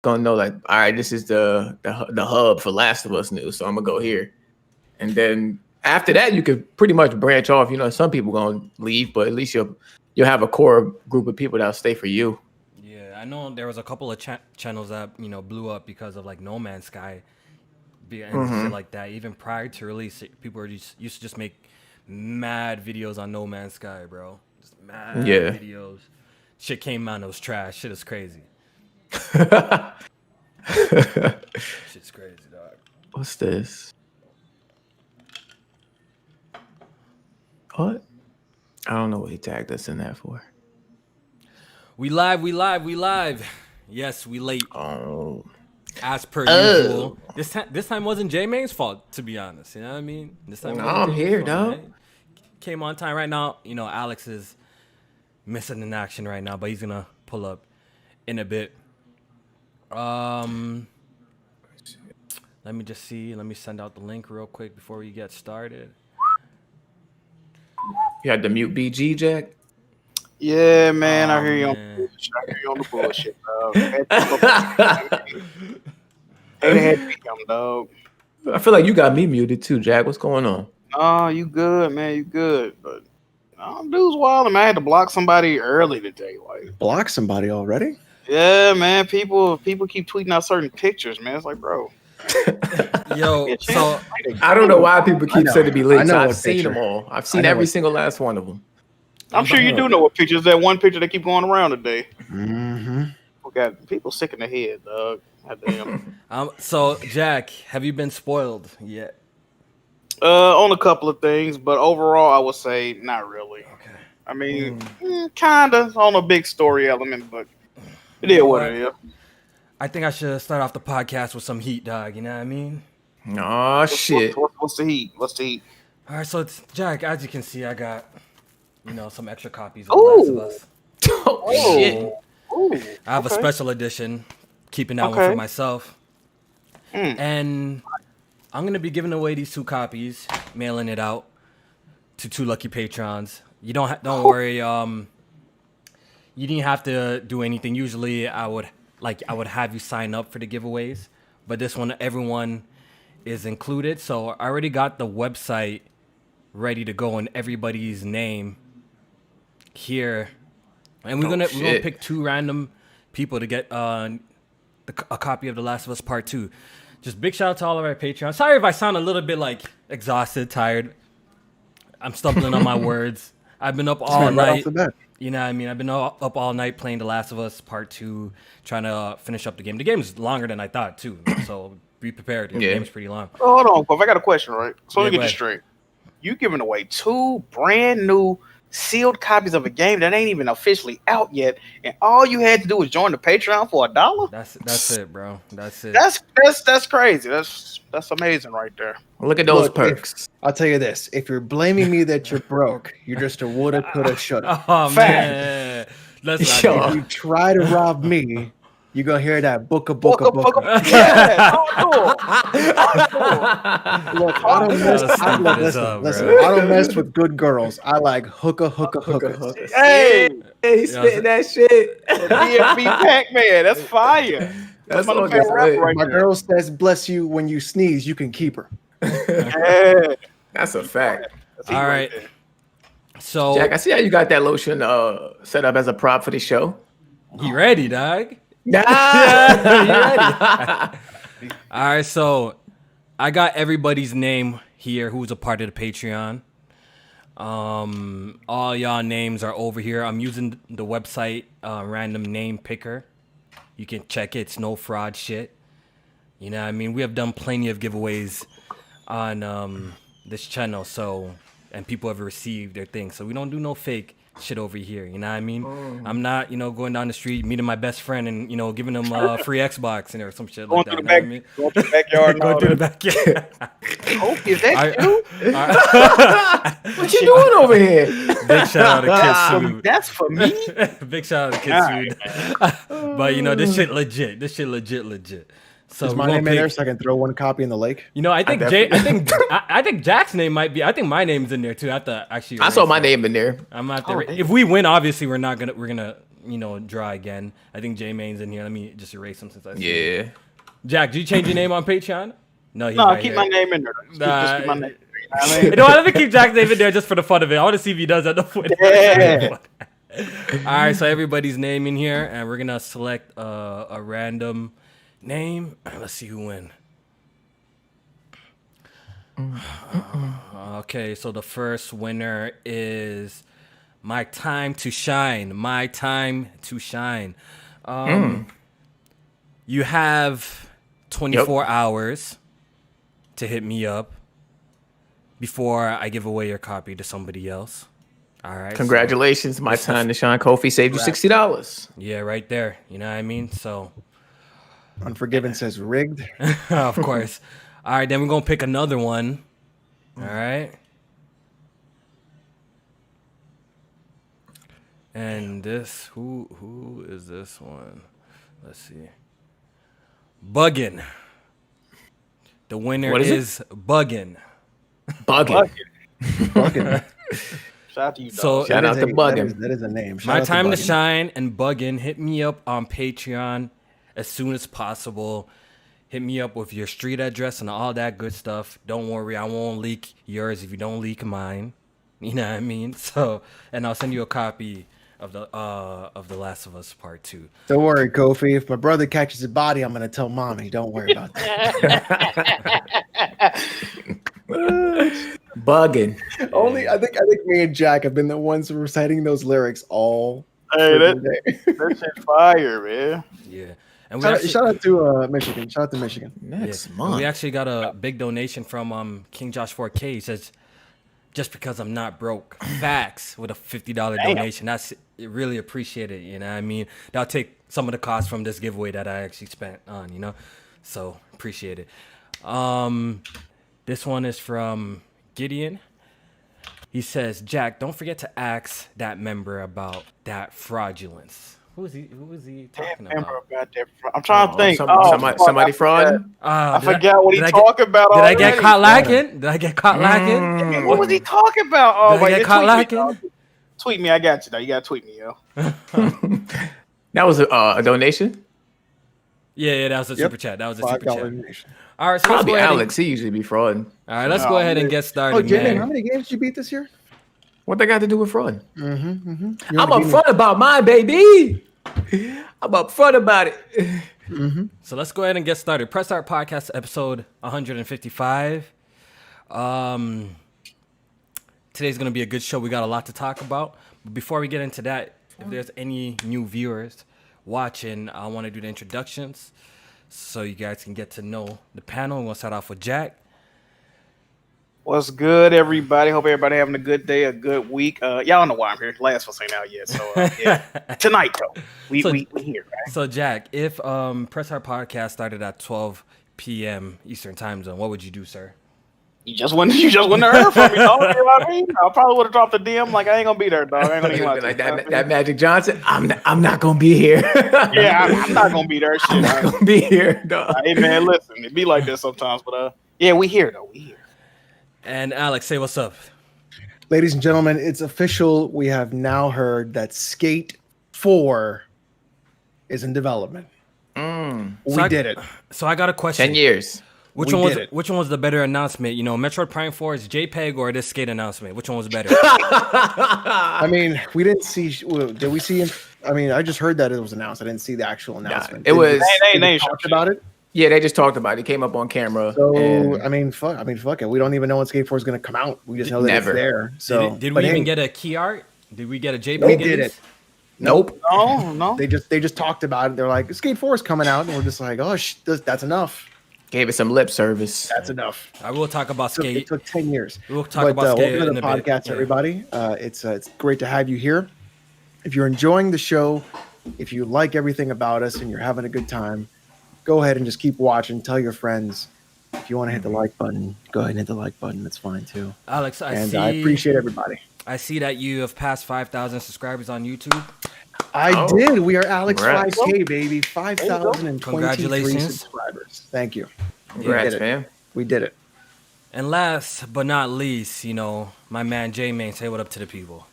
gonna know like, all right, this is the hub for Last of Us news, so I'm gonna go here. And then after that, you could pretty much branch off. You know, some people gonna leave, but at least you'll have a core group of people that'll stay for you. Yeah, I know there was a couple of channels that blew up because of like No Man's Sky and shit like that. Even prior to release, people used to just make mad videos on No Man's Sky, bro. Just mad videos. Shit came out and it was trash. Shit is crazy. Shit's crazy, dog. What's this? What? I don't know what he tagged us in that for. We live. Yes, we late. Oh. As per usual. This time wasn't J-Main's fault, to be honest. You know what I mean? This time I'm here, dog. Right? Came on time right now. You know, Alex is missing in action right now, but he's gonna pull up in a bit. Let me just see. Let me send out the link real quick before we get started. You had to mute BG, Jack? Yeah, man. I hear you on the bullshit, dog. Dog. I feel like you got me muted too, Jack. What's going on? Oh, you good, man. You good. But dude's wild, man. I had to block somebody early today. Like, block somebody already? Yeah, man. People keep tweeting out certain pictures, man. It's like, bro. Yo, so I don't know why people keep sending me links. I've seen them all. I've seen every single last one of them. I'm sure you do know what pictures. That one picture that keep going around today. Mm-hmm. Got people sick in the head, dog. Goddamn. So Jack, have you been spoiled yet? On a couple of things, but overall, I would say not really. Okay. I mean, kinda on a big story element, but it is what it is. I think I should start off the podcast with some heat, dog. You know what I mean? Oh shit! What's the heat? What's the heat? All right, so Jack, as you can see, I got some extra copies of The Last of Us. Oh shit! Ooh, I have a special edition, keeping that one for myself. And I'm gonna be giving away these 2 copies, mailing it out to 2 lucky patrons. You don't worry. You didn't have to do anything. Usually, I would have you sign up for the giveaways, but this one, everyone is included. So I already got the website ready to go and everybody's name here. And we're gonna pick 2 random people to get a copy of The Last of Us Part 2. Just big shout out to all of our Patreons. Sorry if I sound a little bit like exhausted, tired. I'm stumbling on my words. I've been up all night. You know what I mean? I've been up all night playing The Last of Us Part 2, trying to finish up the game. The game's longer than I thought, too. So be prepared. The game's pretty long. Oh, hold on, Kofi. I got a question, right? So let me get this straight. You giving away 2 brand new sealed copies of a game that ain't even officially out yet, and all you had to do was join the Patreon for $1? That's it, bro. That's it. That's crazy. That's amazing right there. Look at those perks. I'll tell you this: if you're blaming me that you're broke, you're just a woulda, coulda, shoulda. Oh man, if you try to rob me, you're gonna hear that booka. Yeah. Look, I don't mess with good girls. I like hooka. Hey, he spitting that shit. DFB Pac-Man, that's fire. That's my right. My girl says, "Bless you when you sneeze. You can keep her." Yeah. That's a fact. All right. So Jack, I see how you got that lotion set up as a prop for the show. You ready, dog? Nah. You ready? All right, so I got everybody's name here who's a part of the Patreon. All y'all names are over here. I'm using the website random name picker. You can check it. It's no fraud shit. You know what I mean? We have done plenty of giveaways on this channel, and people have received their things. So we don't do no fake shit over here. You know what I mean? I'm not, going down the street, meeting my best friend and, giving him free Xbox or some shit like that. You know what I mean? Going to the backyard. Going to the backyard. Oh, is that you? What you doing over here? Big shout out to Kid That's for me? Big shout out to Kid But, this shit legit. This shit legit. So is my name in there so I can throw 1 copy in the lake? I think I think Jack's name might be. I think my name's in there too. I have to actually. I saw my name in there. I'm not there. If we win, obviously we're gonna draw again. I think J Main's in here. Let me just erase him since I see Yeah. him. Jack, did you change your name on Patreon? No, he's No, right keep here. my name in there. Just keep my name. I mean, Let me keep Jack's name in there just for the fun of it. I want to see if he does that. Yeah. All right, so everybody's name in here, and we're gonna select a random name. Let's see who win. Okay, so the first winner is My Time to Shine. My Time to Shine. You have 24 hours to hit me up before I give away your copy to somebody else. All right. Congratulations. My Time to Shine. Kofi saved you $60. Yeah, right there. You know what I mean? So Unforgiven says rigged. of course. All right, then we're going to pick another one. All right. And this, who is this one? Let's see. Buggin'. The winner is Buggin'. Buggin'. Shout out to you, dog. So Shout out to Buggin'. That is a name. Shout My out Time to Buggin'. Shine and Buggin'. Hit me up on Patreon as soon as possible. Hit me up with your street address and all that good stuff. Don't worry, I won't leak yours if you don't leak mine. You know what I mean? So, and I'll send you a copy of the Last of Us Part 2. Don't worry, Kofi. If my brother catches his body, I'm gonna tell mommy. Don't worry about that. Buggin'. Only I think me and Jack have been the ones reciting those lyrics all. Hey, freaking day. that shit fire, man. Yeah. And Shout out to Michigan. Shout out to Michigan. Next Yeah. month. We actually got a big donation from King Josh 4K. He says, just because I'm not broke, facts, with a $50 donation. That's really appreciated, you know what I mean? That'll take some of the costs from this giveaway that I actually spent on, So appreciate it. This one is from Gideon. He says, Jack, don't forget to ask that member about that fraudulence. Who is he talking about? I'm trying to think. Somebody frauding? I forgot what he talking about. Did I get caught lacking? What was he talking about? Oh, Did I get caught lacking? Tweet me. I got you, though. You got to tweet me, yo. That was a donation? Yeah, that was a super chat. That was a super chat. Donation. All right, so Probably Alex. He usually be frauding. All right, let's go ahead and get started, Jimmy, man. how many games did you beat this year? What they got to do with fraud? I'm I'm upfront about mine, baby. I'm upfront about it. So let's go ahead and get started. Press Start Podcast, episode 155. Today's going to be a good show. We got a lot to talk about. But before we get into that, if there's any new viewers watching, I want to do the introductions so you guys can get to know the panel. We're going to start off with Jack. What's good, everybody? Hope everybody having a good day, a good week. Y'all know why I'm here. Last one ain't out yet, so yeah. Tonight though, we here. Right? So Jack, if Press Start Podcast started at 12 p.m. Eastern Time Zone, what would you do, sir? You just wouldn't have heard from me, dog. You know what I mean? I probably would have dropped a DM like I ain't gonna be there, dog. I ain't gonna get my Like that Magic Johnson. I'm not gonna be here. Yeah, I'm not gonna be there. Shit, I'm not gonna be here, dog. Hey man, listen, it be like this sometimes, but yeah, we here though. We here. And Alex, say what's up. Ladies and gentlemen, it's official. We have now heard that Skate 4 is in development. We did it. So I got a question. 10 years. Which one was the better announcement? Metroid Prime 4 is JPEG or this Skate announcement? Which one was better? I mean, we didn't see. Did we see? I mean, I just heard that it was announced. I didn't see the actual announcement. It was. They talked about it. Yeah, they just talked about it. It came up on camera. So I mean, fuck it. We don't even know when Skate 4 is going to come out. We just know that it's there. So did we even get a key art? Did we get a JPEG? They did it. Nope. No. They just talked about it. They're like, Skate 4 is coming out, and we're just like, oh, that's enough. Gave it some lip service. That's enough. I will talk about Skate. It took 10 years. We'll talk about Skate welcome to the podcast, everybody. It's great to have you here. If you're enjoying the show, if you like everything about us and you're having a good time, go ahead and just keep watching. Tell your friends. If you want to hit the like button, go ahead and hit the like button. That's fine too. Alex, I appreciate everybody. I see that you have passed 5,000 subscribers on YouTube. I did. We are Alex 5K, baby. 5,023 subscribers. Thank you. Congrats, man. We did it. And last but not least, my man J-Main, say what up to the people.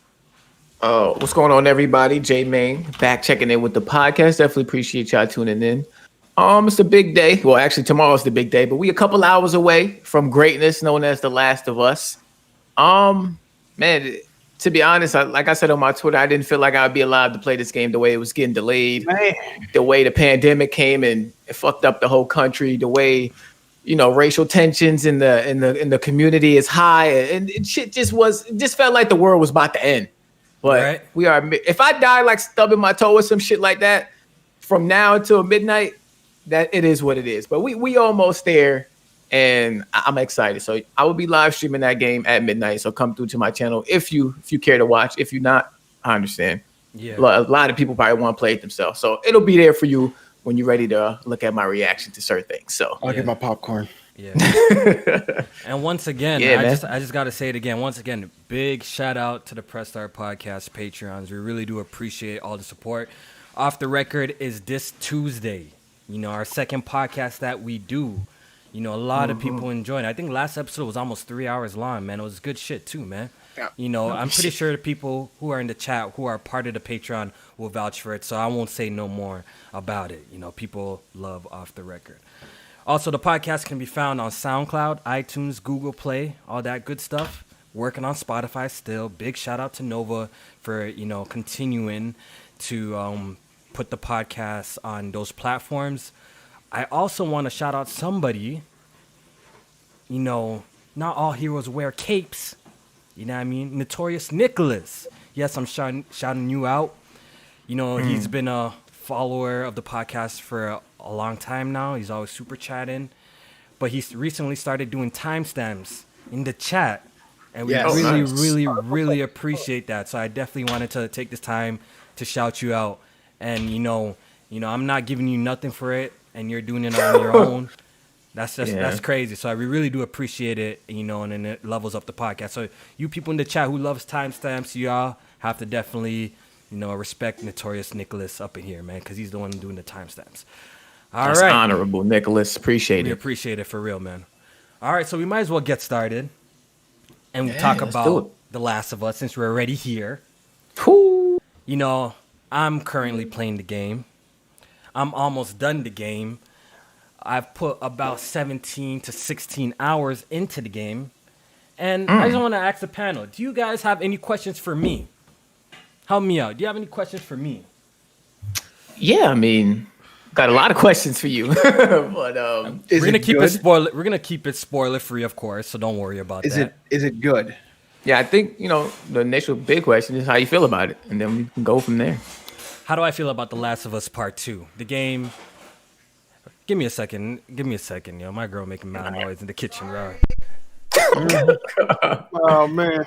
What's going on, everybody? J Main back checking in with the podcast. Definitely appreciate y'all tuning in. It's a big day. Well, actually, tomorrow's the big day, but we a couple hours away from greatness, known as The Last of Us. Man, to be honest, like I said on my Twitter, I didn't feel like I'd be allowed to play this game the way it was getting delayed, the way the pandemic came and it fucked up the whole country, the way racial tensions in the community is high, and shit just felt like the world was about to end. But we are. If I die like stubbing my toe or some shit like that, from now until midnight, that it is what it is. But we almost there, and I'm excited. So I will be live streaming that game at midnight. So come through to my channel if you care to watch. If you're not, I understand. Yeah, a lot of people probably want to play it themselves. So it'll be there for you when you're ready to look at my reaction to certain things. So I'll get my popcorn. Yeah. And once again, I just got to say it again. Once again, big shout out to the Press Start Podcast Patreons. We really do appreciate all the support. Off the Record is this Tuesday. Our second podcast that we do. A lot of people enjoyed it. I think last episode was almost 3 hours long, man. It was good shit too, man. Yeah. I'm pretty sure the people who are in the chat, who are part of the Patreon, will vouch for it. So I won't say no more about it. People love Off the Record. Also, the podcast can be found on SoundCloud, iTunes, Google Play, all that good stuff. Working on Spotify still. Big shout out to Nova for, continuing to put the podcast on those platforms. I also want to shout out somebody. Not all heroes wear capes. You know what I mean? Notorious Nicholas. Yes, I'm shouting you out. He's been a follower of the podcast for a long time now. He's always super chatting, but he's recently started doing timestamps in the chat, and we really appreciate that. So I definitely wanted to take this time to shout you out. And I'm not giving you nothing for it, and you're doing it on your own. That's crazy. So I really do appreciate it, and then it levels up the podcast. So you people in the chat who loves timestamps, y'all have to definitely respect Notorious Nicholas up in here, man, because he's the one doing the timestamps. That's right. Honorable, Nicholas. Appreciate it. We appreciate it for real, man. All right, so we might as well get started and talk about The Last of Us since we're already here. Cool. I'm currently playing the game. I'm almost done the game. I've put about 17 to 16 hours into the game. And I just want to ask the panel, do you guys have any questions for me? Help me out. Do you have any questions for me? Yeah, I mean, got a lot of questions for you. But we're gonna keep it spoiler. We're gonna keep it spoiler free, of course. So don't worry about that. Is it good? Yeah, I think the initial big question is how you feel about it, and then we can go from there. How do I feel about The Last of Us Part 2? The game. Give me a second. My girl making mad noise in the kitchen, bro. Oh man.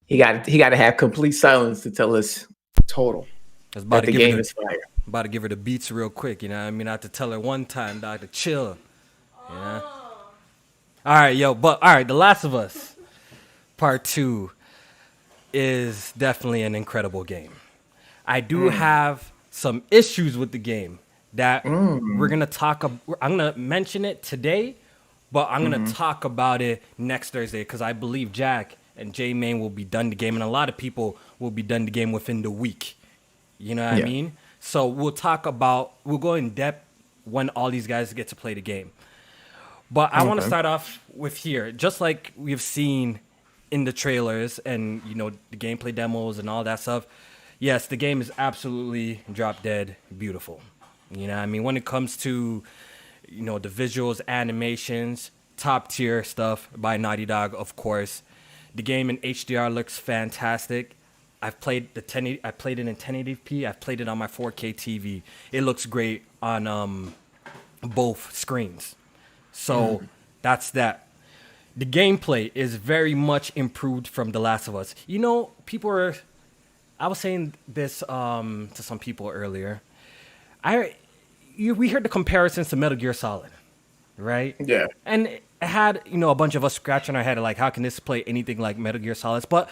He got to have complete silence to tell us total that the game is fire. About to give her the beats real quick, I have to tell her one time, dog, to chill. Yeah. All right, The Last of Us Part 2 is definitely an incredible game. I do have some issues with the game that we're going to talk about. I'm going to mention it today, but I'm going to talk about it next Thursday because I believe Jack and J-Main will be done the game, and a lot of people will be done the game within the week. You know what I mean? So we'll go in depth when all these guys get to play the game. But I want to start off with here, just like we've seen in the trailers and, the gameplay demos and all that stuff. Yes, the game is absolutely drop dead beautiful. When it comes to, the visuals, animations, top tier stuff by Naughty Dog, of course. The game in HDR looks fantastic. I've played it in 1080p. I've played it on my 4K TV. It looks great on both screens. So that's that. The gameplay is very much improved from The Last of Us. I was saying this to some people earlier. We heard the comparisons to Metal Gear Solid, right? Yeah. And it had, a bunch of us scratching our head like, how can this play anything like Metal Gear Solid? But,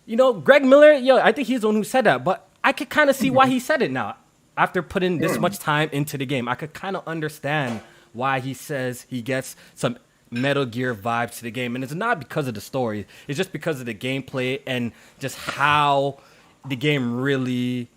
Greg Miller, I think he's the one who said that. But I could kind of see why he said it now. After putting this much time into the game, I could kind of understand why he says he gets some Metal Gear vibe to the game, and it's not because of the story. It's just because of the gameplay and just how the game really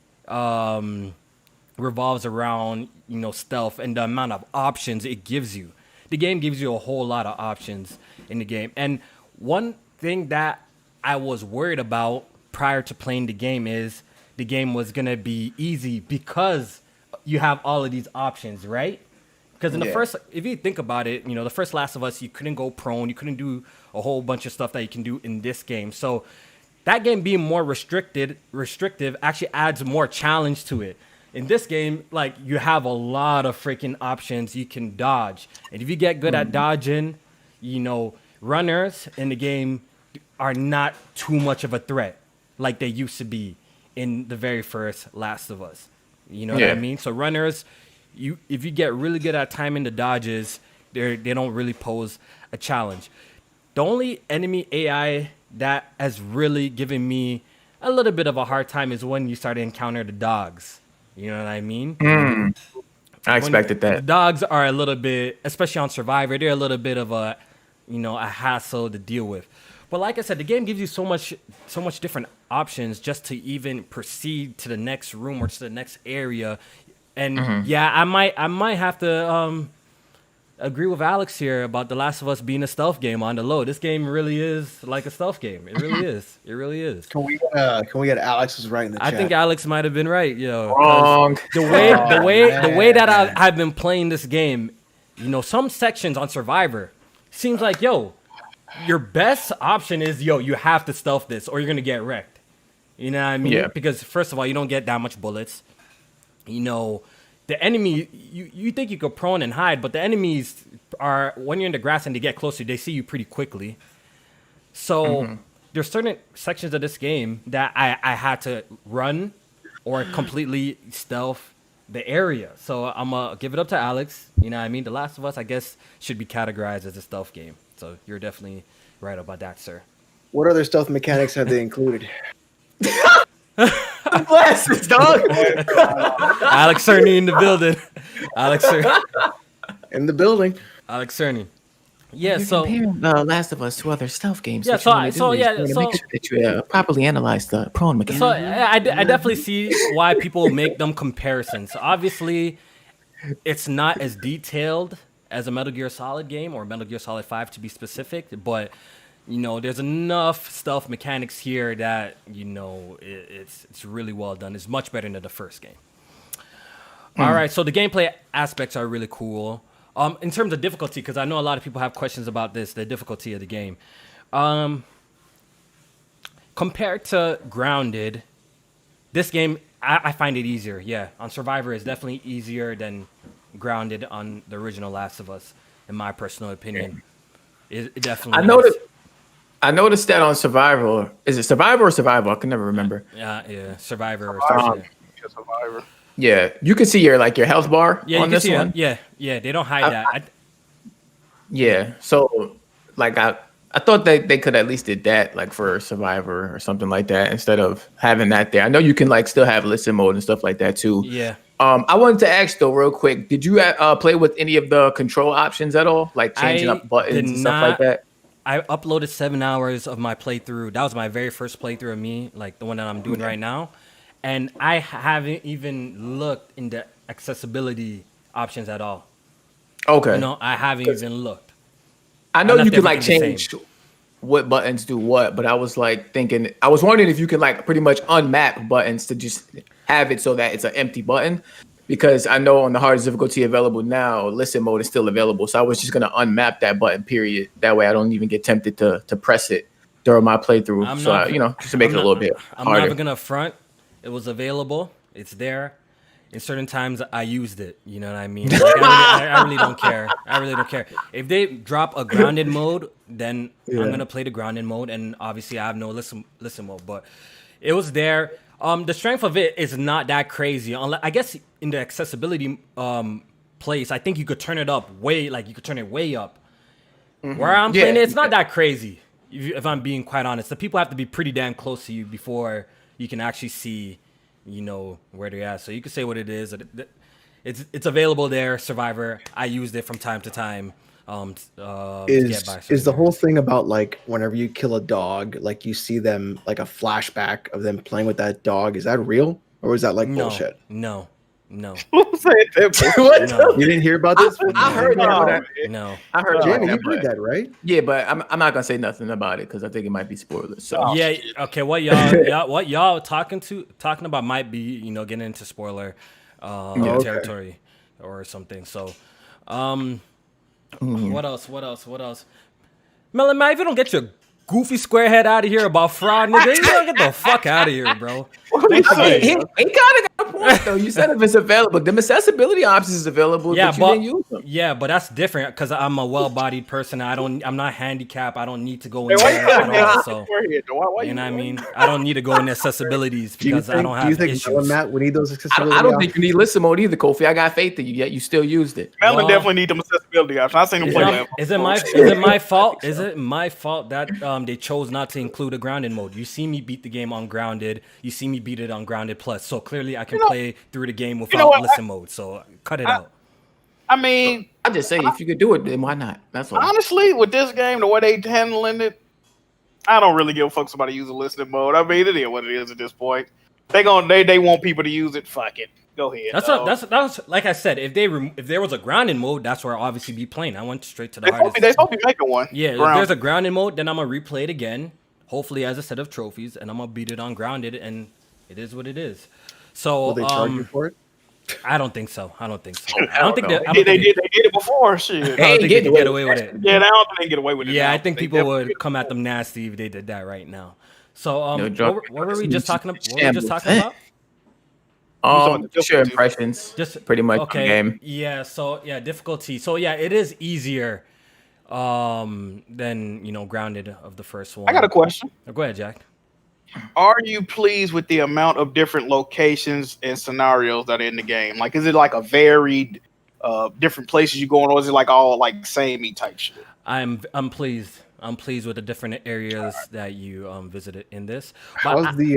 revolves around, stealth and the amount of options it gives you. The game gives you a whole lot of options in the game. And one thing that I was worried about prior to playing the game is the game was going to be easy because you have all of these options, right? Because in the first, if you think about it, the first Last of Us, you couldn't go prone. You couldn't do a whole bunch of stuff that you can do in this game. So that game being more restrictive actually adds more challenge to it. In this game, like, you have a lot of freaking options you can dodge. And if you get good at dodging, runners in the game are not too much of a threat like they used to be in the very first Last of Us. You know what I mean? So runners, if you get really good at timing the dodges, they don't really pose a challenge. The only enemy AI that has really given me a little bit of a hard time is when you start to encounter the dogs. You know what I mean? I expected that. The dogs are a little bit, especially on Survivor, they're a little bit of a hassle to deal with. But like I said, the game gives you so much different options just to even proceed to the next room or to the next area. And I might have to agree with Alex here about The Last of Us being a stealth game on the low. This game really is like a stealth game. It really is. It really is. Can we get Alex's right in the chat? I think Alex might have been right. Wrong. The way that I've been playing this game, some sections on Survivor seems like, your best option is, you have to stealth this or you're going to get wrecked. You know what I mean? Yeah. Because first of all, you don't get that much bullets. The enemy, you think you could prone and hide, but the enemies are, when you're in the grass and they get closer, they see you pretty quickly. So there's certain sections of this game that I had to run or completely stealth the area. So I'm going to give it up to Alex. You know what I mean? The Last of Us, I guess, should be categorized as a stealth game. So you're definitely right about that, sir. What other stealth mechanics have they included? Glasses, dog. Alex Cerny in the building. Alex Cerny. In the building. Alex Cerny. Yeah, You're so comparing Last of Us to other stealth games. Yeah, make sure that you properly analyze the prone mechanic. So I definitely see why people make them comparisons. Obviously, it's not as detailed as a Metal Gear Solid game or Metal Gear Solid 5 to be specific, but there's enough stealth mechanics here that it's really well done. It's much better than the first game. All right, so the gameplay aspects are really cool. In terms of difficulty, because I know a lot of people have questions about this, the difficulty of the game. Compared to Grounded, this game, I find it easier. Yeah, on Survivor, it's definitely easier than Grounded on the original Last of Us, in my personal opinion. It definitely I noticed that on Survivor. Is it Survivor or Survival? I can never remember. Yeah, Survivor. Survivor. Yeah, you can see your health bar on this one. Yeah, they don't hide that. Yeah, so I thought they could at least did that like for Survivor or something like that instead of having that there. I know you can still have listen mode and stuff like that too. Yeah. I wanted to ask though, real quick, did you play with any of the control options at all, like changing up buttons and stuff like that? I uploaded 7 hours of my playthrough. That was my very first playthrough of me, like the one that I'm doing right now. And I haven't even looked into accessibility options at all. Okay. I haven't even looked. I know you can change what buttons do what, but I was thinking, I was wondering if you can pretty much unmap buttons to just have it so that it's an empty button. Because I know on the hardest difficulty available now, listen mode is still available. So I was just going to unmap that button, period. That way I don't even get tempted to press it during my playthrough. Just to make it a little bit harder. I'm not even going to front. It was available. It's there. In certain times, I used it. You know what I mean? I really don't care. I really don't care. If they drop a grounded mode, then I'm going to play the grounded mode. And obviously, I have no listen mode. But it was there. The strength of it is not that crazy. I guess in the accessibility place, I think you could turn it up way up. Where I'm playing it, it's not that crazy. If I'm being quite honest, the people have to be pretty damn close to you before you can actually see, where they're at. So you can say what it is. It's available there. Survivor. I used it from time to time. to get by. Is the whole thing about like whenever you kill a dog, like you see them like a flashback of them playing with that dog? Is that real or is that like bullshit? No. Who said that? What? No. You didn't hear about this? I heard that. But No. I heard Jamie, that, you heard that, right? Yeah, but I'm not gonna say nothing about it because I think it might be spoilers. So Yeah. Okay. What y'all talking about might be getting into spoiler territory or something. So, what else? Melon, man, if you don't get your goofy square head out of here about fraud, nigga, you gotta get the fuck out of here, bro. he kind of got a point though. You said if it's available, the accessibility options is available. Yeah, but you didn't use them. Yeah, but that's different because I'm a well-bodied person. I'm not handicapped. I don't need to go in there at all. So you know what I mean? I don't need to go in accessibilities because I don't have issues. Do you think Matt, we need those accessibility I don't options? think you need listen mode either, Kofi. I got faith in you. Yet you still used it. Melon definitely need them accessibility options. I seen him play that. Is it my fault? Is it my fault that they chose not to include a grounded mode? You see me beat the game on grounded. You see me beat it on grounded plus. So clearly I can play through the game without listen mode. So cut it out. I mean, I just say if you could do it, then why not? That's all. Honestly, with this game, the way they handling it, I don't really give a fuck somebody using listening mode. I mean, it is what it is at this point. They want people to use it. Fuck it. Go ahead. That's like I said. If there was a grounded mode, that's where I'll obviously be playing. I went straight to the hardest. They hope you make one. Yeah, if there's a grounded mode, then I'm gonna replay it again. Hopefully as a set of trophies, and I'm gonna beat it on grounded, and it is what it is. So will they charge you for it? I don't think so. I don't think they did it before. Shit. I don't think they can get away with it. Yeah, I don't think they get away with it. Yeah, now. I think people would come at them nasty if they did that right now. So what were we just talking about? Share impressions. Just pretty much okay. Game. Yeah. So yeah, difficulty. So yeah, it is easier than grounded of the first one. I got a question. Go ahead, Jack. Are you pleased with the amount of different locations and scenarios that are in the game? Like, is it like a varied, different places you go on, or is it like all like samey type shit? I'm pleased. I'm pleased with the different areas that you visited in this. How's the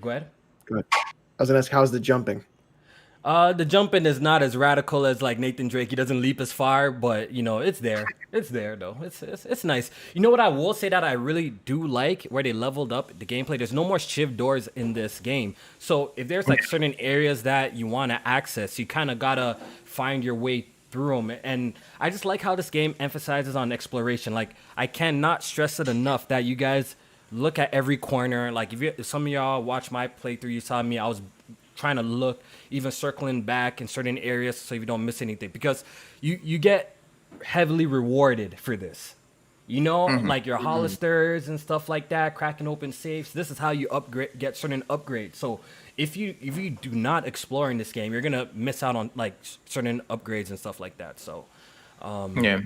Go ahead. Go ahead. I was gonna ask, how's the jumping? The jumping is not as radical as like Nathan Drake. He doesn't leap as far, but it's there. It's there though. It's nice. You know what I will say that I really do like where they leveled up the gameplay. There's no more shiv doors in this game. So if there's like certain areas that you want to access, you kind of gotta find your way through them. And I just like how this game emphasizes on exploration. Like I cannot stress it enough that you guys look at every corner. Like if some of y'all watch my playthrough, you saw me. I was trying to look, even circling back in certain areas so you don't miss anything, because you get heavily rewarded for this. Like your Hollisters and stuff like that, cracking open safes. This is how you get certain upgrades. So if you do not explore in this game, you're gonna miss out on like certain upgrades and stuff like that. So yeah.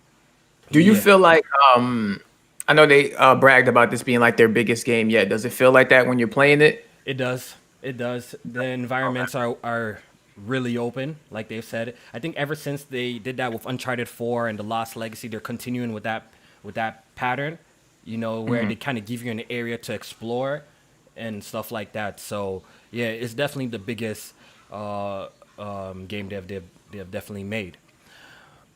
Do you feel like I know they bragged about this being like their biggest game yet. Does it feel like that when you're playing it? It does. It does. The environments are really open, like they've said. I think ever since they did that with Uncharted 4 and The Lost Legacy, they're continuing with that pattern, where they kind of give you an area to explore and stuff like that. So yeah, it's definitely the biggest game they've definitely made.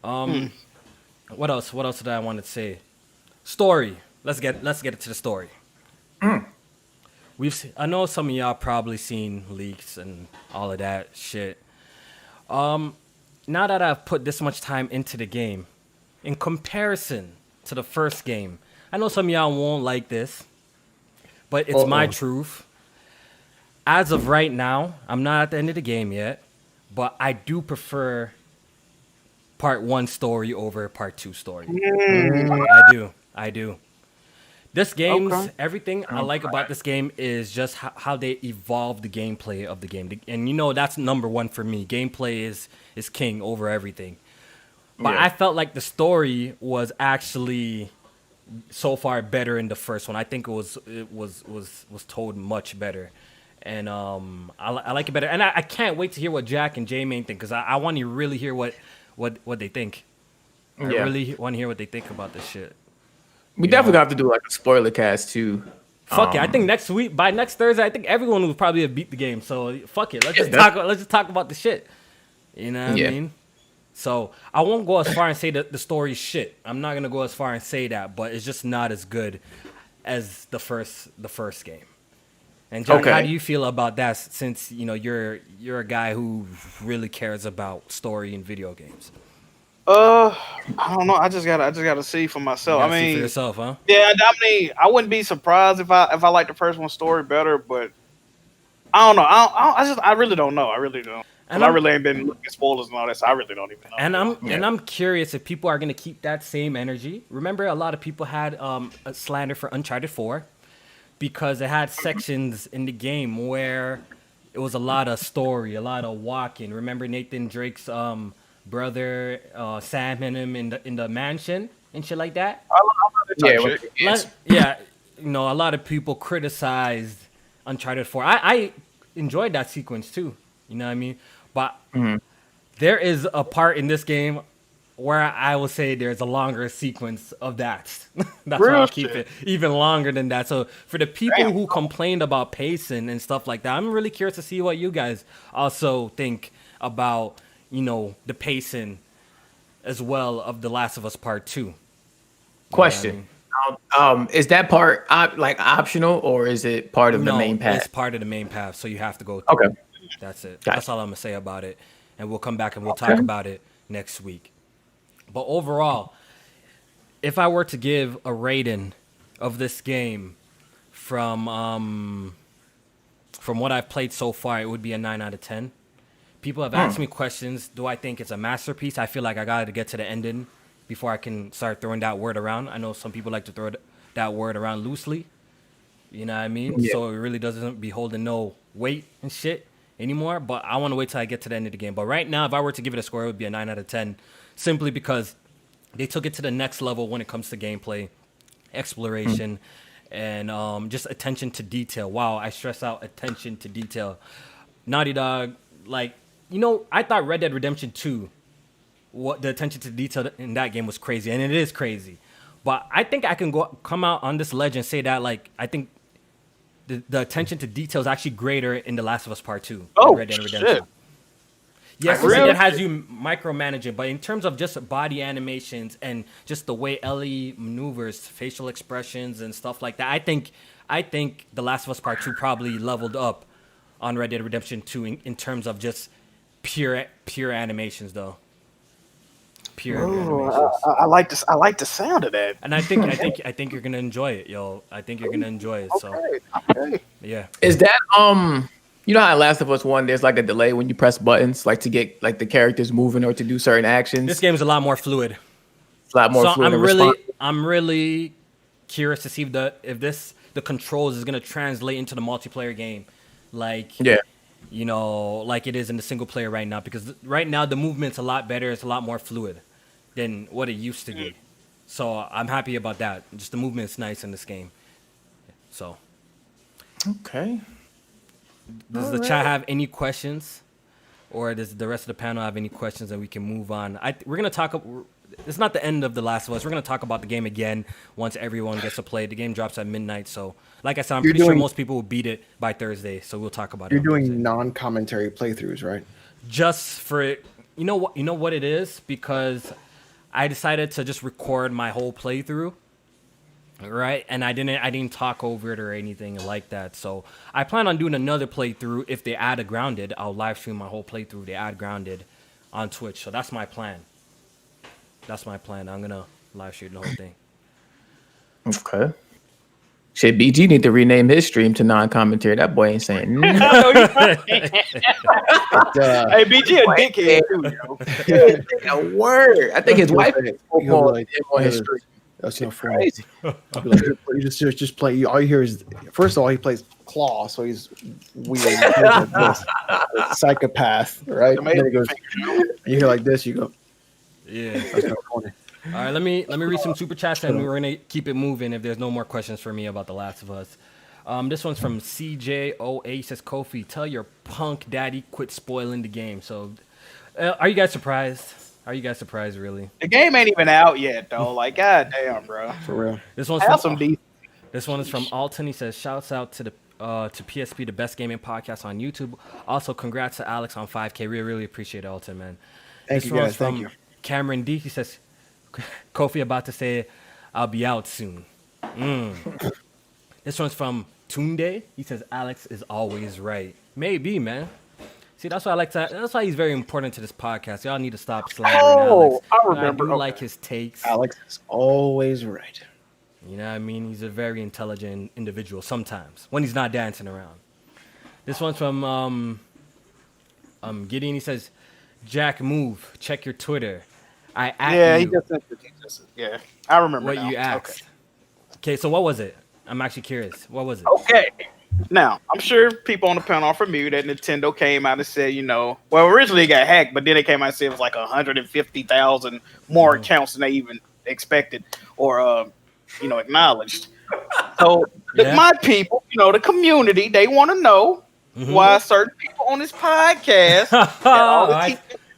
What else did I want to say? Story. Let's get into the story. I know some of y'all probably seen leaks and all of that shit. Now that I've put this much time into the game, in comparison to the first game, I know some of y'all won't like this, but it's my truth. As of right now, I'm not at the end of the game yet, but I do prefer part 1 story over part 2 story. I do. This game's everything I like about this game is just how they evolve the gameplay of the game. And that's number 1 for me. Gameplay is king over everything. But I felt like the story was actually so far better in the first one. I think it was told much better. And I like it better. And I can't wait to hear what Jack and J-Main think, because I want to really hear what they think. I really want to hear what they think about this shit. We definitely have to do like a spoiler cast too. Fuck it. I think next week, by next Thursday, I think everyone will probably have beat the game. So fuck it. Let's just talk about the shit. You know what I mean? So I won't go as far and say that the story's shit. I'm not gonna go as far and say that, but it's just not as good as the first game. And Johnny, how do you feel about that? Since you're a guy who really cares about story in video games. I don't know. I just gotta see for myself. I mean, see for yourself, huh? Yeah, I mean, I wouldn't be surprised if I like the first one's story better, but I don't know. I really don't know. I really don't. And I really ain't been looking at spoilers and all that, so I really don't even know. And I'm curious if people are gonna keep that same energy. Remember, a lot of people had a slander for Uncharted 4 because it had sections in the game where it was a lot of story, a lot of walking. Remember Nathan Drake's brother Sam and him in the mansion and shit like that. Yeah. A lot of people criticized Uncharted 4. I enjoyed that sequence too. You know what I mean? But there is a part in this game where I will say there's a longer sequence of that. That's why I'll keep it even longer than that. So for the people who complained about pacing and stuff like that, I'm really curious to see what you guys also think about, the pacing as well of The Last of Us Part 2. Question. Is that part optional or is it part of the main path? It's part of the main path, so you have to go through. Okay. That's it. That's all I'm going to say about it. And we'll come back and we'll talk about it next week. But overall, if I were to give a rating of this game from what I've played so far, it would be a 9 out of 10. People have asked me questions. Do I think it's a masterpiece? I feel like I got to get to the ending before I can start throwing that word around. I know some people like to throw that word around loosely. You know what I mean? Yeah. So it really doesn't be holding no weight and shit anymore. But I want to wait till I get to the end of the game. But right now, if I were to give it a score, it would be a 9 out of 10. Simply because they took it to the next level when it comes to gameplay, exploration, and just attention to detail. Wow, I stress out attention to detail. Naughty Dog, I thought Red Dead Redemption 2, the attention to detail in that game was crazy, and it is crazy. But I think I can come out on this ledge and say that, I think the attention to detail is actually greater in The Last of Us Part 2. Red Dead Redemption. Shit. Yes, it has you micromanaging, but in terms of just body animations and just the way Ellie maneuvers, facial expressions and stuff like that, I think The Last of Us Part 2 probably leveled up on Red Dead Redemption 2 in terms of just pure animations, though. Animations. I like the sound of that, and I think you're gonna enjoy it, yo. I think you're gonna enjoy it. Okay. Yeah. Is that you know how Last of Us 1, there's a delay when you press buttons, to get the characters moving or to do certain actions. This game is a lot more fluid. It's a lot more fluid. I'm really curious to see if the controls is gonna translate into the multiplayer game, like it is in the single player right now. Because right now the movement's a lot better. It's a lot more fluid than what it used to be. So I'm happy about that. Just the movement's nice in this game. So. Okay. Does the chat have any questions, or does the rest of the panel have any questions, and we can move on? We're gonna talk. It's not the end of The Last of Us. We're gonna talk about the game again once everyone gets to play. The game drops at midnight, so like I said, I'm pretty sure most people will beat it by Thursday. So we'll talk about it. You're doing non-commentary playthroughs, right? Just for it. You know what it is, because I decided to just record my whole playthrough. Right, and I didn't talk over it or anything like that. So I plan on doing another playthrough. If they add a Grounded, I'll live stream my whole playthrough. They add Grounded on Twitch, so that's my plan. I'm gonna live stream the whole thing. Okay. Shit, BG need to rename his stream to non-commentary. That boy ain't saying nothing. Hey, BG a dickhead too, yo. A word. I think his wife on his stream. That's so crazy. You just play. All you hear is, first of all, he plays Claw, so he's weird. Psychopath, right? And then he goes, and you hear like this, you go, yeah. That's not funny. All right, let me read some super chats, and we're gonna keep it moving. If there's no more questions for me about The Last of Us, this one's from CJOA. He says, Kofi, tell your punk daddy quit spoiling the game. So, are you guys surprised? Are you guys surprised, really? The game ain't even out yet, though. God damn, bro. For real. This one is from Alton. He says, shouts out to PSP, the best gaming podcast on YouTube. Also, congrats to Alex on 5K. We really appreciate it, Alton, man. Thank you, guys. Thank you. Cameron D. He says, Kofi about to say, I'll be out soon. This one's from Tunde. He says, Alex is always right. Maybe, man. See, that's why I like to. That's why he's very important to this podcast. Y'all need to stop slandering Alex. I remember. I do like his takes. Alex is always right. You know what I mean? He's a very intelligent individual sometimes when he's not dancing around. This one's from Gideon. He says, Jack, move. Check your Twitter. I asked you. Yeah, I remember what now. you asked. Okay, so what was it? I'm actually curious. What was it? Okay. Now, I'm sure people on the panel are familiar that Nintendo came out and said, well, originally it got hacked, but then it came out and said it was like 150,000 more accounts than they even expected or, acknowledged. So my people, the community, they want to know why certain people on this podcast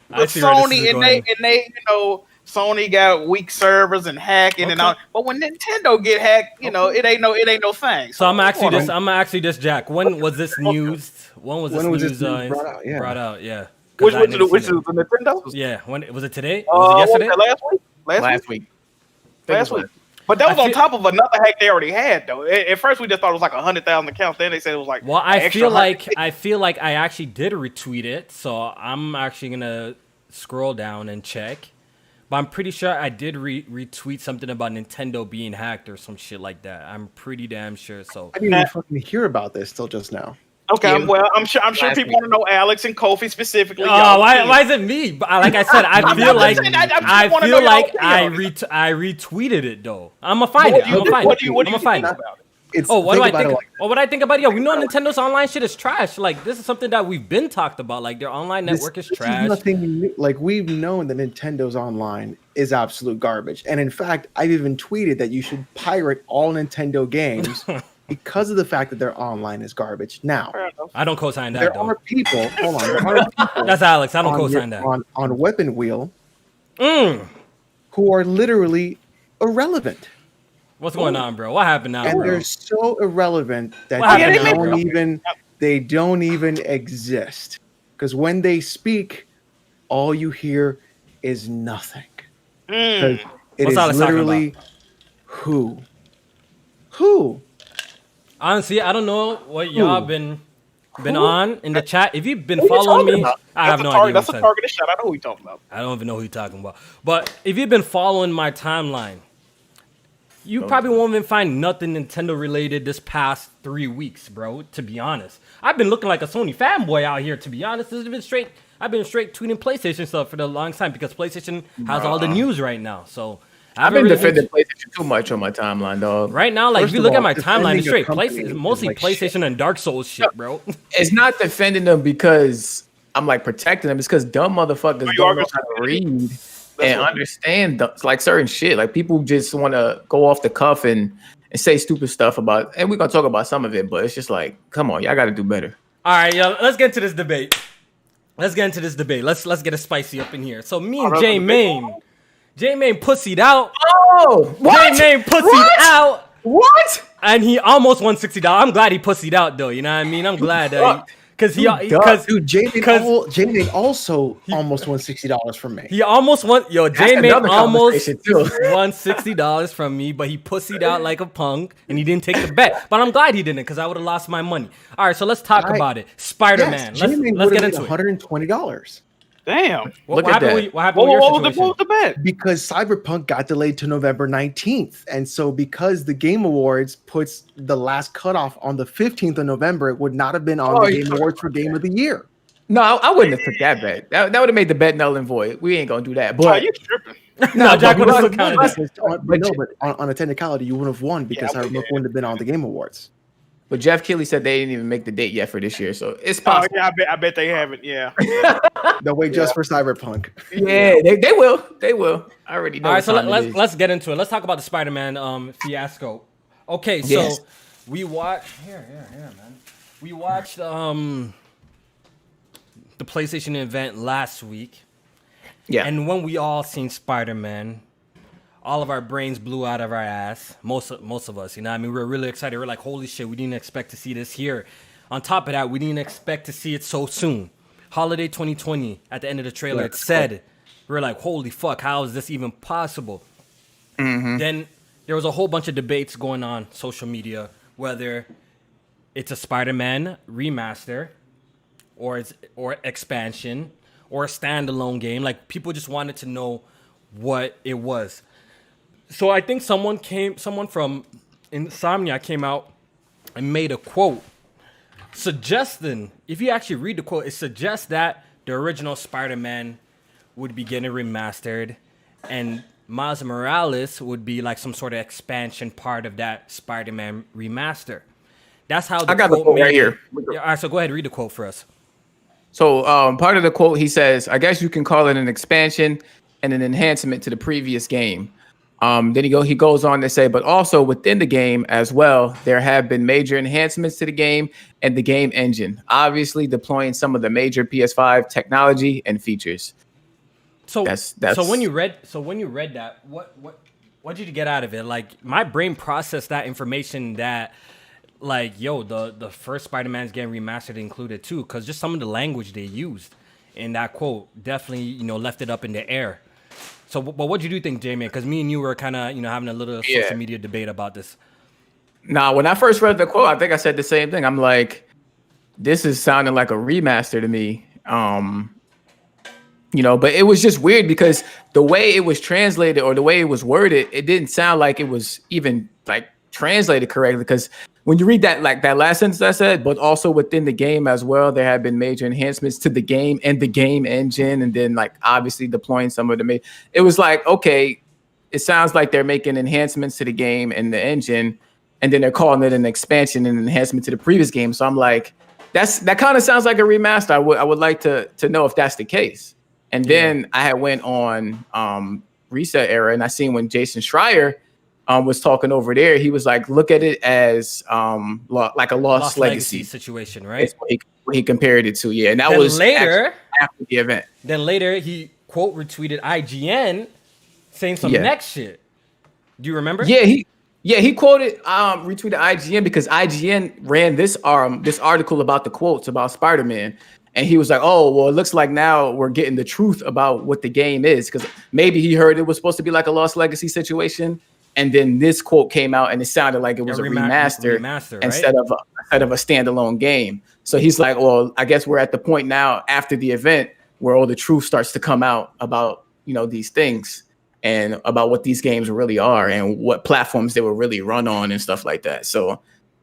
Sony and they, Sony got weak servers and hacking and all, but when Nintendo get hacked, it ain't no thing. So I'm actually just Jack. When was this news? When was this news brought out? Yeah. Which was the Nintendo? Yeah. When was it today? Was it yesterday? Last week. But that was on top of another hack they already had, though. At first, we just thought it was like 100,000 accounts. Then they said it was like. Well, I feel like I actually did retweet it, so I'm actually gonna scroll down and check. But I'm pretty sure I did retweet something about Nintendo being hacked or some shit like that. I'm pretty damn sure. So I didn't even fucking hear about this till just now. Okay, well, I'm sure people want to know Alex and Kofi specifically. Oh, why is it me? But like I said, I feel like I retweeted it though. I'm gonna find it. What do you think about it? What do I think? What I think about it? Yeah, we know Nintendo's online shit is trash. Like this is something that we've been talked about. Like their online network is trash. Is nothing new. Like we've known that Nintendo's online is absolute garbage. And in fact, I've even tweeted that you should pirate all Nintendo games because of the fact that their online is garbage. Now, I don't co-sign that. There are people. Hold on. There are people That's Alex. I don't co-sign that. On Weapon Wheel, who are literally irrelevant. What's going on, bro? What happened now? And they're so irrelevant that they don't even exist. Because when they speak, all you hear is nothing. It is literally who. Honestly, I don't know what y'all been on in the chat. If you've been following me, I have no idea. That's a targeted shot. I know who you're talking about. I don't even know who you're talking about. But if you've been following my timeline, you probably won't even find nothing Nintendo related this past 3 weeks, bro. To be honest, I've been looking like a Sony fanboy out here. To be honest, I've been straight tweeting PlayStation stuff for the longest time because PlayStation has all the news right now. So I've been defending PlayStation too much on my timeline, dog. Right now, like if you look at my timeline, it's straight mostly PlayStation and Dark Souls shit, bro. It's not defending them because I'm like protecting them. It's because dumb motherfuckers don't know how to read and understand like certain shit. Like people just want to go off the cuff and say stupid stuff about. And we're gonna talk about some of it, but it's just like, come on, y'all got to do better. All right, yo, let's get into this debate. Let's get it spicy up in here. So me and J-Main pussied out. Oh, what? J-Main pussied out. What? And he almost won $60. I'm glad he pussied out though. You know what I mean? I'm glad that J-Main also almost won $60 from me. He almost won. J-Main almost won $60 from me, but he pussied out like a punk and he didn't take the bet. But I'm glad he didn't because I would have lost my money. All right, so let's talk about it. Spider-Man. Let's get into it. $120. Damn. What happened with your situation? What was the bet? Because Cyberpunk got delayed to November 19th. And so because the Game Awards puts the last cutoff on the 15th of November, it would not have been on the Game Awards for Game of the Year. No, I wouldn't have took that bet. That would have made the bet null and void. We ain't going to do that. But you tripping. No, Jack would have still counted. But on a technicality, you would have won because Cyberpunk wouldn't have been on the Game Awards. But Jeff Keighley said they didn't even make the date yet for this year, so it's possible. Oh, yeah, I bet they haven't. Yeah, they'll wait just for Cyberpunk. Yeah, they will. They will. I already know. All right, so let's get into it. Let's talk about the Spider-Man fiasco. Okay, so we watched man. We watched the PlayStation event last week. Yeah, and when we all seen Spider-Man, all of our brains blew out of our ass. Most of us, you know what I mean? We were really excited. We're like, holy shit, we didn't expect to see this here. On top of that, we didn't expect to see it so soon. Holiday 2020, at the end of the trailer, it said We were like, holy fuck, how is this even possible? Then there was a whole bunch of debates going on social media, whether it's a Spider-Man remaster or expansion or a standalone game. Like, people just wanted to know what it was. So I think someone from Insomnia came out and made a quote suggesting, if you actually read the quote, it suggests that the original Spider-Man would be getting remastered and Miles Morales would be like some sort of expansion part of that Spider-Man remaster. That's how I got the quote right here. All right, so go ahead, read the quote for us. So part of the quote, he says, I guess you can call it an expansion and an enhancement to the previous game. Then he goes on to say, but also within the game as well, there have been major enhancements to the game and the game engine, obviously deploying some of the major PS5 technology and features. So when you read that, what did you get out of it? Like, my brain processed that information that, like, the first Spider-Man's getting remastered included too, because just some of the language they used in that quote definitely, left it up in the air. So, but what do you think, J-Man? Because me and you were kind of, having a little social media debate about this. Nah, when I first read the quote, I think I said the same thing. I'm like, this is sounding like a remaster to me. But it was just weird because the way it was translated or the way it was worded, it didn't sound like it was even like translated correctly. Because when you read that, like that last sentence I said, but also within the game as well, there have been major enhancements to the game and the game engine, and then like obviously deploying some of the. It was like, okay, it sounds like they're making enhancements to the game and the engine, and then they're calling it an expansion and enhancement to the previous game. So I'm like, that kind of sounds like a remaster. I would like to know if that's the case. And then I had went on Reset Era, and I seen when Jason Schreier was talking over there, he was like, look at it as like a lost legacy situation, right? What he compared it to, and that then was later after the event. Then later he quote retweeted IGN saying some next shit. Do you remember? Yeah, he quoted retweeted IGN because IGN ran this article about the quotes about Spider-Man. And he was like, oh, well, it looks like now we're getting the truth about what the game is. Because maybe he heard it was supposed to be like a Lost Legacy situation. And then this quote came out and it sounded like it was a remaster instead of a standalone game. So he's like, well, I guess we're at the point now after the event where all the truth starts to come out about, these things and about what these games really are and what platforms they will really run on and stuff like that. So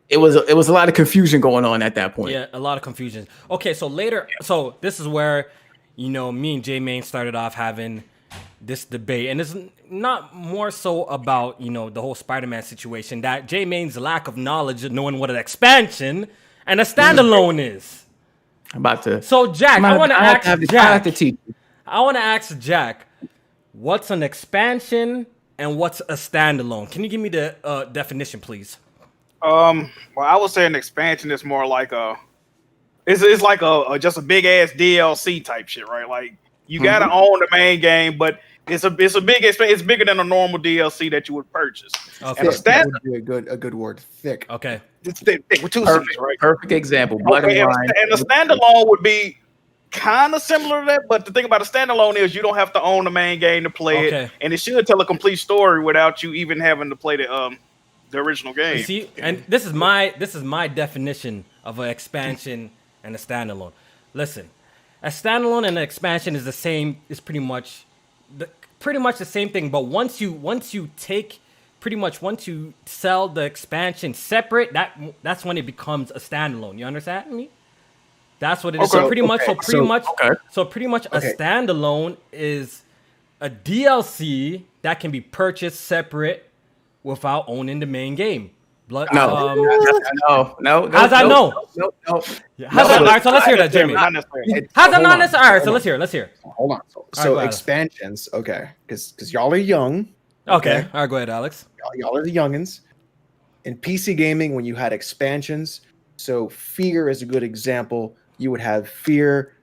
it was a lot of confusion going on at that point. Yeah, a lot of confusion. Okay, so later, so this is where, me and J-Main started off having this debate. And it's not more so about, the whole Spider-Man situation, that J-Main's lack of knowledge of knowing what an expansion and a standalone is. So, Jack, I want to ask Jack, what's an expansion and what's a standalone? Can you give me the definition, please? Well, I would say an expansion is more like it's like just a big ass DLC type shit, right? Like you gotta own the main game, but it's a big expansion. It's bigger than a normal DLC that you would purchase. Okay, and that would be a good word. Thick. Okay, it's thick with two C's, right? Perfect example. Okay, and a standalone would be kind of similar to that, but the thing about a standalone is you don't have to own the main game to play it, and it should tell a complete story without you even having to play the original game. You see, and this is my definition of an expansion and a standalone. Listen, a standalone and an expansion is the same. Is pretty much the same thing. But once you sell the expansion separate, that's when it becomes a standalone. You understand me? That's what it is. So pretty much a standalone is a DLC that can be purchased separate without owning the main game. No. How's that no? No. All right, so let's hear that, Jimmy. How's that not necessary? All right, so let's hear. Hold on. So expansions, okay, because y'all are young. Okay. All right, go ahead, Alex. Y'all are the youngins. In PC gaming, when you had expansions, so Fear is a good example. You would have Fear,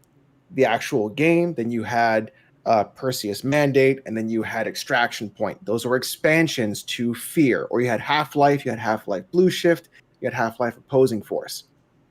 the actual game. Then you had Perseus Mandate, and then you had Extraction Point. Those were expansions to Fear. Or you had Half-Life, you had Half-Life Blue Shift, you had Half-Life Opposing Force.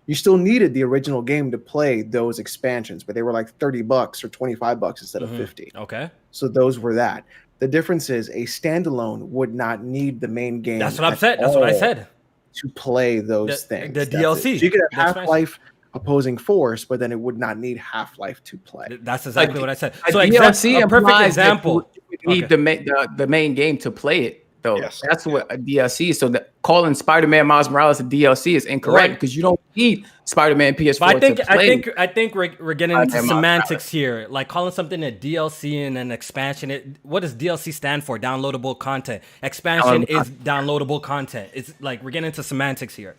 You still needed the original game to play those expansions, but they were like $30 or $25 instead of $50. Okay. So those were that. The difference is a standalone would not need the main game. That's what I'm saying. That's what I said. To play those things. The DLC. So you could have Half-Life Opposing Force, but then it would not need Half-Life to play. That's exactly what I said. So DLC a perfect example. You need the main game to play it, though. Yes. That's what a DLC is. So calling Spider-Man Miles Morales a DLC is incorrect because you don't need Spider-Man PS4 to play. I think we're getting into semantics here. Like calling something a DLC and an expansion. What does DLC stand for? Downloadable content. Expansion is downloadable content. It's like we're getting into semantics here.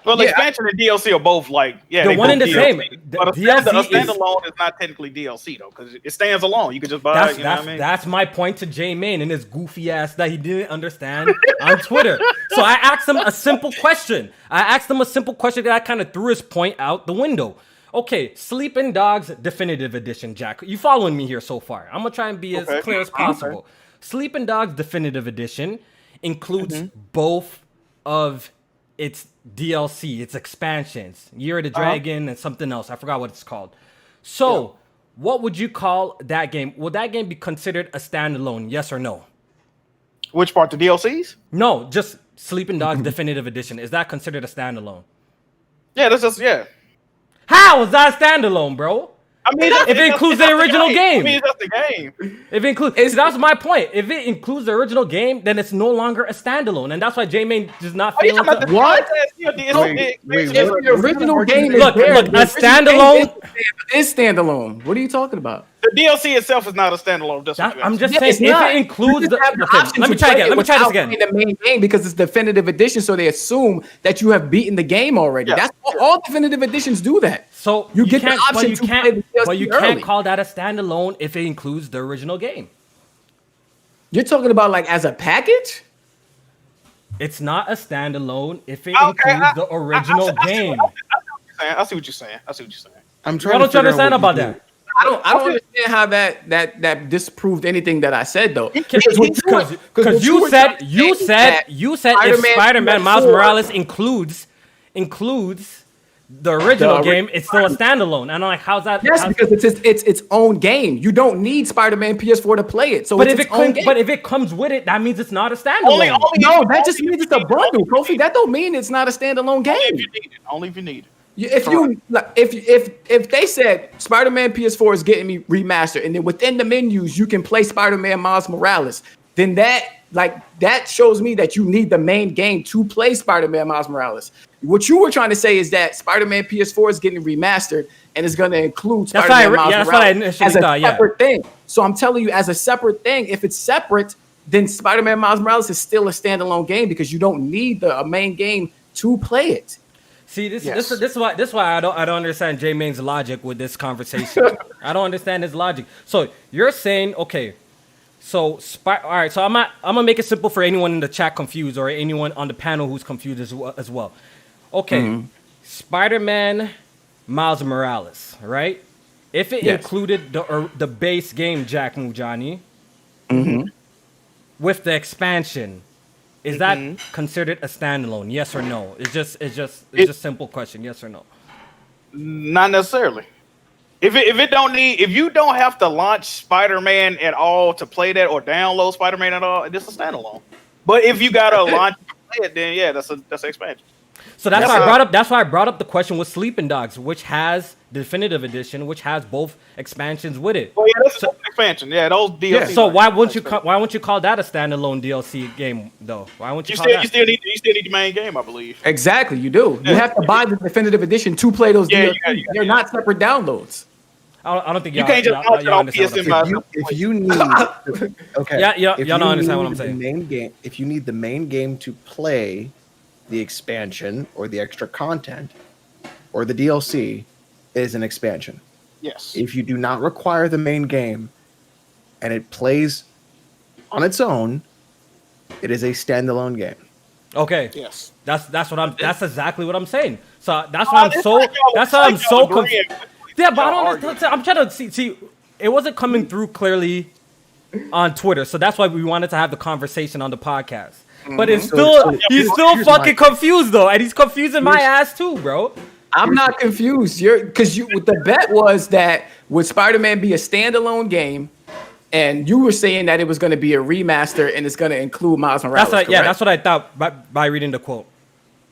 Well, the expansion and DLC are both the one and the same. But a standalone is not technically DLC though, because it stands alone. You can just buy it. You know what I mean? That's my point to J Main and his goofy ass that he didn't understand on Twitter. So I asked him a simple question. That I kind of threw his point out the window. Okay, Sleeping Dogs Definitive Edition, Jack. You following me here so far? I'm gonna try and be as clear as possible. Okay. Sleeping Dogs Definitive Edition includes both of its DLC, its expansions, Year of the Dragon and something else. I forgot what it's called. So, what would you call that game? Would that game be considered a standalone? Yes or no? Which part, the DLCs? No, just Sleeping Dogs Definitive Edition. Is that considered a standalone? Yeah, that's just How is that a standalone, bro? I mean, if it includes the original game. I mean, that's the game. If it includes, that's my point. If it includes the original game, then it's no longer a standalone, and that's why J-Main does not fail. What? If the original game is look, a standalone is standalone. What are you talking about? The DLC itself is not a standalone. I'm just saying, if it includes the option, let me try again. Let me try this again. The main game because it's definitive edition, so they assume that you have beaten the game already. That's all definitive editions do that. So you get the option to play the DLC but you can't call that a standalone if it includes the original game. You're talking about like as a package? It's not a standalone if it includes the original game. I see what you're saying. I'm trying. Why don't you understand about that? I don't understand how that disproved anything that I said though. Because you said if Spider-Man Miles Morales includes the original game, it's still a standalone. And I'm like, how's that? Yes, because it's its own game. You don't need Spider-Man PS4 to play it. So but if it comes with it, that means it's not a standalone. No, that just means it's a bundle, Kofi. That don't mean it's not a standalone game. Only if you need it. If they said Spider-Man PS4 is getting me remastered, and then within the menus you can play Spider-Man Miles Morales, then that shows me that you need the main game to play Spider-Man Miles Morales. What you were trying to say is that Spider-Man PS4 is getting remastered and is going to include Spider-Man Miles Morales as a separate thing. So I'm telling you, as a separate thing, if it's separate, then Spider-Man Miles Morales is still a standalone game because you don't need the main game to play it. See, this is why I don't understand J-Main's logic with this conversation. I don't understand his logic. So you're saying, okay, so all right, so I'm gonna make it simple for anyone in the chat confused or anyone on the panel who's confused as well. Okay, Spider-Man Miles Morales, right? If it included the base game, Jack Mujani, with the expansion, is that considered a standalone? Yes or no? It's just a simple question. Yes or no? Not necessarily. If you don't have to launch Spider-Man at all to play that or download Spider-Man at all, it's a standalone. But if you gotta launch to play it, then that's an expansion. So that's why I brought up the question with Sleeping Dogs, which has the Definitive Edition, which has both expansions with it. Oh yeah, that's an expansion. Yeah, those DLC. Yeah. So why wouldn't you call that a standalone DLC game though? Why wouldn't you call that? You still need the main game, I believe. Exactly, you do. Yeah. You have to buy the Definitive Edition to play those DLC. They're not separate downloads. I don't think you can't just launch it on PSN. If you need, okay, y'all don't understand what I'm saying. Main game. If you need the main game to play the expansion or the extra content or the DLC, is an expansion. Yes. If you do not require the main game and it plays on its own, it is a standalone game. Okay. Yes. That's exactly what I'm saying. So that's why I'm so confused. Yeah, but I don't understand. I'm trying to see. It wasn't coming through clearly on Twitter, so that's why we wanted to have the conversation on the podcast. But it's he's still fucking confused though, and he's confusing my ass too, bro. I'm not confused. The bet was that would Spider-Man be a standalone game, and you were saying that it was going to be a remaster and it's going to include Miles Morales. That's what I thought by reading the quote.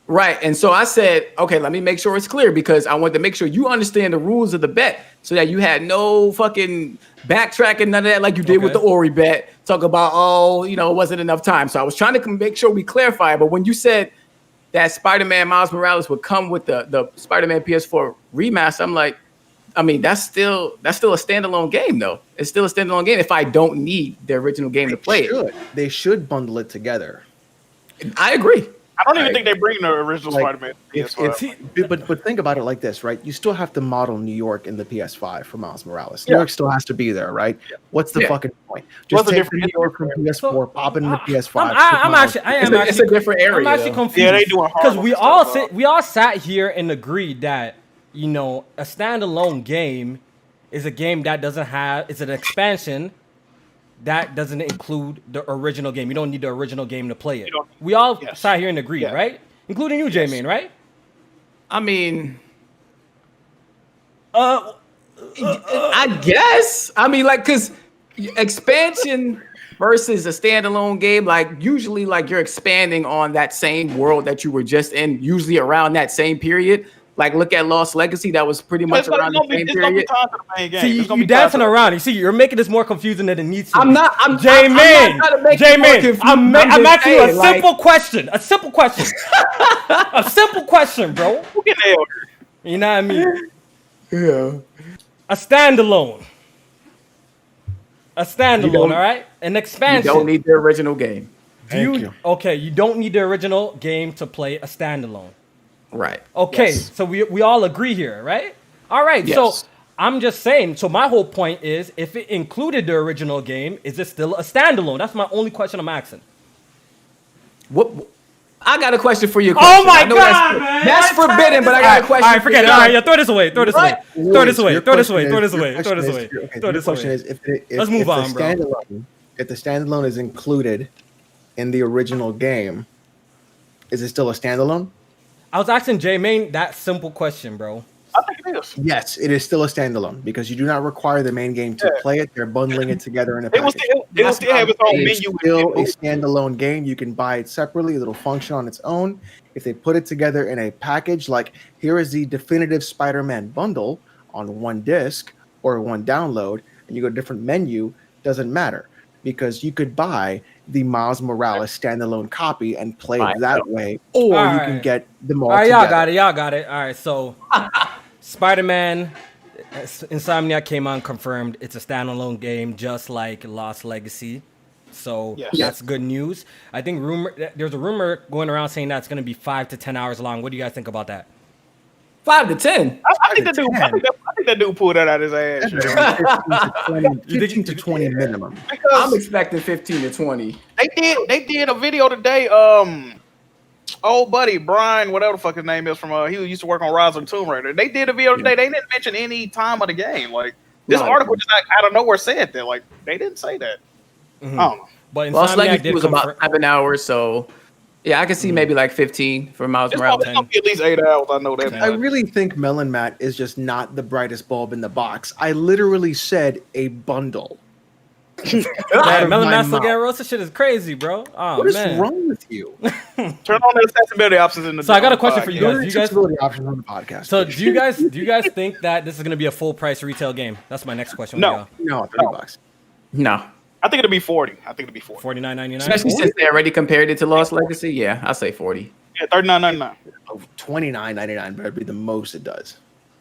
Right, and so I said, okay, let me make sure it's clear because I wanted to make sure you understand the rules of the bet so that you had no fucking backtracking, none of that like you did with the Ori bet. Talk about, it wasn't enough time. So I was trying to make sure we clarify. But when you said that Spider-Man Miles Morales would come with the Spider-Man PS4 remaster, I'm like, I mean, that's still a standalone game, though. It's still a standalone game if I don't need the original game to play it. They should bundle it together. I agree. I don't even think they bring the original Spider-Man PS5. But think about it like this, right? You still have to model New York in the PS5 for Miles Morales. New York still has to be there, right? What's the fucking point? Just take the New York from PS4, pop it in the PS5. It's a different area. I'm actually confused. Yeah, they doing because we all sat here and agreed that a standalone game is a game that it's an expansion that doesn't include the original game. You don't need the original game to play it. We all sat here and agreed, right? Including you, J-Main, right? I mean, I guess. I mean, because expansion versus a standalone game, usually you're expanding on that same world that you were just in, usually around that same period. Look at Lost Legacy. That was pretty much around the same period. See, you dancing around. You see, you're making this more confusing than it needs to be. I'm not. J-Main. I'm asking you a simple question. A simple question. A simple question, bro. You know what I mean? Yeah. A standalone, all right? An expansion. You don't need the original game. Okay, you don't need the original game to play a standalone. Right. Okay, so we all agree here, right? All right, so I'm just saying, so my whole point is, if it included the original game, is it still a standalone? That's my only question I'm asking. What? I got a question for you. Oh my God, man! That's forbidden, but I got a question. All right, forget it. All right, throw this away. Throw this away. Let's move on, bro. If the standalone is included in the original game, is it still a standalone? I was asking J-Main that simple question, bro. I think it is. Yes, it is still a standalone because you do not require the main game to play it. They're bundling it together in a package. It will still have its own menu. It's still a standalone game. You can buy it separately. It'll function on its own. If they put it together in a package, here is the definitive Spider-Man bundle on one disc or one download, and you go to a different menu, doesn't matter because you could buy the Miles Morales standalone copy and play it that way, or you can get them all together. Y'all got it. All right, so Spider-Man Insomniac came on confirmed it's a standalone game just like Lost Legacy. So that's good news. I think there's a rumor going around saying that it's going to be 5 to 10 hours long. What do you guys think about that? 5 to 10. I think that dude pulled that out of his ass. 15 to 20 minimum. Because I'm expecting 15 to 20. They did a video today. Old buddy Brian, whatever the fuck his name is, from he used to work on Rise of the Tomb Raider. They did a video today. They didn't mention any time of the game. This article just out of nowhere said that. They didn't say that. Mm-hmm. I don't know. But Lost Legacy was about 7 hours, so yeah, I can see maybe 15 for Miles Morales. It's gonna be at least 8 hours. I know that. I really think Melon Matt is just not the brightest bulb in the box. I literally said a bundle. Melon Matt still get roasted. Shit is crazy, bro. Oh, what is wrong with you? Turn on the accessibility options in the. So I got a question for you guys. Accessibility options on the podcast. So do you guys think that this is gonna be a full price retail game? That's my next question. No, $30. No. I think it'll be 40. I think it'll be 40. $49.99. Especially since they already compared it to Lost Legacy. Yeah, I'll say 40. Yeah, $39.99. $29.99 better be the most it does.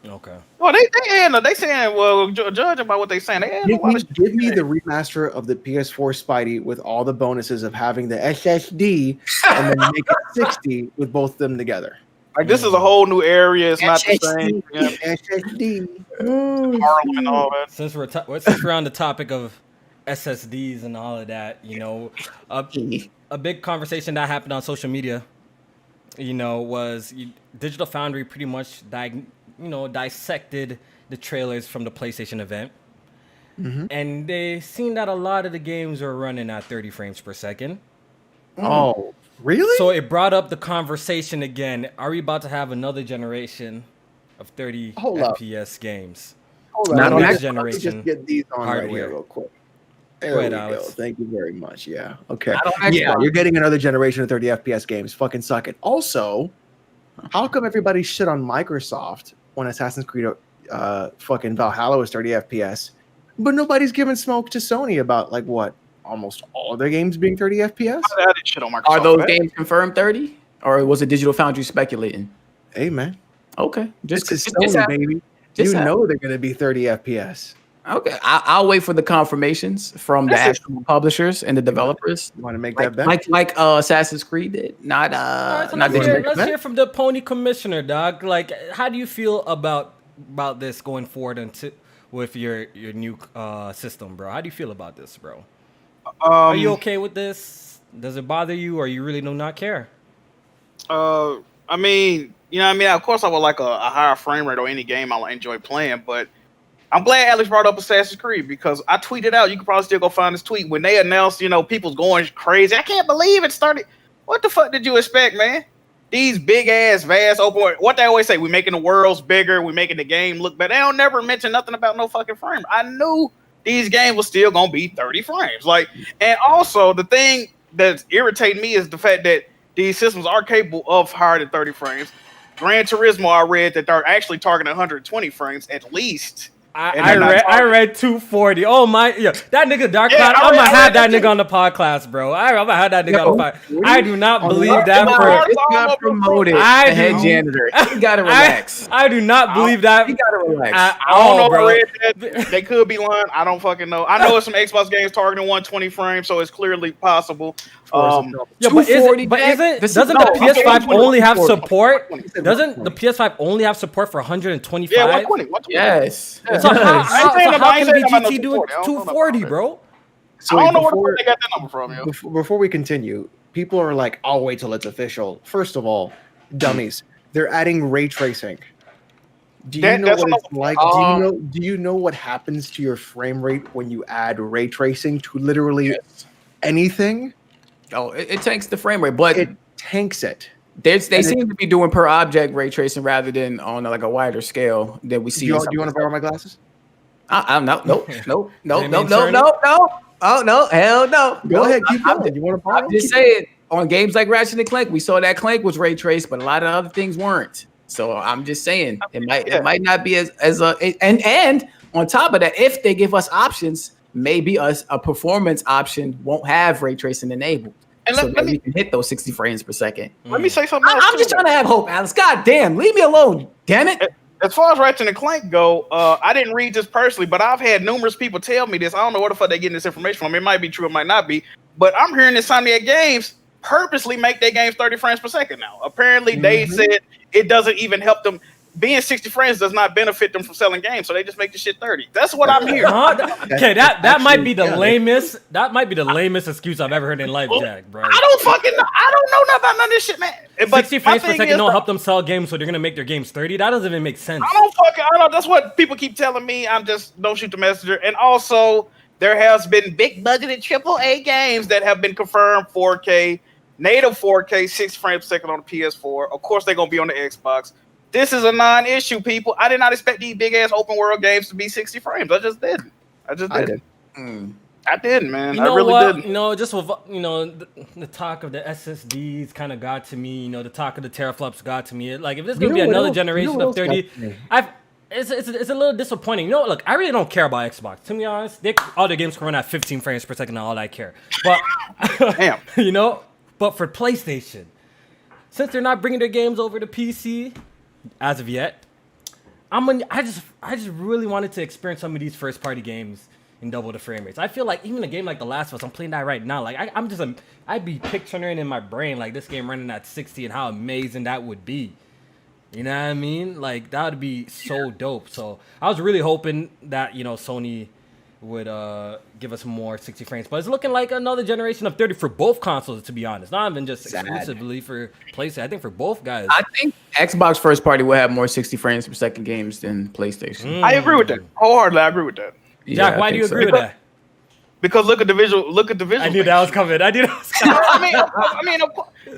Okay. Well, they saying, judging by what they saying, give me the remaster of the PS4 Spidey with all the bonuses of having the SSD and then make it 60 with both of them together. This is a whole new area. It's not the same. SSD. Harlem and all that. Since we're on the topic of SSDs and all of that, a big conversation that happened on social media, was Digital Foundry pretty much dissected the trailers from the PlayStation event, and they seen that a lot of the games were running at 30 frames per second. Oh, Really? So it brought up the conversation again. Are we about to have another generation of 30 FPS games? Hold on. Not on Let that me just get these on right here real quick. There we go. Thank you very much. Yeah. Okay. Yeah, you're getting another generation of 30 FPS games. Fucking suck it. Also, how come everybody shit on Microsoft when Assassin's Creed fucking Valhalla was 30 FPS, but nobody's giving smoke to Sony about like what? Almost all of their games being 30 FPS? I did shit on Microsoft. Are those games confirmed 30? Or was it Digital Foundry speculating? Hey, man. Okay. Just Sony, baby. You know they're going to be 30 FPS. Okay. I'll wait for the confirmations from the actual publishers and the developers. You want to make that bet? Like Assassin's Creed did. Not let's hear from the Pony Commissioner, dog. Like, how do you feel about this going forward with your new system, bro? How do you feel about this, bro? Are you okay with this? Does it bother you, or you really do not care? I mean, you know what I mean? Of course, I would like a higher frame rate or any game I enjoy playing, but I'm glad Alex brought up Assassin's Creed because I tweeted out, you can probably still go find this tweet, when they announced, people's going crazy. I can't believe it started. What the fuck did you expect, man? These big-ass, vast open world. What they always say, we're making the worlds bigger, we're making the game look better. They don't never mention nothing about no fucking frame. I knew these games were still going to be 30 frames. And also, the thing that's irritating me is the fact that these systems are capable of higher than 30 frames. Gran Turismo, I read that they're actually targeting 120 frames at least. I read 240. Oh my, yeah, that nigga Dark Cloud. I'm gonna have that nigga on the podcast, bro. I'm gonna have that nigga on the podcast. I do not believe that for. It got promoted. I head janitor. You gotta relax. I do not believe that. You gotta relax. I don't know, bro. They could be lying. I don't fucking know. I know it's some Xbox games targeting 120 frames, so it's clearly possible. Yeah, but doesn't the PS5 only have support? Doesn't the PS5 only have support for 125? Yeah, 120. Yes. So how can VGT do 240, bro? So I don't know where they got that number from. Yo. Before we continue, people are like, "I'll wait till it's official." First of all, dummies, they're adding ray tracing. Do you know what it's like? Do you know what happens to your frame rate when you add ray tracing to literally anything? Oh, it tanks the frame rate, but it tanks it. They seem to be doing per object ray tracing rather than on like a wider scale than we see. Do you want to borrow my glasses? No. Oh no, hell no. Go ahead, keep going. You want to borrow? I'm just saying, on games like Ratchet and Clank, we saw that Clank was ray traced, but a lot of other things weren't. So I'm just saying it might not be as and on top of that, if they give us options, maybe a performance option won't have ray tracing enabled. And so we can hit those 60 frames per second. Let me say something else. I'm just trying to have hope, Alex. God damn, leave me alone. Damn it. As far as Ratchet and Clank go, I didn't read this personally, but I've had numerous people tell me this. I don't know where the fuck they're getting this information from. It might be true, it might not be. But I'm hearing Insomniac Games purposely make their games 30 frames per second now. Apparently, they said it doesn't even help them. Being 60 frames does not benefit them from selling games, so they just make the shit 30. That's what I'm hearing. Okay, that might be the lamest. That might be the lamest excuse I've ever heard in life, Jack, bro. I don't fucking know. I don't know nothing about none of this shit, man. But 60 frames per second don't help them sell games, so they're gonna make their games 30. That doesn't even make sense. I don't know. That's what people keep telling me. I'm just don't shoot the messenger. And also, there has been big budgeted AAA games that have been confirmed 4K, native 4K, 60 frames per second on the PS4. Of course, they're gonna be on the Xbox. This is a non-issue, people. I did not expect these big-ass open-world games to be 60 frames. I just didn't. I did. I didn't, man. I really didn't. You know, just with the talk of the SSDs kind of got to me. You know, the talk of the teraflops got to me. Like, if there's gonna be another generation of 30, it's a little disappointing. You know, look, I really don't care about Xbox. To be honest, all their games can run at 15 frames per second. All I care. But damn, you know, but for PlayStation, since they're not bringing their games over to PC. As of yet, I just really wanted to experience some of these first party games in double the frame rates. I feel like even a game like The Last of Us, I'm playing that right now. Like I'd be picturing in my brain like this game running at 60 and how amazing that would be. You know what I mean? Like that would be so dope. So I was really hoping that Sony would give us more 60 frames, but it's looking like another generation of 30 for both consoles, to be honest. Not even just exclusively for PlayStation. I think for both guys. I think Xbox first party will have more 60 frames per second games than PlayStation. I agree with that. Wholeheartedly, I agree with that. Jack, why do you agree with that? Because look at the visual. Look at the visual. I knew that was coming. I mean,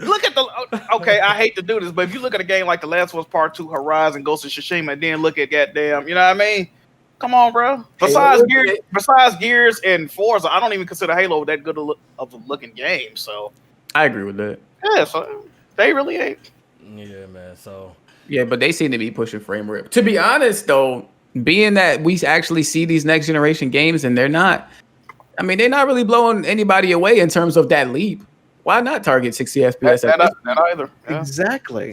look at the. Okay, I hate to do this, but if you look at a game like The Last of Us Part 2, Horizon, Ghost of Tsushima, and then look at goddamn, you know what I mean? Come on, bro. Besides Gears and Forza, I don't even consider Halo that good of a looking game. So I agree with that. Yeah, so they really ain't. Yeah, man. So yeah, but they seem to be pushing frame rate. To be honest, though, being that we actually see these next generation games and they're not really blowing anybody away in terms of that leap. Why not target 60 FPS? That either. Yeah. Exactly.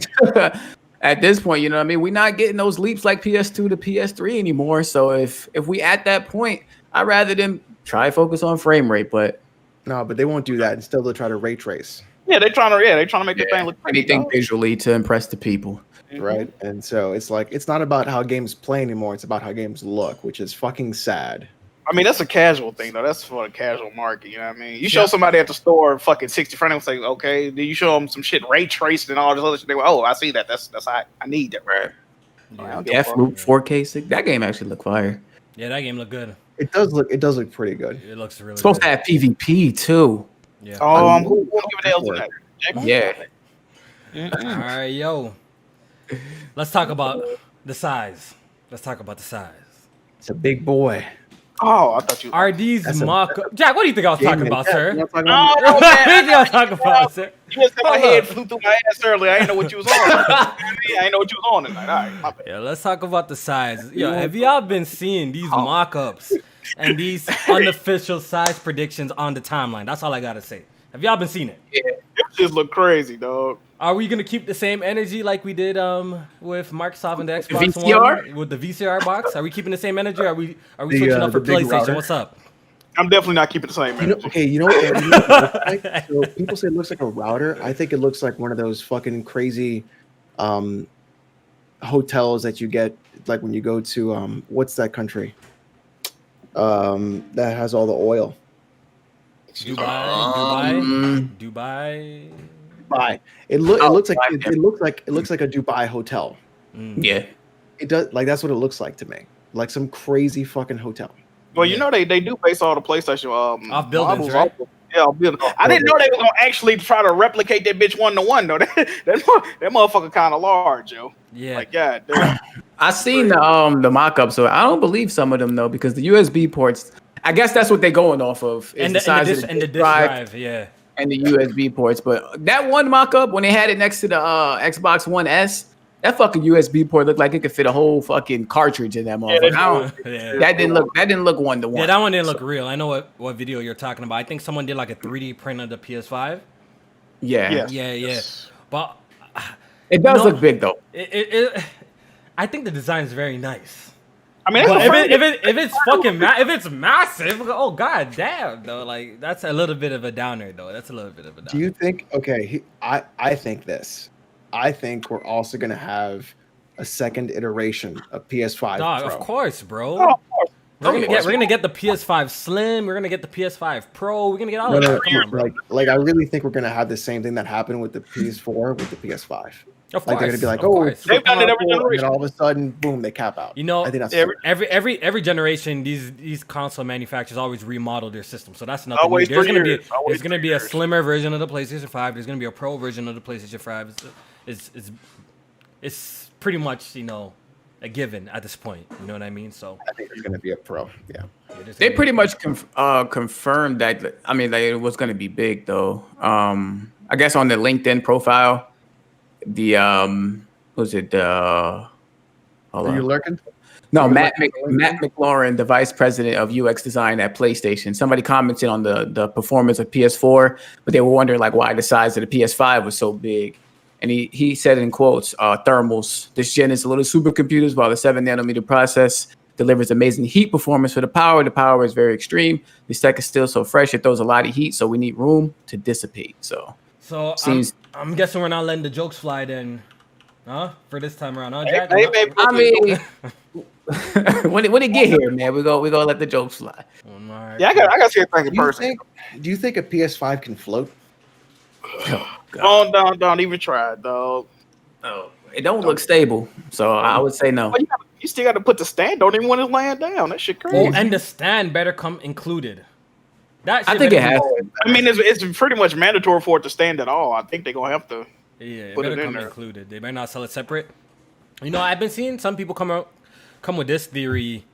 At this point, you know what I mean? We're not getting those leaps like PS2 to PS3 anymore. So if we at that point, I'd rather them try focus on frame rate, but they won't do that. Instead, they'll try to ray trace. Yeah, they're trying to make the thing look pretty. Anything visually to impress the people. Right. And so it's like it's not about how games play anymore, it's about how games look, which is fucking sad. I mean, that's a casual thing, though. That's for the casual market. You know what I mean? You show somebody at the store fucking 60 frames, say, okay. Then you show them some shit ray traced and all this other shit. They go, oh, I see that. That's I need that. Right. Deathloop 4K. That game actually looked fire. Yeah, that game looked good. It does look pretty good. It looks really. It's supposed to have PvP too. Yeah. Who give a hell to that? Yeah. All right, yo. Let's talk about the size. It's a big boy. Oh, I thought you are these mock-up. Jack, what do you think I was talking about, sir? Man, what do you think I was talking about, sir? You just said my head flew through my ass earlier. I didn't know what you was on. I didn't know what you was on tonight. All right, my bad. Yeah, let's talk about the size. Yo, have y'all been seeing these mock-ups and these unofficial size predictions on the timeline? That's all I gotta say. Have y'all been seeing it? Yeah, it just look crazy, dog. Are we gonna keep the same energy like we did with Microsoft and the Xbox VCR? One with the VCR box? Are we keeping the same energy? Are we switching up for PlayStation? Router? What's up? I'm definitely not keeping the same energy. You know what it looks like? So people say it looks like a router. I think it looks like one of those fucking crazy hotels that you get like when you go to what's that country? That has all the oil. Dubai. It looks like a Dubai hotel. Yeah, it does. Like that's what it looks like to me. Like some crazy fucking hotel. Well, you know they do base all the PlayStation off buildings, right? Yeah, I didn't know they were gonna actually try to replicate that bitch 1-to-1 though. That motherfucker kind of large, yo. Yeah. Like yeah. I seen the mock-up, so I don't believe some of them though because the USB ports. I guess that's what they're going off of. And the disk drive, yeah. And the USB ports. But that one mock-up, when they had it next to the Xbox One S, that fucking USB port looked like it could fit a whole fucking cartridge in that motherfucker. That didn't look 1-to-1. Yeah, that one didn't look real. I know what video you're talking about. I think someone did like a 3D print of the PS5. Yeah. Yeah. But it does look big though. I think the design is very nice. I mean, if it's massive, oh god damn though, like that's a little bit of a downer though. Do you think? Okay, I think this. I think we're also gonna have a second iteration of PS5. Dog, Pro. of course, bro. Oh, of course. We're gonna get the PS5 Slim. We're gonna get the PS5 Pro. We're gonna get all of that. Like I really think we're gonna have the same thing that happened with the PS4 with the PS5 Of like course, they're gonna be like, oh, they've done it every generation. And all of a sudden, boom, they cap out. You know, I think that's every generation, these console manufacturers always remodel their system, so that's nothing. Always There's gonna be a slimmer version of the PlayStation 5. There's gonna be a Pro version of the PlayStation 5. It's pretty much a given at this point. You know what I mean? So I think there's gonna be a Pro. Yeah. They pretty much confirmed that. I mean, it was gonna be big though. I guess on the LinkedIn profile. The was it Are you lurking? No, Matt McLaurin, the vice president of UX design at PlayStation. Somebody commented on the performance of PS4, but they were wondering like why the size of the PS5 was so big. And he said in quotes, thermals. This gen is a little supercomputers while the 7-nanometer process delivers amazing heat performance for the power. The power is very extreme. This tech is still so fresh, it throws a lot of heat, so we need room to dissipate. So I'm guessing we're not letting the jokes fly then, huh? For this time around, huh, Jack? I mean, when it get here, man, we gonna let the jokes fly. Yeah, I got to see a thing in person. Do you think a PS5 can float? Don't even try, dog. Oh, it don't look stable, so I would say no. Well, you still got to put the stand. Don't even want it laying down. That shit crazy. Oh, and the stand better come included. I think it has. I mean, it's pretty much mandatory for it to stand at all. I think they're gonna have to. Yeah, it put better it in come there. included. They better not sell it separate. You know, I've been seeing some people come with this theory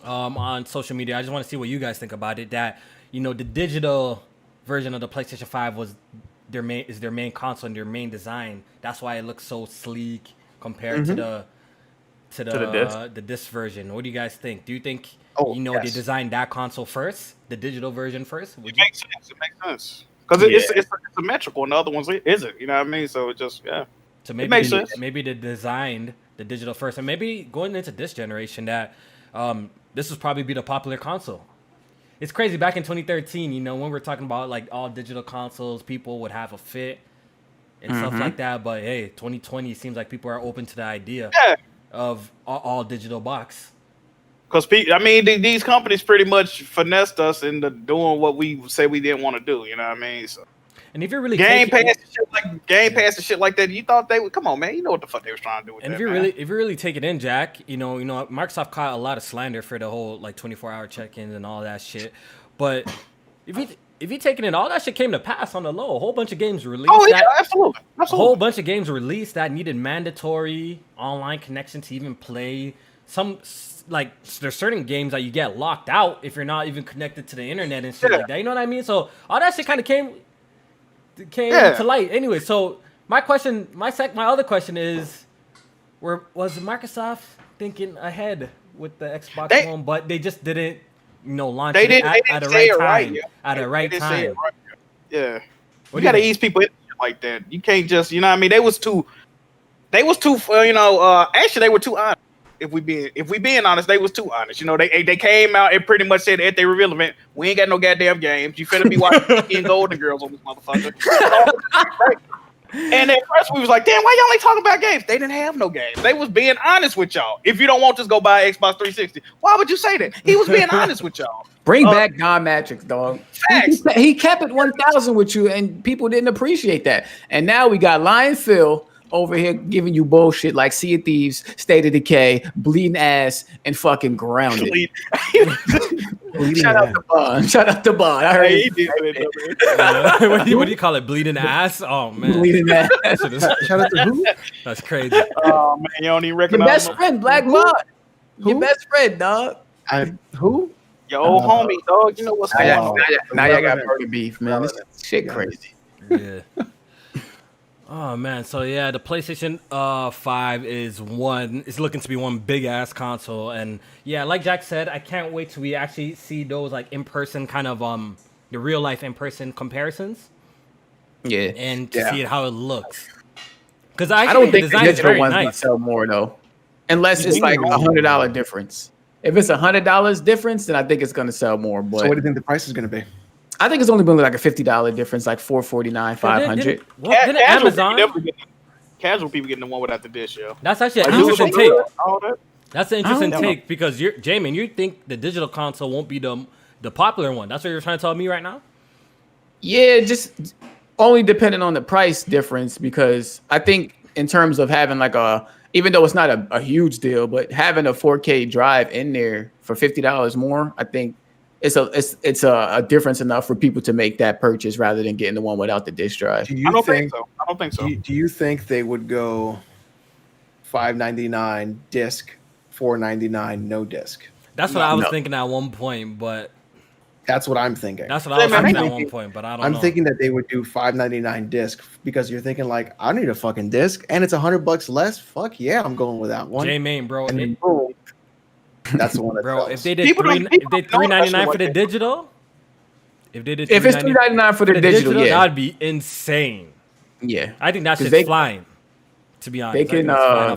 on social media. I just want to see what you guys think about it. That, you know, the digital version of the PlayStation 5 was their main console and their main design. That's why it looks so sleek compared to the disc version. What do you guys think? Do you think they designed that console first, the digital version first? It makes sense. It makes sense because it's symmetrical, and the other ones isn't. You know what I mean? So it just So maybe it makes sense. Maybe they designed the digital first, and maybe going into this generation that this would probably be the popular console. It's crazy. Back in 2013, you know, when we're talking about like all digital consoles, people would have a fit and stuff like that. But hey, 2020 seems like people are open to the idea of all digital box. Because I mean, these companies pretty much finessed us into doing what we say we didn't want to do. You know what I mean? So. And if you're really Game Pass and shit like that, you thought they would come on, man. You know what the fuck they was trying to do with and that. And if you really take it in, Jack, you know, Microsoft caught a lot of slander for the whole like 24-hour check-ins and all that shit. But if you taking it, all that shit came to pass on the low. A whole bunch of games released. Oh yeah, absolutely. A whole bunch of games released that needed mandatory online connection to even play. Like there's certain games that you get locked out if you're not even connected to the internet and shit like that. You know what I mean? So all that shit kind of came to light. Anyway, so my other question is, was Microsoft thinking ahead with the Xbox One, but they just didn't, you know, launch it at the right time. At the right time. Yeah. You gotta ease people in like that. You can't just, you know what I mean? They was too, you know, actually they were too honest. If we being honest, they was too honest. You know, they came out and pretty much said at their relevant, we ain't got no goddamn games. You finna be watching Golden Girls on this motherfucker. And at first we was like, damn, why y'all ain't talking about games? They didn't have no games. They was being honest with y'all. If you don't want to just go buy an Xbox 360, why would you say that? He was being honest with y'all. Bring back God Matrix, dog. He kept it 1,000 with you, and people didn't appreciate that. And now we got Lion Phil over here giving you bullshit like Sea of Thieves, State of Decay, Bleeding Ass, and fucking Grounded. Shout out to Bond. I heard he did it. What do you call it? Bleeding Ass? Oh man. Bleeding Ass. Shout out to who? That's crazy. Oh man, you don't even recognize your best friend, Black Bond. Your best friend, dog. Who? Your old homie, dog. You know what's going on. Now y'all got burger beef, man. This shit crazy. Yeah. Oh man, so yeah, the PlayStation 5 is looking to be one big ass console, and yeah, like Jack said, I can't wait till we actually see those like in person kind of the real life in person comparisons. Yeah, and to see how it looks. Because I don't think the digital one's nice. Gonna sell more though, unless it's like $100 difference. If it's $100 difference, then I think it's gonna sell more. But so what do you think the price is gonna be? I think it's only been like a $50 difference, like $449, $500. Didn't Amazon? Casual people getting the one without the dish, yo. That's actually an interesting take. That's an interesting take because Jamin, you think the digital console won't be the popular one? That's what you're trying to tell me right now? Yeah, just only depending on the price difference, because I think in terms of having like even though it's not a huge deal, but having a 4K drive in there for $50 more, I think it's a difference enough for people to make that purchase rather than getting the one without the disc drive. I don't think so. Do you think they would go $599 disc, $499 no disc? That's what I was thinking at one point, but that's what I'm thinking. That's what I was thinking at one point, but I don't know. I'm thinking that they would do $599 disc because you're thinking like, I need a fucking disc and it's $100 less. Fuck yeah, I'm going with that one. J-Main, bro. And then boom. That's the one that bro. If they did $399 for the digital, if it's $399 for the digital, yeah, that'd be insane. Yeah, I think that shit's flying. To be honest,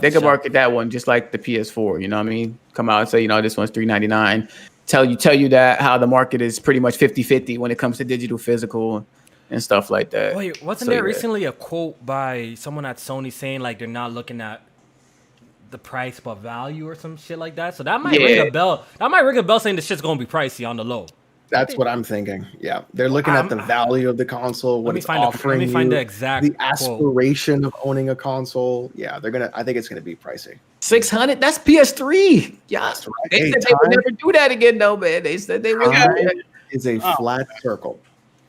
they can market that one just like the PS4. You know what I mean? Come out and say, you know, this one's $399. Tell you that how the market is pretty much 50-50 when it comes to digital, physical, and stuff like that. Wait, wasn't there recently a quote by someone at Sony saying like they're not looking at the price but value or some shit like that? So that might ring a bell. That might ring a bell saying the shit's gonna be pricey on the low. That's what I'm thinking. Yeah, they're looking at the value of the console, what it's offering. Let me find the exact aspiration quote of owning a console. Yeah, I think it's gonna be pricey. $600. That's PS3. Yeah, right. They said they would never do that again, though, man. They said they would. is a flat circle,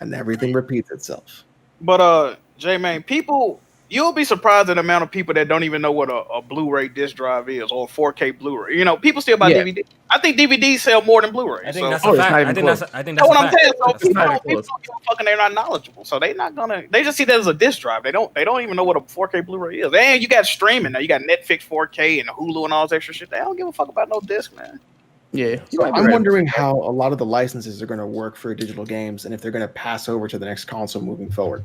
and everything repeats itself. But J-Man, you'll be surprised at the amount of people that don't even know what a Blu-ray disc drive is or a 4K Blu-ray. You know, people still buy DVD. I think DVDs sell more than Blu-rays. I think that's a fact. I think that's what I'm saying. So people don't give a fuck and they're not knowledgeable. So they're not gonna. They just see that as a disc drive. They don't even know what a 4K Blu-ray is. And you got streaming now. You got Netflix 4K and Hulu and all this extra shit. They don't give a fuck about no disc, man. Yeah. So I'm wondering how a lot of the licenses are going to work for digital games, and if they're going to pass over to the next console moving forward.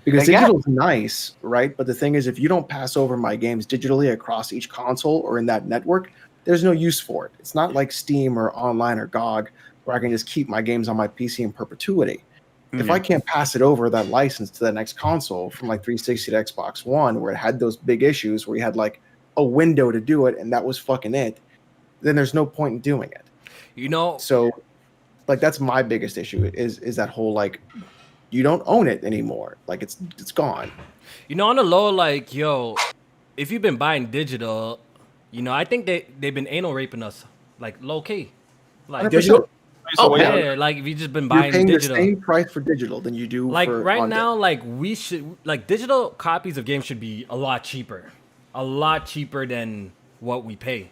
Because digital is nice, right? But the thing is, if you don't pass over my games digitally across each console or in that network, there's no use for it. It's not like Steam or online or GOG where I can just keep my games on my PC in perpetuity. Mm-hmm. If I can't pass it over, that license, to the next console from like 360 to Xbox One, where it had those big issues where you had like a window to do it and that was fucking it, then there's no point in doing it. You know? So like that's my biggest issue is that whole like, you don't own it anymore. Like it's gone. You know, on the low, like, yo, if you've been buying digital, you know, I think they've been anal raping us, like low key. Like digital. Oh yeah, like if you just been buying paying digital, the same price for digital than you do like for right on now. disc. Like we should, like digital copies of games should be a lot cheaper than what we pay.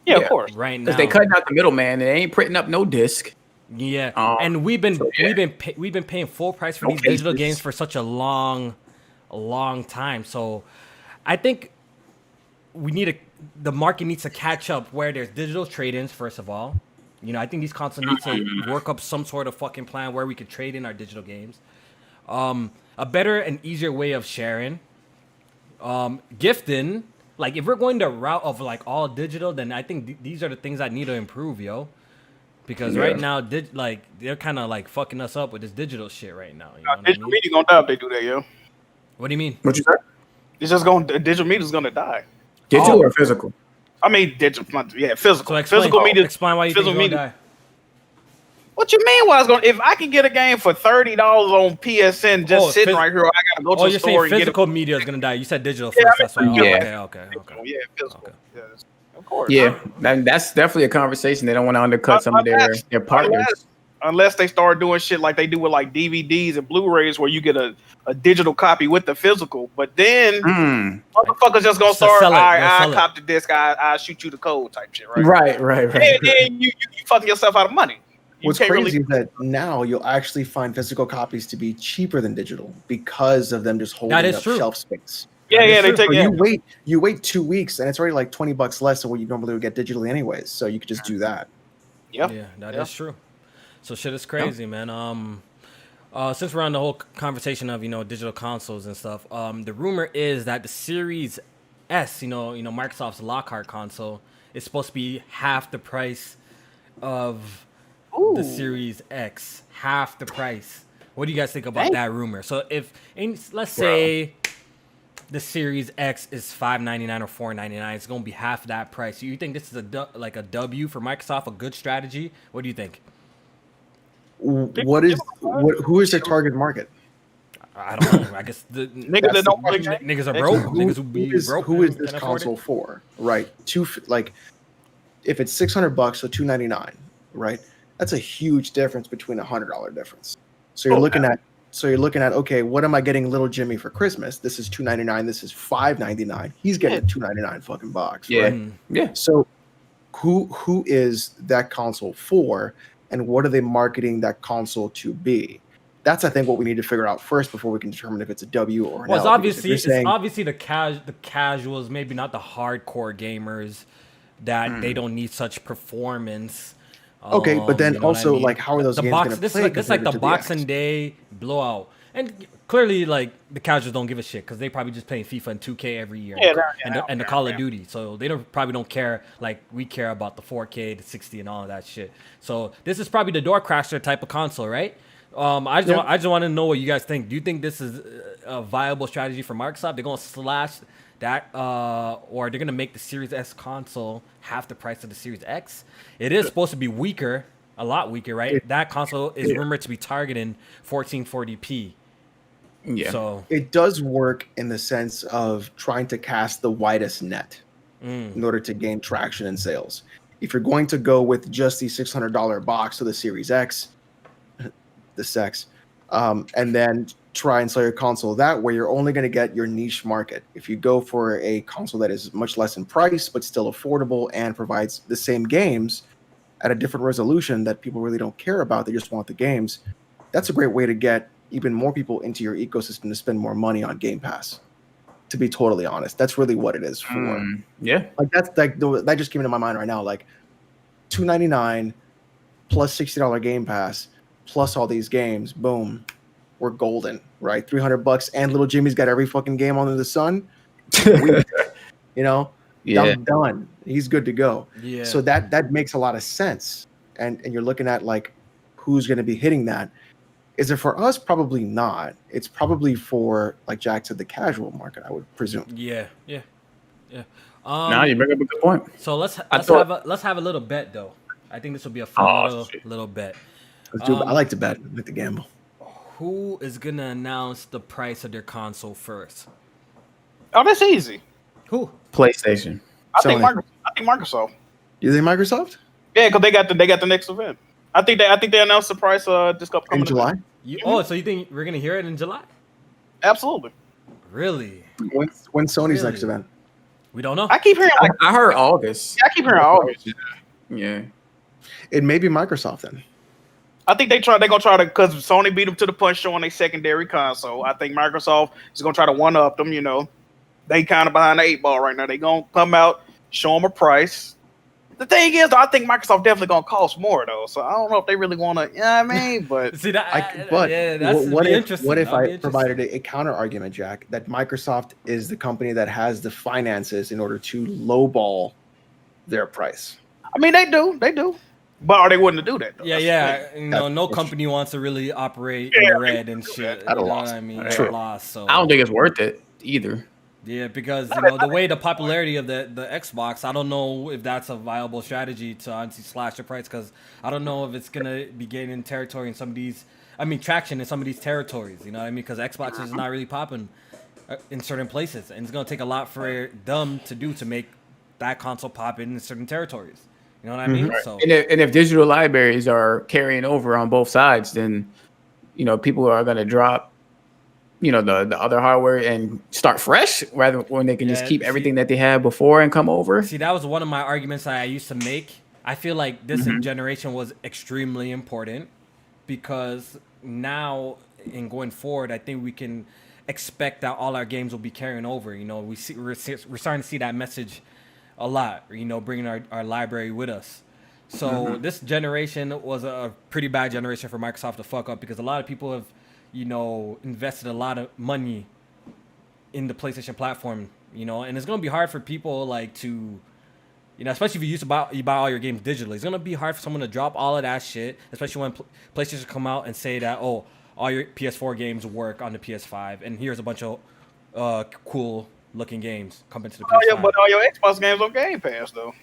Yeah, of course. Right now, because they cutting out the middleman. They ain't printing up no disc. Yeah, and we've been paying full price for these digital games for such a long time. So I think the market needs to catch up where there's digital trade-ins. First of all, you know, I think these consoles need to work up some sort of fucking plan where we could trade in our digital games. A better and easier way of sharing, gifting. Like if we're going the route of like all digital, then I think these are the things that need to improve, yo. Because right now, they're kind of like fucking us up with this digital shit right now. You know digital media gonna die if they do that, yo. What do you mean? What you said? It's just digital media's gonna die. Digital or physical? I mean, digital. Yeah, physical. So physical media. Explain why you think it's gonna die. What you mean? Why it's gonna? If I can get a game for $30 on PSN just sitting right here, I gotta go to the store. You're saying physical media is gonna die. You said digital first. That's why. Okay. Yeah, physical. Okay. Yeah. Of course. Yeah, that's definitely a conversation. They don't want to undercut some of their partners. Unless they start doing shit like they do with like DVDs and Blu-rays where you get a digital copy with the physical. But then motherfuckers just gonna start, I cop the disc, I shoot you the code type shit, right? Right. And then you fucking yourself out of money. What's crazy is that now you'll actually find physical copies to be cheaper than digital because of them just holding up shelf space. Yeah, they take it. You wait 2 weeks and it's already like $20 less than what you normally would get digitally anyways. So you could just do that. Yeah, that is true. So shit is crazy, man. Since we're on the whole conversation of, you know, digital consoles and stuff, the rumor is that the Series S, you know, Microsoft's Lockhart console, is supposed to be half the price of the Series X. Half the price. What do you guys think about that rumor? So let's say the Series X is $599 or $499, it's gonna be half that price. So you think this is a W for Microsoft, a good strategy? What do you think? Who is their target market? I don't know. I guess the niggas that don't niggas are broke. Niggas will be broke. Who is this console for? Right. If it's $600, so $299, right? That's a huge difference between $100 difference. So you're looking at okay, what am I getting little Jimmy for Christmas? This is $299. This is $599. He's getting a $299 fucking box, right? Yeah. So who is that console for, and what are they marketing that console to be? That's, I think, what we need to figure out first before we can determine if it's a W or an L. It's obviously the casuals, maybe not the hardcore gamers, that they don't need such performance. Okay, but then also, like, how are those games going to play? This is like the Boxing Day blowout. And clearly, like, the casuals don't give a shit because they probably just playing FIFA and 2K every year and the Call of Duty. So they probably don't care like we care about the 4K, the 60, and all of that shit. So this is probably the door crasher type of console, right? I just want to know what you guys think. Do you think this is a viable strategy for Microsoft? They're going to slash that, or they're going to make the Series S console half the price of the Series X? It is supposed to be weaker, a lot weaker, right? That console is rumored to be targeting 1440p. Yeah. So it does work in the sense of trying to cast the widest net in order to gain traction in sales. If you're going to go with just the $600 box of the Series X, the sex, and then try and sell your console that way. You're only going to get your niche market. If you go for a console that is much less in price but still affordable and provides the same games at a different resolution that people really don't care about, they just want the games, that's a great way to get even more people into your ecosystem to spend more money on Game Pass. To be totally honest, that's really what it is for. Yeah, like that's like that just came into my mind right now. Like $299 plus $60 Game Pass plus all these games, boom, we're golden, right? $300, and little Jimmy's got every fucking game under the sun. You know, I'm done. He's good to go. Yeah. So that makes a lot of sense. And you're looking at like who's going to be hitting that. Is it for us? Probably not. It's probably for, like Jack said, the casual market, I would presume. Yeah. Now you bring up a good point. So let's have a little bet though. I think this will be a fun little bet. Let's do. I like to bet. I like to gamble. Who is gonna announce the price of their console first? Oh, that's easy. Who? PlayStation. I think Microsoft. You think Microsoft? Yeah, because they got the next event. I think they announced the price this upcoming in July. So you think we're gonna hear it in July? Absolutely. Really? When Sony's next event? We don't know. I keep hearing. I heard August. Yeah, I keep hearing August. Yeah. It may be Microsoft then. I think they're gonna try to, because Sony beat them to the punch showing their secondary console. I think Microsoft is gonna try to one up them. You know, they kind of behind the 8 ball right now. They gonna come out, show them a price. The thing is, I think Microsoft definitely gonna cost more though. So I don't know if they really want to. You know what I mean? But see that. What if I provided a counter argument, Jack, that Microsoft is the company that has the finances in order to lowball their price? I mean, they do. But are they willing to do that? Though? Yeah. You know, no company wants to really operate in the red and shit. At a loss. What I mean? True. At a loss. So I don't think it's worth it either. Yeah, because the way the popularity of the Xbox, I don't know if that's a viable strategy to honestly slash the price, because I don't know if it's gonna be gaining territory in some of these. I mean, traction in some of these territories. You know what I mean? Because Xbox is not really popping in certain places, and it's gonna take a lot for them to make that console pop in certain territories. You know what I mean? Right. So, and if digital libraries are carrying over on both sides, then people are gonna drop the other hardware and start fresh, rather when they can just keep everything that they had before and come over. See, that was one of my arguments that I used to make. I feel like this generation was extremely important, because now and going forward, I think we can expect that all our games will be carrying over. You know, we're starting to see that message a lot. Bringing our library with us. So this generation was a pretty bad generation for Microsoft to fuck up, because a lot of people have invested a lot of money in the PlayStation platform, and it's going to be hard for people to, especially if you buy all your games digitally. It's going to be hard for someone to drop all of that shit, especially when PlayStation come out and say that, oh, all your PS4 games work on the PS5, and here's a bunch of cool looking games coming to the PS5. But all your Xbox games on Game Pass though.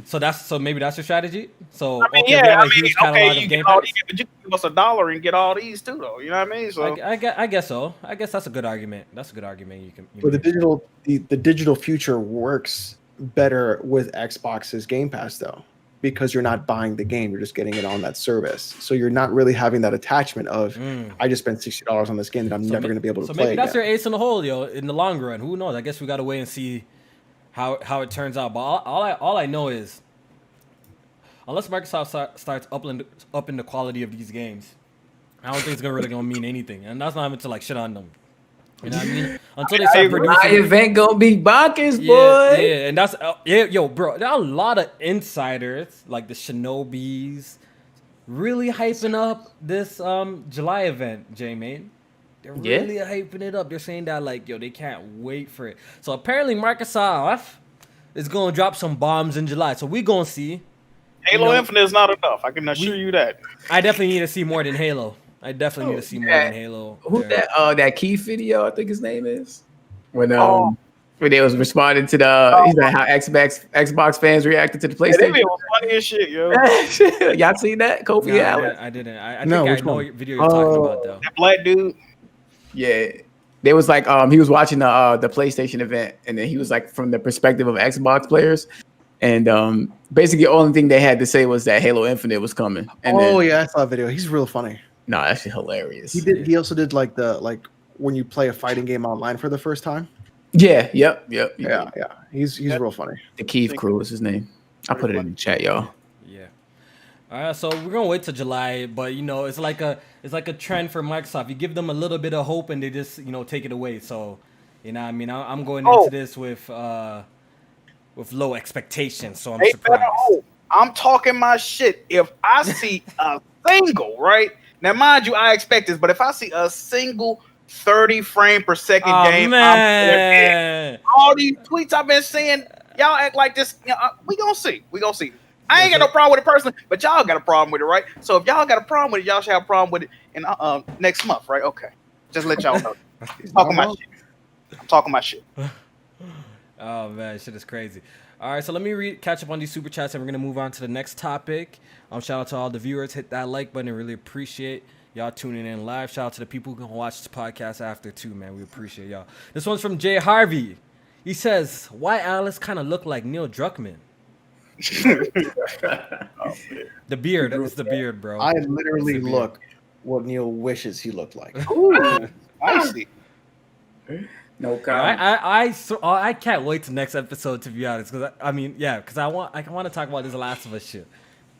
So maybe that's your strategy. So you give us $1 and get all these too, though. You know what I mean? So I guess so. I guess that's a good argument. That's a good argument. You can. But the digital future works better with Xbox's Game Pass though, because you're not buying the game; you're just getting it on that service. So you're not really having that attachment of I just spent $60 on this game that I'm never going to be able to play. So maybe that's your ace in the hole, in the long run. Who knows? I guess we got to wait and see how it turns out. But all I know is, unless Microsoft starts upping the quality of these games, I don't think it's really gonna mean anything. And that's not even to shit on them. You know what I mean? Until they start producing, my event gonna be bonkers, boy. Yeah, and that's bro. There are a lot of insiders like the Shinobis really hyping up this July event, J-Man. They're really hyping it up. They're saying that they can't wait for it. So apparently Microsoft is gonna drop some bombs in July. So we gonna see. Halo Infinite is not enough. I can assure you that. I definitely need to see more than Halo. I definitely need to see more than Halo. Who's that Keith video? I think his name is when they was responding to he's like how Xbox fans reacted to the PlayStation. That video was funny as shit, yo. Y'all seen that? Kofi Allen? I didn't. I think I know what video you're talking about though. That black dude. Yeah. They was he was watching the PlayStation event, and then he was from the perspective of Xbox players. And basically the only thing they had to say was that Halo Infinite was coming. And I saw a video. He's real funny. No, actually hilarious. He did. He also did like when you play a fighting game online for the first time. Yeah. Yep. Yeah. He's real funny. The Keith Crew is his name. I'll put it in the chat, y'all. Yeah. All right, so we're gonna wait till July, but it's like a trend for Microsoft. You give them a little bit of hope, and they just take it away. So, I mean, I'm going into this with low expectations, so I'm surprised. I'm talking my shit. If I see a single, right now, mind you, I expect this, but if I see a single 30 frame per second game, man. All these tweets I've been seeing, y'all act like this. We gonna see. I ain't got no problem with it personally, but y'all got a problem with it, right? So if y'all got a problem with it, y'all should have a problem with it in next month, right? Okay, just let y'all know. I'm talking my shit. Oh man, shit is crazy. All right, so let me catch up on these super chats, and we're gonna move on to the next topic. Shout out to all the viewers. Hit that like button. I really appreciate y'all tuning in live. Shout out to the people who can watch this podcast after too, man. We appreciate y'all. This one's from Jay Harvey. He says, "Why Alice kind of look like Neil Druckmann?" The beard. It's the beard, bro. I literally look what Neil wishes he looked like. Ooh, I see. No comment. I can't wait to next episode, to be honest, because I want to talk about this Last of Us shit.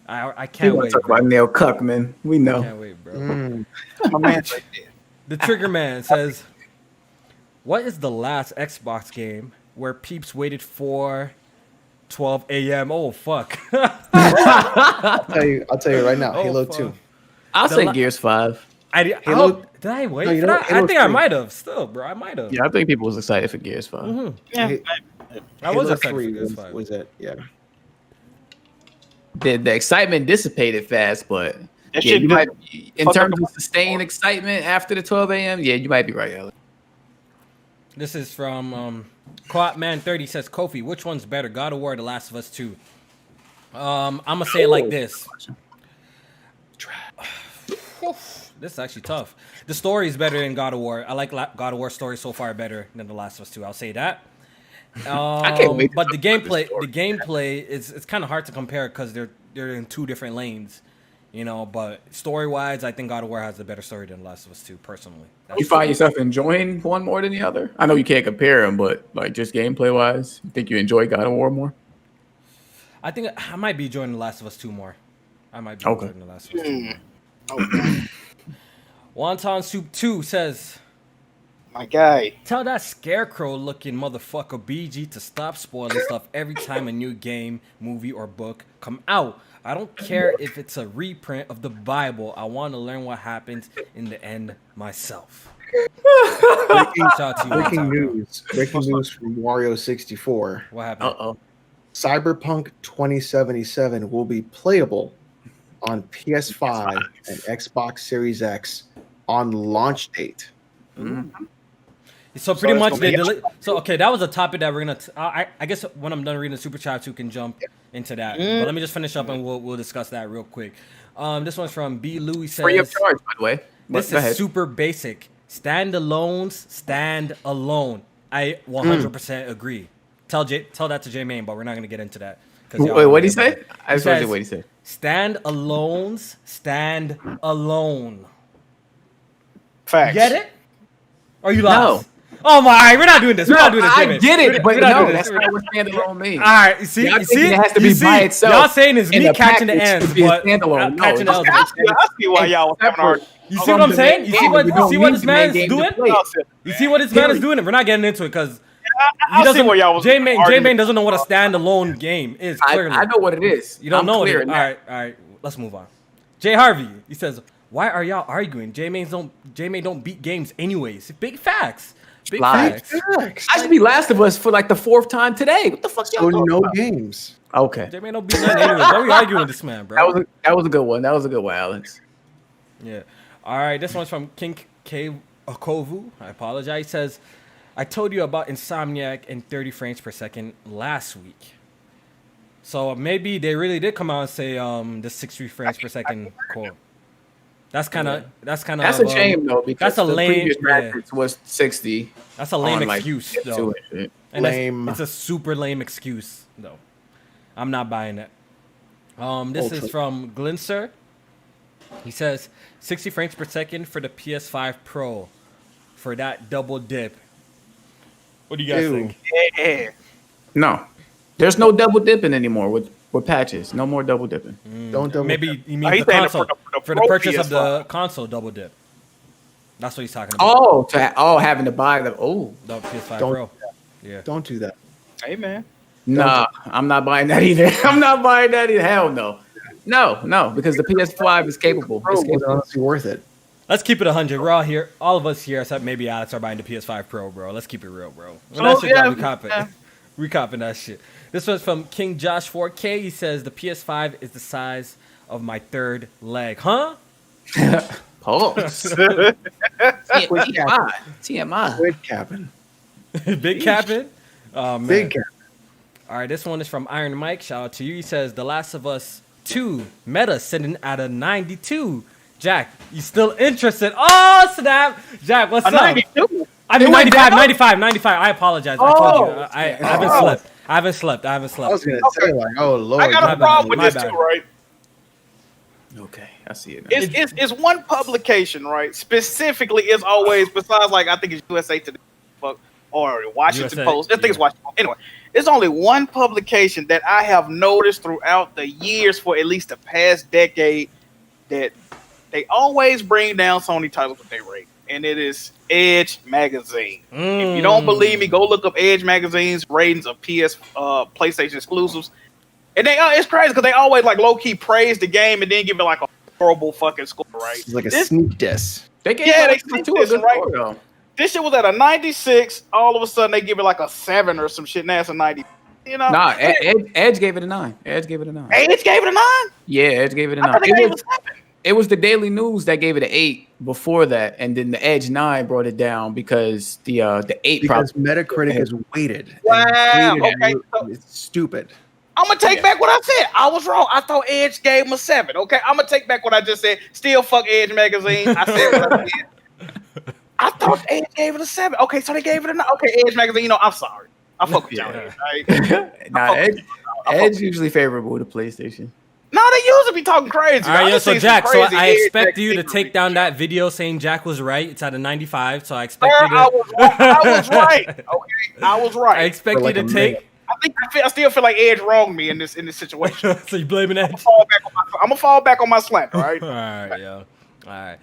I can't wait. Talk about Neil Cuckman. We know. I can't wait, bro. My man's right there. The Trigger Man says, "What is the last Xbox game where peeps waited for 12 a.m.? Oh fuck! I'll tell you right now. Halo 2. I'll say Gears 5. Did I wait? No, I think I might have. Still, bro, I might have. Yeah, I think people was excited for Gears 5. Mm-hmm. Yeah, I was excited for Halo 3 Gears 5. was it? Yeah. The excitement dissipated fast, but you might, in terms of sustained excitement after the 12 a.m., yeah, you might be right, Alex. This is from Co-op Man 30 says, Kofi, which one's better, God of War or The Last of Us 2? I'm gonna say it like this. This is actually tough. The story is better in God of War. I like God of War story so far better than The Last of Us 2. I'll say that. I can't wait. But the gameplay it's kind of hard to compare because they're in two different lanes, But story wise, I think God of War has a better story than The Last of Us 2. Personally, You find yourself enjoying one more than the other? I know you can't compare them, but like just gameplay wise, you think you enjoy God of War more? I think I might be enjoying The Last of Us 2 more. I might be enjoying The Last of Us 2 more. Okay. Wonton Soup 2 says, My guy. tell that scarecrow looking motherfucker BG to stop spoiling stuff every time a new game, movie, or book come out. I don't care if it's a reprint of the Bible. I want to learn what happens in the end myself. Breaking news from Wario64. What happened? Uh-oh. Cyberpunk 2077 will be playable on PS5 and Xbox Series X on launch date. Mm-hmm. So pretty much that was a topic that we're gonna. I guess when I'm done reading the super chat, you can jump into that. But let me just finish up and we'll discuss that real quick. This one's from B. Louis says. Free of charge, by the way. This is super basic. Standalones stand alone. I 100% agree. Tell that to J Main, but we're not gonna get into that. Wait, what did he say? I just want to see what he said. Stand alones, stand alone. Facts. You get it? Or you lost? No. Oh my! We're not doing this. I get it, but no, that's not what standalone means. All right, you see, it has to be by itself. Y'all saying is me catching the ends, but standalone. catching the I see why y'all was having hard. You see what I'm saying? You see what this man is doing? You see what this man is doing? We're not getting into it because he doesn't. J Main doesn't know what a standalone game is. Clearly, I know what it is. You don't know it. All right. Let's move on. Jay Harvey, he says, "Why are y'all arguing? J Main don't beat games anyways. Big facts. Big facts. I should be Last of Us for like the fourth time today. What the fuck y'all So no about? games. Okay. J Main don't beat nothing anyways. Why are we arguing with this man, bro? That was a good one. That was a good one, Alex. Yeah. All right. This one's from King K Kovu. I apologize. He says, I told you about Insomniac and 30 frames per second last week. So maybe they really did come out and say the 60 frames per second core. That's a shame though, because the previous graphics was 60. That's a lame excuse though. And lame. It's a super lame excuse though. I'm not buying it. This is from Glinser. He says 60 frames per second for the PS5 Pro for that double dip. What do you guys think? Yeah. No, there's no double dipping anymore with patches. No more double dipping. Don't double Maybe dip. he means the console for the Pro purchase of the PS5. console double dip. That's what he's talking about. Having to buy the The PS5 Pro. Yeah. Don't do that. Hey, man. Nah, I'm not buying that either. I'm not buying that either. Hell no. No, because the PS5 is capable. Pro was honestly worth it. Let's keep it 100. We're all here. All of us here, except maybe Alex, are buying the PS5 Pro, bro. Let's keep it real, bro. When that shit drop, we cop it. We copping that shit. This one's from King Josh 4K. He says the PS5 is the size of my third leg. Huh? Pause. TMI. Quit capping. Big capping? Oh, man. Big cap. All right, this one is from Iron Mike. Shout out to you. He says The Last of Us 2 meta sitting at a 92. Jack, you still interested? Oh, snap. Jack, what's up? 92. I mean, 95. I apologize. I told you. I haven't slept. I haven't slept. I was going to say, like, oh, Lord. I got a problem with My this bad. too, right? Okay, I see it now. It's one publication, right? Specifically, it's always, besides, like, I think it's USA Today or Washington USA, Post. I think it's Washington Post. Anyway, there's only one publication that I have noticed throughout the years for at least the past decade that they always bring down Sony titles that they rate, and it is Edge Magazine. If you don't believe me, go look up Edge Magazine's ratings of PlayStation exclusives. And it's crazy because they always like low key praise the game and then give it like a horrible fucking score, right? It's like a sneak diss. They gave Yeah, it they to a good right? score, though. This shit was at a 96. All of a sudden, they give it like a 7 or some shit. Now it's a 90. You know? Nah, Edge gave it a 9. Edge gave it a 9. Edge gave it a 9? Yeah, Edge gave it a 9. I thought they gave it a 7. It was the Daily News that gave it an 8 before that, and then the Edge 9 brought it down because the 8 Because Metacritic is weighted. Wow, okay. It's stupid. I'm going to take back what I said. I was wrong. I thought Edge gave him a 7. Okay, I'm going to take back what I just said. Still fuck Edge Magazine. I said what I said. I thought Edge gave it a 7. Okay, so they gave it a 9. Okay, Edge Magazine, I'm sorry. I fuck with y'all. Right? Nah, Edge usually favorable to PlayStation. No, they usually be talking crazy. All right, I so just Jack, seen so some I crazy expect Edge you to Magazine take down that reviews. video saying Jack was right. It's at a 95, so I expect you to. I was right. Okay, I was right. I expect For like you to a take. I still feel like Edge wronged me in this situation. So you blaming Edge? I'm gonna fall back on my slander, all right? All right, yo. All right.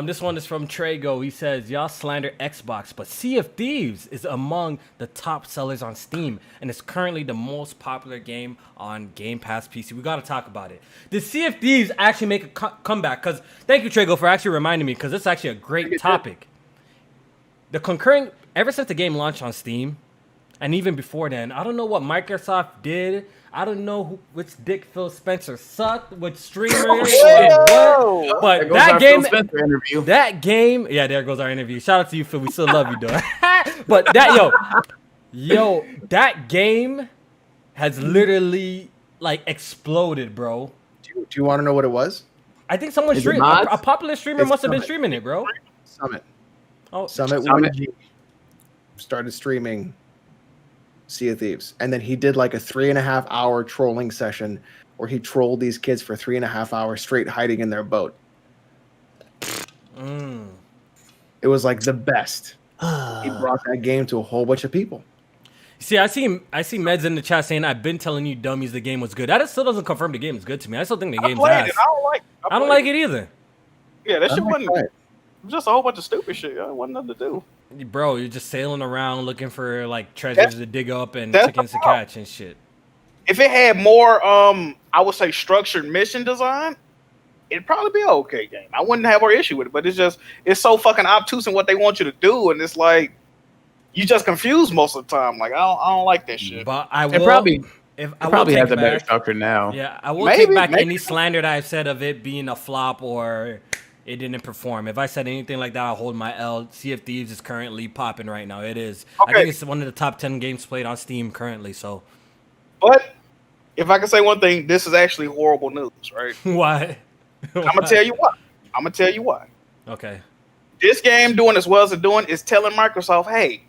This one is from Trago. He says, y'all slander Xbox, but Sea of Thieves is among the top sellers on Steam and is currently the most popular game on Game Pass PC. We got to talk about it. Did Sea of Thieves actually make a comeback? Because thank you, Trago, for actually reminding me, because it's actually a great topic. The concurring, ever since the game launched on Steam, and even before then, I don't know what Microsoft did. I don't know which dick Phil Spencer sucked, which streamer did what. But that game, yeah, there goes our interview. Shout out to you, Phil. We still love you, though. But that, that game has literally like exploded, bro. Do you want to know what it was? I think someone streamed. A popular streamer must have been streaming it, bro. Summit. Oh, Summit. YG started streaming Sea of Thieves, and then he did like a 3.5 hour trolling session where he trolled these kids for 3.5 hours straight, hiding in their boat. It was like the best. He brought that game to a whole bunch of people. See, I see Meds in the chat saying, "I've been telling you dummies the game was good." That still doesn't confirm the game is good to me. I still think the game's ass. I don't like it either. Yeah, that shit wasn't. It was just a whole bunch of stupid shit. It wasn't nothing to do. Bro, you're just sailing around looking for like treasures to dig up and chickens to catch and shit. If it had more, I would say structured mission design, it'd probably be an okay game. I wouldn't have an issue with it, but it's so fucking obtuse in what they want you to do, and it's like you just confused most of the time. Like I don't like that shit. But I will it probably has a better structure now. Yeah, I will take back any slander that I've said of it being a flop or it didn't perform. If I said anything like that, I'll hold my L. Sea of Thieves is currently popping right now. It is. Okay. I think it's one of the top 10 games played on Steam currently. So, but if I can say one thing, this is actually horrible news, right? Why? I'm gonna tell you why. Okay. This game doing as well as it's doing is telling Microsoft, hey,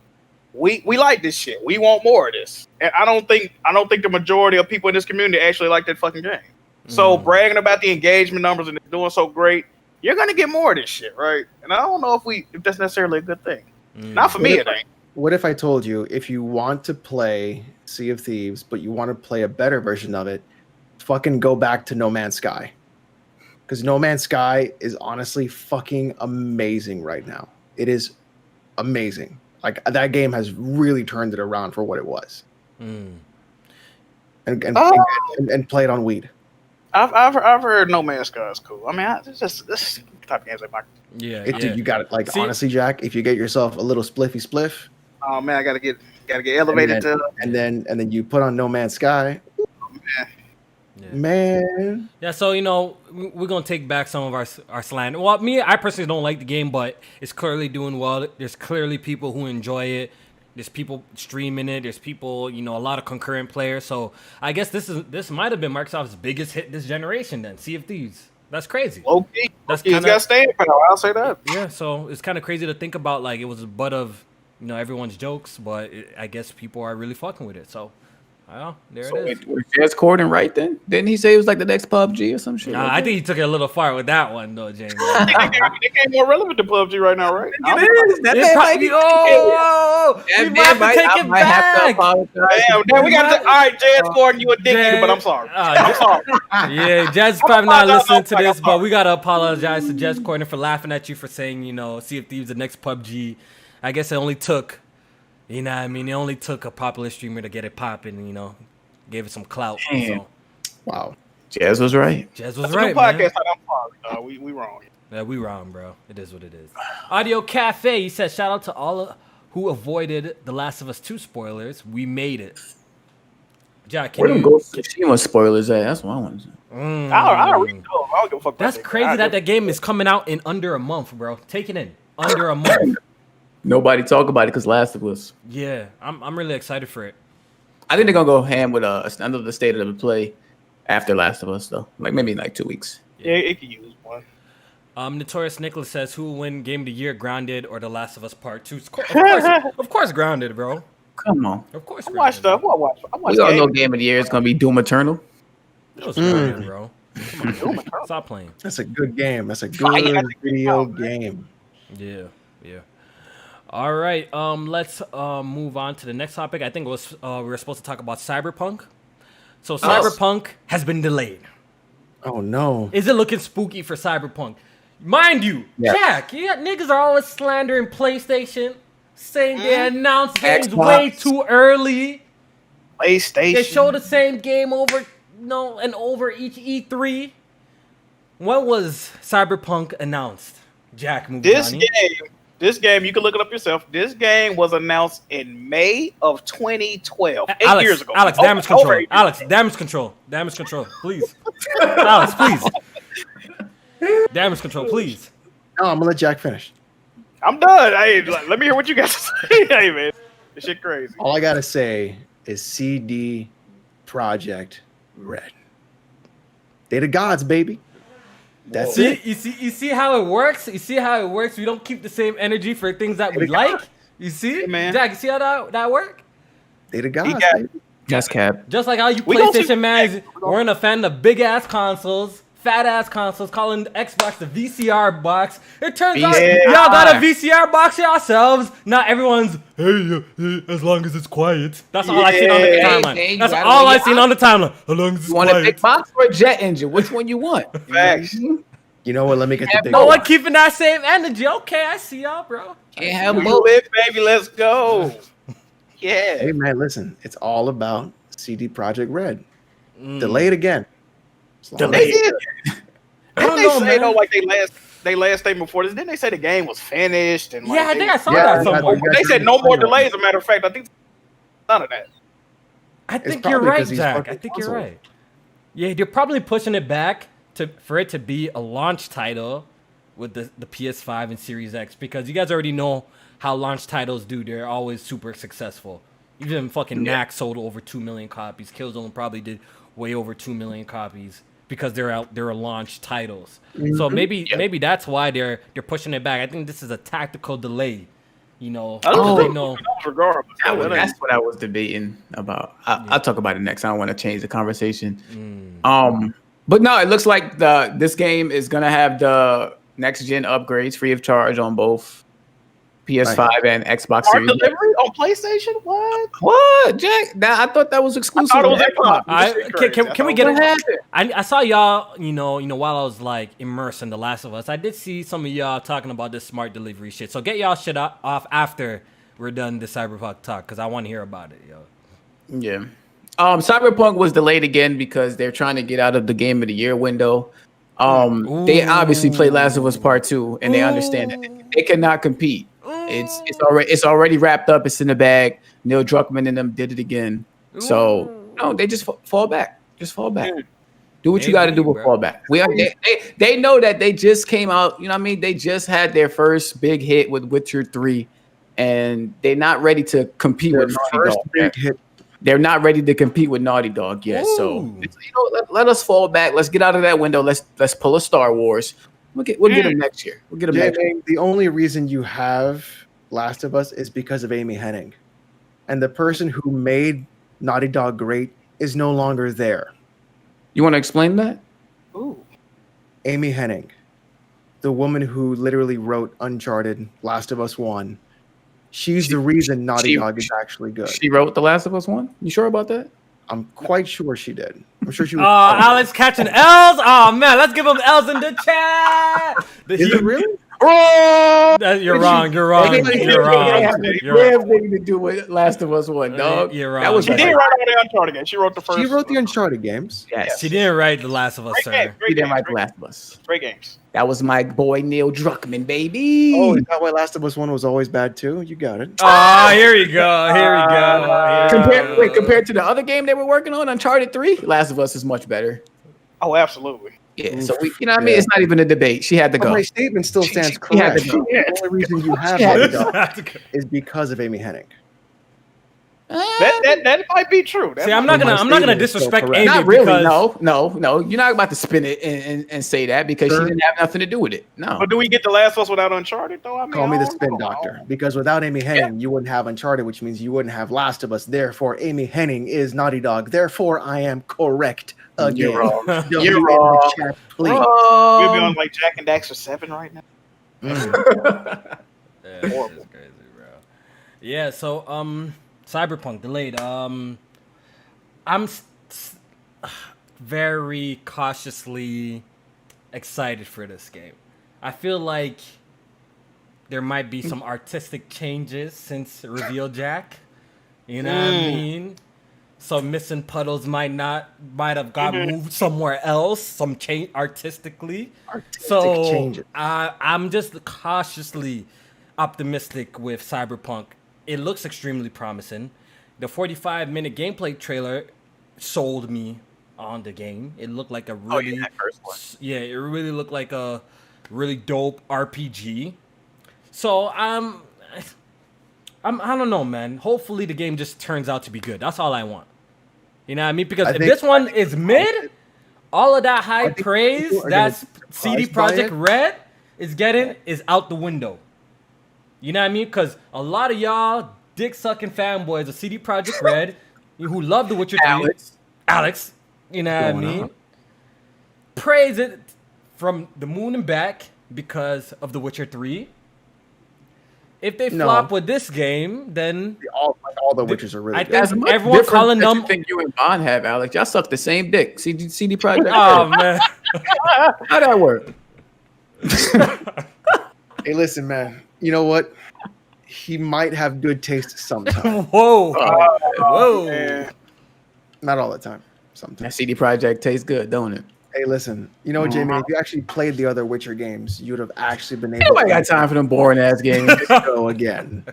we like this shit. We want more of this. And I don't think the majority of people in this community actually like that fucking game. So bragging about the engagement numbers and it's doing so great, you're gonna get more of this shit, right? And I don't know if that's necessarily a good thing. Not for me, it ain't. What if I told you, if you want to play Sea of Thieves, but you want to play a better version of it, fucking go back to No Man's Sky. Because No Man's Sky is honestly fucking amazing right now. It is amazing. Like, that game has really turned it around for what it was. And play it on weed. I've heard No Man's Sky is cool. I mean, this type of games like my. Dude, you got it. Like, honestly, Jack, if you get yourself a little spliffy spliff. Oh man, I gotta get elevated and then you put on No Man's Sky. Oh, man. Yeah, so we're gonna take back some of our slander. Well, I personally don't like the game, but it's clearly doing well. There's clearly people who enjoy it. There's people streaming it. There's people, a lot of concurrent players. So I guess this might have been Microsoft's biggest hit this generation. Then Sea of Thieves. That's crazy. Okay, that's kind of got staying power. I'll say that. Yeah, so it's kind of crazy to think about. Like, it was a butt of everyone's jokes, but I guess people are really fucking with it. So, it is. Was Jez Corden right then? Didn't he say it was like the next PUBG or some shit? Nah, I think he took it a little far with that one, though, James. It became more relevant to PUBG right now, right? It is. That man might be. We might have to take it back. Damn, we got to. All right, Jez Corden, you a dickhead, but I'm sorry. I'm sorry. Yeah, Jez is probably not listening to this, but we gotta apologize to Jez Corden for laughing at you for saying, Sea of Thieves the next PUBG. I guess it only took, it only took a popular streamer to get it popping, gave it some clout. So. Wow. Jez was right. Jez was right, podcast, I'm sorry. We wrong. Yeah, we wrong, bro. It is what it is. Audio Cafe, he says, shout out to all who avoided The Last of Us 2 spoilers. We made it. Jack, where do Ghost of Tsushima spoilers at? That's what I want to know. I don't really know. I don't give a fuck. That's crazy that game is coming out in under a month, bro. Take it in. Under a month. Nobody talk about it because Last of Us. Yeah, I'm really excited for it. I think they're gonna go ham with another state of the play after Last of Us, though. Like maybe in 2 weeks. Yeah, it could use one. Notorious Nicholas says, "Who will win Game of the Year, Grounded or The Last of Us Part 2?" Of course, Grounded, bro. Come on. Of course, I watched. We all know Game of the Year is gonna be Doom Eternal. It was Grounded, bro. Come on, stop playing. That's a good game. That's a good video game. Yeah. All right, let's move on to the next topic. I think it was we were supposed to talk about Cyberpunk. So Cyberpunk has been delayed. Oh no! Is it looking spooky for Cyberpunk? Mind you, Jack, niggas are always slandering PlayStation, saying they announced games way too early. PlayStation. They show the same game over each E3. When was Cyberpunk announced? Jack, This game, you can look it up yourself. This game was announced in May of 2012, 8 years ago. Alex, damage control. Alex, damage control. Damage control, please. Alex, please. Damage control, please. No, I'm gonna let Jack finish. I'm done. Hey, let me hear what you got to say. Hey, man, this shit crazy. All I gotta say is CD Projekt Red. They the gods, baby. That's it. You see how it works? You see how it works? We don't keep the same energy for things that we like. You see? Hey, man. Jack, you see how that work? They the gods, baby. That's cap. Just like how you PlayStation mans weren't a fan of big-ass consoles, fat-ass consoles, calling Xbox the VCR box. It turns out y'all got a VCR box yourselves. Not everyone's, hey, as long as it's quiet. That's all I seen on the timeline. That's all I seen on the timeline. As long as it's quiet. You want a big box or a jet engine? Which one you want? Facts. You know what? Let me get the big no one keeping that same energy. Okay, I see y'all, bro. Can't have both, baby. Let's go. Yeah. Hey man, listen. It's all about CD Projekt Red. Delayed again. Delayed. I don't know, man. Though, like they last statement before this, didn't they say the game was finished? And I think I saw that somewhere. They said no more delays. As a matter of fact, I think none of that. I think you're right, Jack. I think you're right. Yeah, they're probably pushing it back for it to be a launch title with the PS5 and Series X, because you guys already know how launch titles do. They're always super successful. Even fucking Knack sold over 2 million copies. Killzone probably did way over 2 million copies because they're launch titles. So maybe that's why they're pushing it back. I think this is a tactical delay. They know. That's what I was debating about. I'll talk about it next. I don't want to change the conversation. But no, it looks like this game is gonna have the next gen upgrades free of charge on both PS5 and Xbox Art Series. delivery on PlayStation? What, Jack? I thought that was exclusive. I thought it was Xbox. Can we get it? I saw y'all, you know, while I was like immersed in The Last of Us, I did see some of y'all talking about this smart delivery shit. So get y'all shit off after we're done the Cyberpunk talk, because I want to hear about it, yo. Yeah. Cyberpunk was delayed again because they're trying to get out of the Game of the Year window. They obviously played Last of Us Part 2, and they understand that they cannot compete. It's already wrapped up. It's in the bag. Neil Druckmann and them did it again. So no, they just fall back. Just fall back. Do what you got to do, but fall back. They know that they just came out. You know what I mean? They just had their first big hit with Witcher 3, and they're not ready to compete with Naughty Dog. Big hit. They're not ready to compete with Naughty Dog yet. Ooh. So let us fall back. Let's get out of that window. Let's pull a Star Wars. We'll get them next year. We'll get them next year. The only reason you have Last of Us is because of Amy Hennig. And the person who made Naughty Dog great is no longer there. You want to explain that? Ooh. Amy Hennig, the woman who literally wrote Uncharted, Last of Us 1. She's the reason Naughty Dog is actually good. She wrote The Last of Us 1? You sure about that? I'm quite sure she did. I'm sure she was. Alex catching L's? Oh, man, let's give him L's in the chat. Is it really? Oh! You're wrong. You're wrong. They have nothing to do with Last of Us 1, dog. You're wrong. That was she didn't write all the Uncharted games. She wrote the first. She wrote the Uncharted games. Yes. She didn't write The Last of Us, sir. She didn't write The Last of Us. Great games. That was my boy Neil Druckmann, baby. Oh, is that why Last of Us 1 was always bad too? You got it. Oh, here we go. Here we go. Compared to the other game they were working on, Uncharted 3, Last of Us is much better. Oh, absolutely. Yeah, so you know what I mean? It's not even a debate. She had to go. My statement still stands correct. The only reason you have it is because of Amy Hennig. That might be true. See, I'm not gonna disrespect Amy. Not really. No. You're not about to spin it and say that because she didn't have nothing to do with it. No. But do we get The Last of Us without Uncharted though? I mean, call me the spin doctor, because without Amy Hennig, you wouldn't have Uncharted, which means you wouldn't have Last of Us. Therefore, Amy Hennig is Naughty Dog. Therefore, I am correct. Again. You're wrong. You're wrong. Chat, please. We'll be on like Jack and Daxter 7 right now. Yeah, horrible. Crazy, bro. Yeah. So Cyberpunk delayed. I'm very cautiously excited for this game. I feel like there might be some artistic changes since Reveal Jack. You know what I mean? Some missing puddles might have got moved somewhere else. Some change artistically. Changes. I'm just cautiously optimistic with Cyberpunk. It looks extremely promising. The 45-minute gameplay trailer sold me on the game. It looked like a really, it really looked like a really dope RPG. So I don't know, man. Hopefully the game just turns out to be good. That's all I want. You know what I mean? Because if this one is mid, all of that high praise that CD Projekt Red is getting is out the window. You know what I mean? Because a lot of y'all dick-sucking fanboys of CD Projekt Red who love The Witcher 3. Alex, you know what I mean? Praise it from the moon and back because of The Witcher 3. If they flop with this game, then all the Witchers are really good. Everyone calling them. Think you and Bond have, Alex? Y'all suck the same dick. CD Projekt. Oh man, how'd that work? Hey, listen, man. You know what? He might have good taste sometimes. Whoa. Man. Not all the time. Sometimes. That CD Projekt tastes good, don't it? Hey, listen. You know, Jamie, if you actually played the other Witcher games, you would have actually been able. Nobody got time for them boring ass games. Let's go again.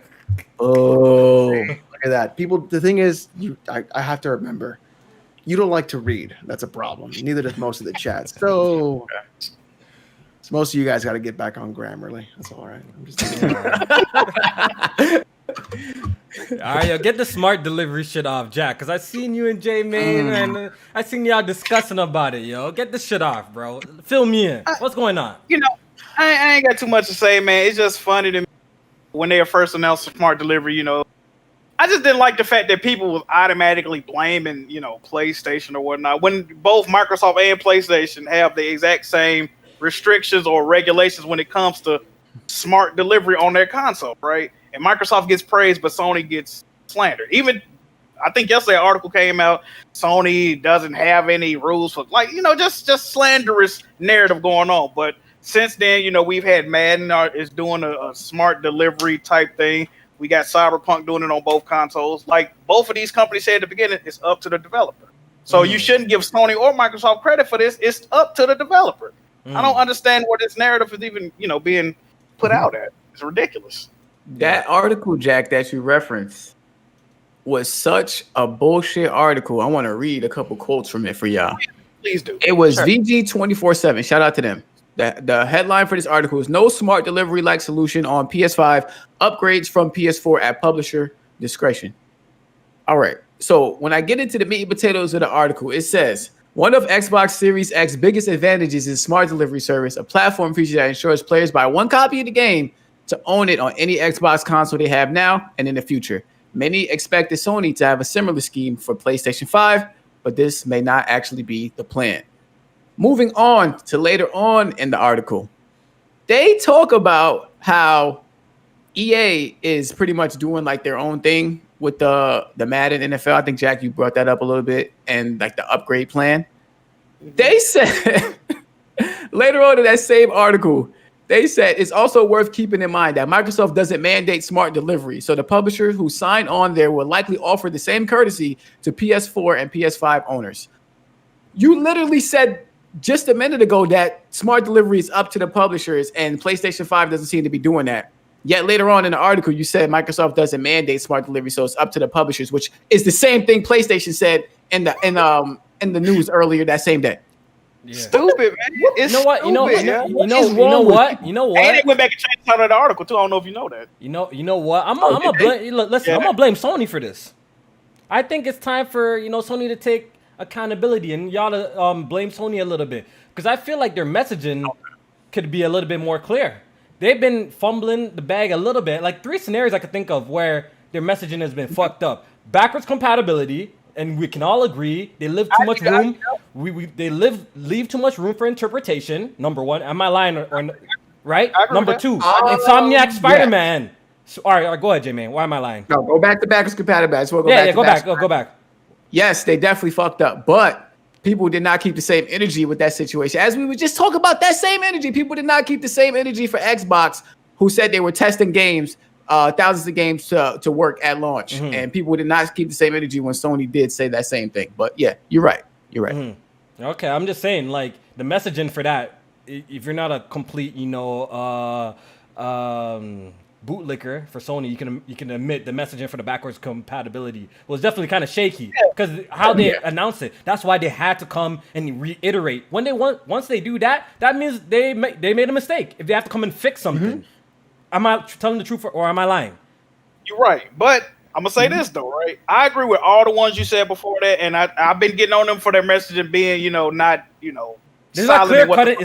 Oh, look at that. People. The thing is, I have to remember, you don't like to read. That's a problem. Neither does most of the chat. So most of you guys got to get back on Grammarly. That's all right. I'm just all right, yo, get the smart delivery shit off, Jack, because I seen you and J Main and I seen y'all discussing about it, yo. Get this shit off, bro. Fill me in. What's going on? You know, I ain't got too much to say, man. It's just funny to me when they first announced smart delivery. You know, I just didn't like the fact that people was automatically blaming, PlayStation or whatnot, when both Microsoft and PlayStation have the exact same restrictions or regulations when it comes to smart delivery on their console, right? And Microsoft gets praised, but Sony gets slandered. Even, I think yesterday an article came out, Sony doesn't have any rules for, just slanderous narrative going on. But since then, we've had Madden is doing a smart delivery type thing. We got Cyberpunk doing it on both consoles. Like both of these companies said at the beginning, it's up to the developer. So you shouldn't give Sony or Microsoft credit for this. It's up to the developer. I don't understand where this narrative is even, being put out at. It's ridiculous. That article, Jack, that you referenced was such a bullshit article. I want to read a couple quotes from it for y'all. Please do. It was VG 24/7. Shout out to them. The headline for this article is "No smart delivery-like solution on PS5. Upgrades from PS4 at publisher discretion." All right. So when I get into the meat and potatoes of the article, it says one of Xbox Series X's biggest advantages is smart delivery service, a platform feature that ensures players buy one copy of the game to own it on any Xbox console they have now and in the future. Many expected Sony to have a similar scheme for PlayStation 5, but this may not actually be the plan. Moving on to later on in the article, they talk about how EA is pretty much doing like their own thing with the Madden NFL. I think, Jack, you brought that up a little bit, and like the upgrade plan. They said later on in that same article, they said it's also worth keeping in mind that Microsoft doesn't mandate smart delivery. So the publishers who sign on there will likely offer the same courtesy to PS4 and PS5 owners. You literally said just a minute ago that smart delivery is up to the publishers and PlayStation 5 doesn't seem to be doing that. Yet later on in the article, you said Microsoft doesn't mandate smart delivery, so it's up to the publishers, which is the same thing PlayStation said in the news earlier that same day. Yeah. Stupid, man. It's you know what? You know what? And they went back and changed the title of the article too. I don't know if you know that. You know what? I'm gonna blame Sony for this. I think it's time for Sony to take accountability and y'all to blame Sony a little bit, because I feel like their messaging could be a little bit more clear. They've been fumbling the bag a little bit. Like 3 scenarios I could think of where their messaging has been fucked up. Backwards compatibility, and we can all agree they leave too much room. They leave too much room for interpretation. Number one, am I lying or right? Number two, Insomniac Spider-Man. Yeah. So, all right, go ahead, J-Man. Why am I lying? No, go back to backwards compatibility. Go back. Yes, they definitely fucked up, but people did not keep the same energy with that situation. As we would just talk about that same energy, people did not keep the same energy for Xbox, who said they were testing games, thousands of games to work at launch. Mm-hmm. And people did not keep the same energy when Sony did say that same thing. But yeah, you're right. Mm-hmm. Okay, I'm just saying, like, the messaging for that, if you're not a complete, bootlicker for Sony, you can admit the messaging for the backwards compatibility was definitely kind of shaky, because how they announced it. That's why they had to come and reiterate. Once they do that, that means they made a mistake. If they have to come and fix something, am I telling the truth or am I lying? You're right, but I'm gonna say this though, right? I agree with all the ones you said before that, and I've been getting on them for their messaging being, not. It's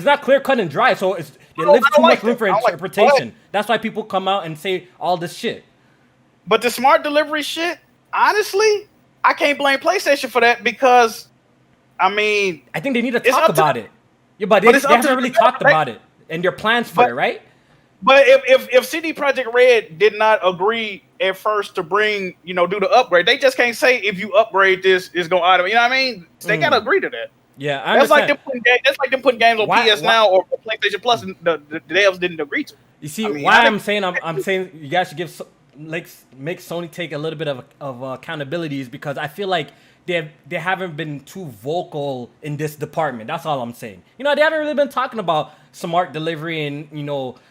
not clear cut and dry, so it leaves too much room for interpretation. That's why people come out and say all this shit. But the smart delivery shit, honestly, I can't blame PlayStation for that, because, I think they need to talk about it. Yeah, but they haven't really talked about it and their plans for it, right? But if CD Projekt Red did not agree at first to bring, do the upgrade, they just can't say if you upgrade this, it's going to automate. You know what I mean? They got to agree to that. Yeah, I understand. That's like them putting games on PS Now or PlayStation Plus, and the devs didn't agree to. You see, I'm saying you guys should make Sony take a little bit of accountability, is because I feel like they haven't been too vocal in this department. That's all I'm saying. They haven't really been talking about smart delivery and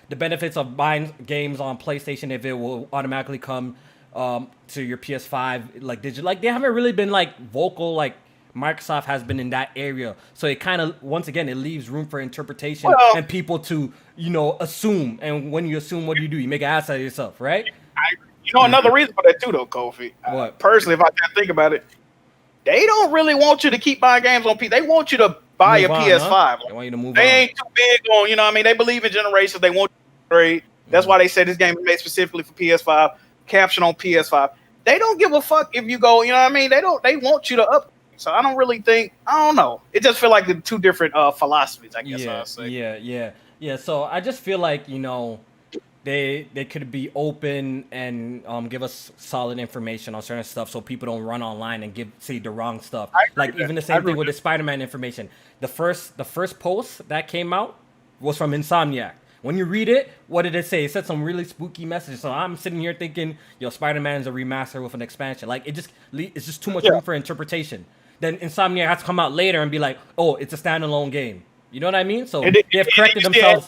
the benefits of buying games on PlayStation if it will automatically come to your PS5 like digital. Like, they haven't really been like vocal like Microsoft has been in that area. So it kind of, once again, it leaves room for interpretation and people to, assume. And when you assume, what do? You make an ass out of yourself, right? Another reason for that too, though, Kofi. What? Personally, if I can think about it, they don't really want you to keep buying games on PC. They want you to buy a PS5. Huh? They want you to move on. They ain't too big on, They believe in generations. They want you to upgrade. That's why they said this game is made specifically for PS5, caption on PS5. they don't give a fuck if you go. You know what I mean? They want you to upgrade. So I don't really think. I don't know. It just feel like the two different philosophies. I guess I'll say. Yeah. So I just feel like they could be open and give us solid information on certain stuff, so people don't run online and say the wrong stuff. Like even the same thing with the Spider-Man information. The first post that came out was from Insomniac. When you read it, what did it say? It said some really spooky message. So I'm sitting here thinking, Spider-Man's a remaster with an expansion. Like it's just too much room for interpretation. Then Insomniac has to come out later and be like, oh, it's a standalone game. You know what I mean? So they have corrected themselves.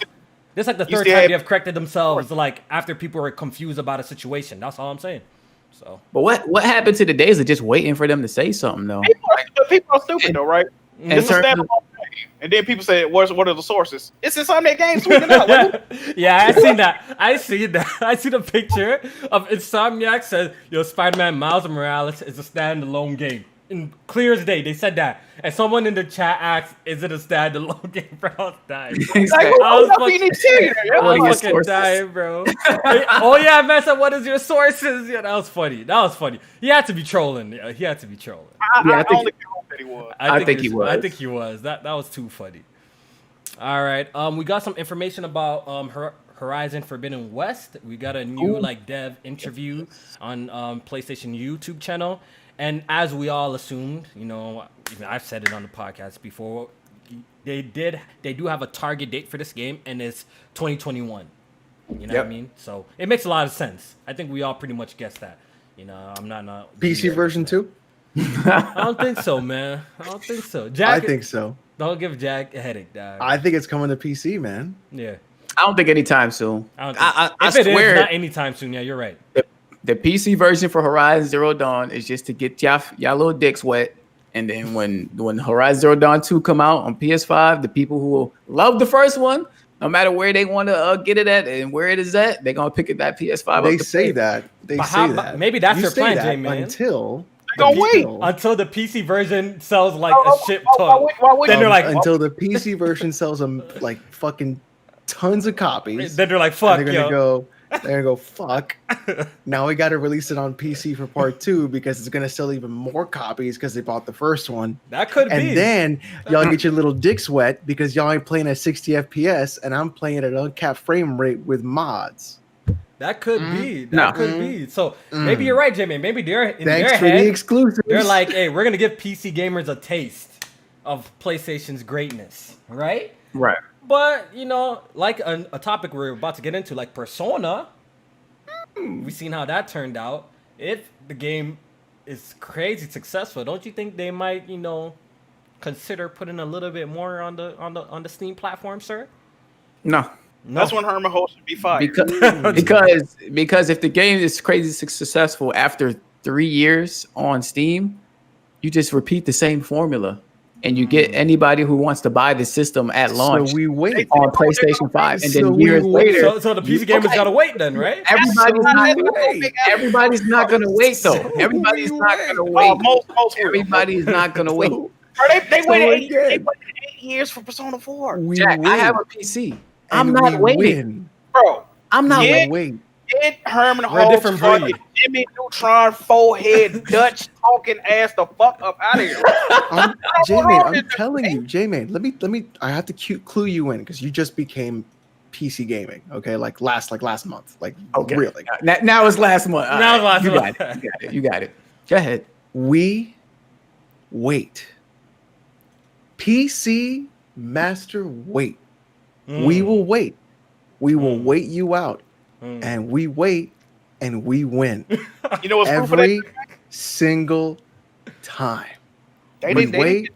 This is like the third time they have corrected themselves, like after people were confused about a situation. That's all I'm saying. So, but what happened to the days of just waiting for them to say something though? People are stupid though, right? It's a standalone game, and then people say, "What are the sources?" It's Insomniac Games tweeting out. Yeah, I seen that. I see the picture of Insomniac says, Spider-Man Miles Morales is a standalone game. Clear as day, they said that, and someone in the chat asked, "Is it a standalone game?" Bro, I was dying. I was fucking dying, bro. Oh yeah, man said, "What is your sources?" Yeah, that was funny. He had to be trolling. Yeah, he had to be trolling. I think he was. I think he was. That was too funny. All right, we got some information about Horizon Forbidden West. We got a new dev interview on PlayStation YouTube channel. And as we all assumed, I've said it on the podcast before, they do have a target date for this game, and it's 2021. You know what I mean? So it makes a lot of sense. I think we all pretty much guessed that. I'm not PC version 2? I don't think so, man. I don't think so. I think so. Don't give Jack a headache, dog. I think it's coming to PC, man. Yeah. I don't think anytime soon. I swear, not anytime soon. Yeah, you're right. The PC version for Horizon Zero Dawn is just to get y'all little dicks wet, and then when Horizon Zero Dawn 2 come out on PS5, the people who will love the first one, no matter where they want to get it at and where it is at, they're gonna pick it that PS5. They say that. Maybe that's their plan, J-Man. Until the PC version sells like a shit ton. Then they're like, until the PC version sells them like fucking tons of copies. Then they're like, fuck, They're gonna go, fuck. Now we gotta release it on PC for part 2 because it's gonna sell even more copies because they bought the first one. That could be. And then y'all get your little dicks wet because y'all ain't playing at 60 FPS and I'm playing at an uncapped frame rate with mods. That could be. That could be. So maybe you're right, Jimmy. Maybe they're in Thanks their for head. The exclusives. They're like, hey, we're gonna give PC gamers a taste of PlayStation's greatness, right? Right. But, like a topic we're about to get into, like Persona, we've seen how that turned out. If the game is crazy successful, don't you think they might, consider putting a little bit more on the Steam platform, sir? No. That's when Herman Host should be fired. Because if the game is crazy successful after 3 years on Steam, you just repeat the same formula. And you get anybody who wants to buy the system at launch. So we wait on PlayStation 5, and then years later. So the PC gamers gotta wait then, right? Everybody's not gonna wait. Everybody's not gonna wait though. Everybody's not gonna wait. Everybody's not gonna wait. They waited 8 years for Persona 4. Jack, I have a PC. I'm not waiting, bro. I'm not waiting. Get Herman Holtz, Jimmy Neutron, forehead, Dutch talking ass the fuck up out of here. J-Man, I'm telling you, J-Man, let me. I have to clue you in because you just became PC gaming, okay? Like last month, okay. Really. Now it's last month. Now it's last month. You got it. Go ahead. We wait. PC Master wait. We will wait. We will wait you out. And we wait and we win. You know what's every single time. We wait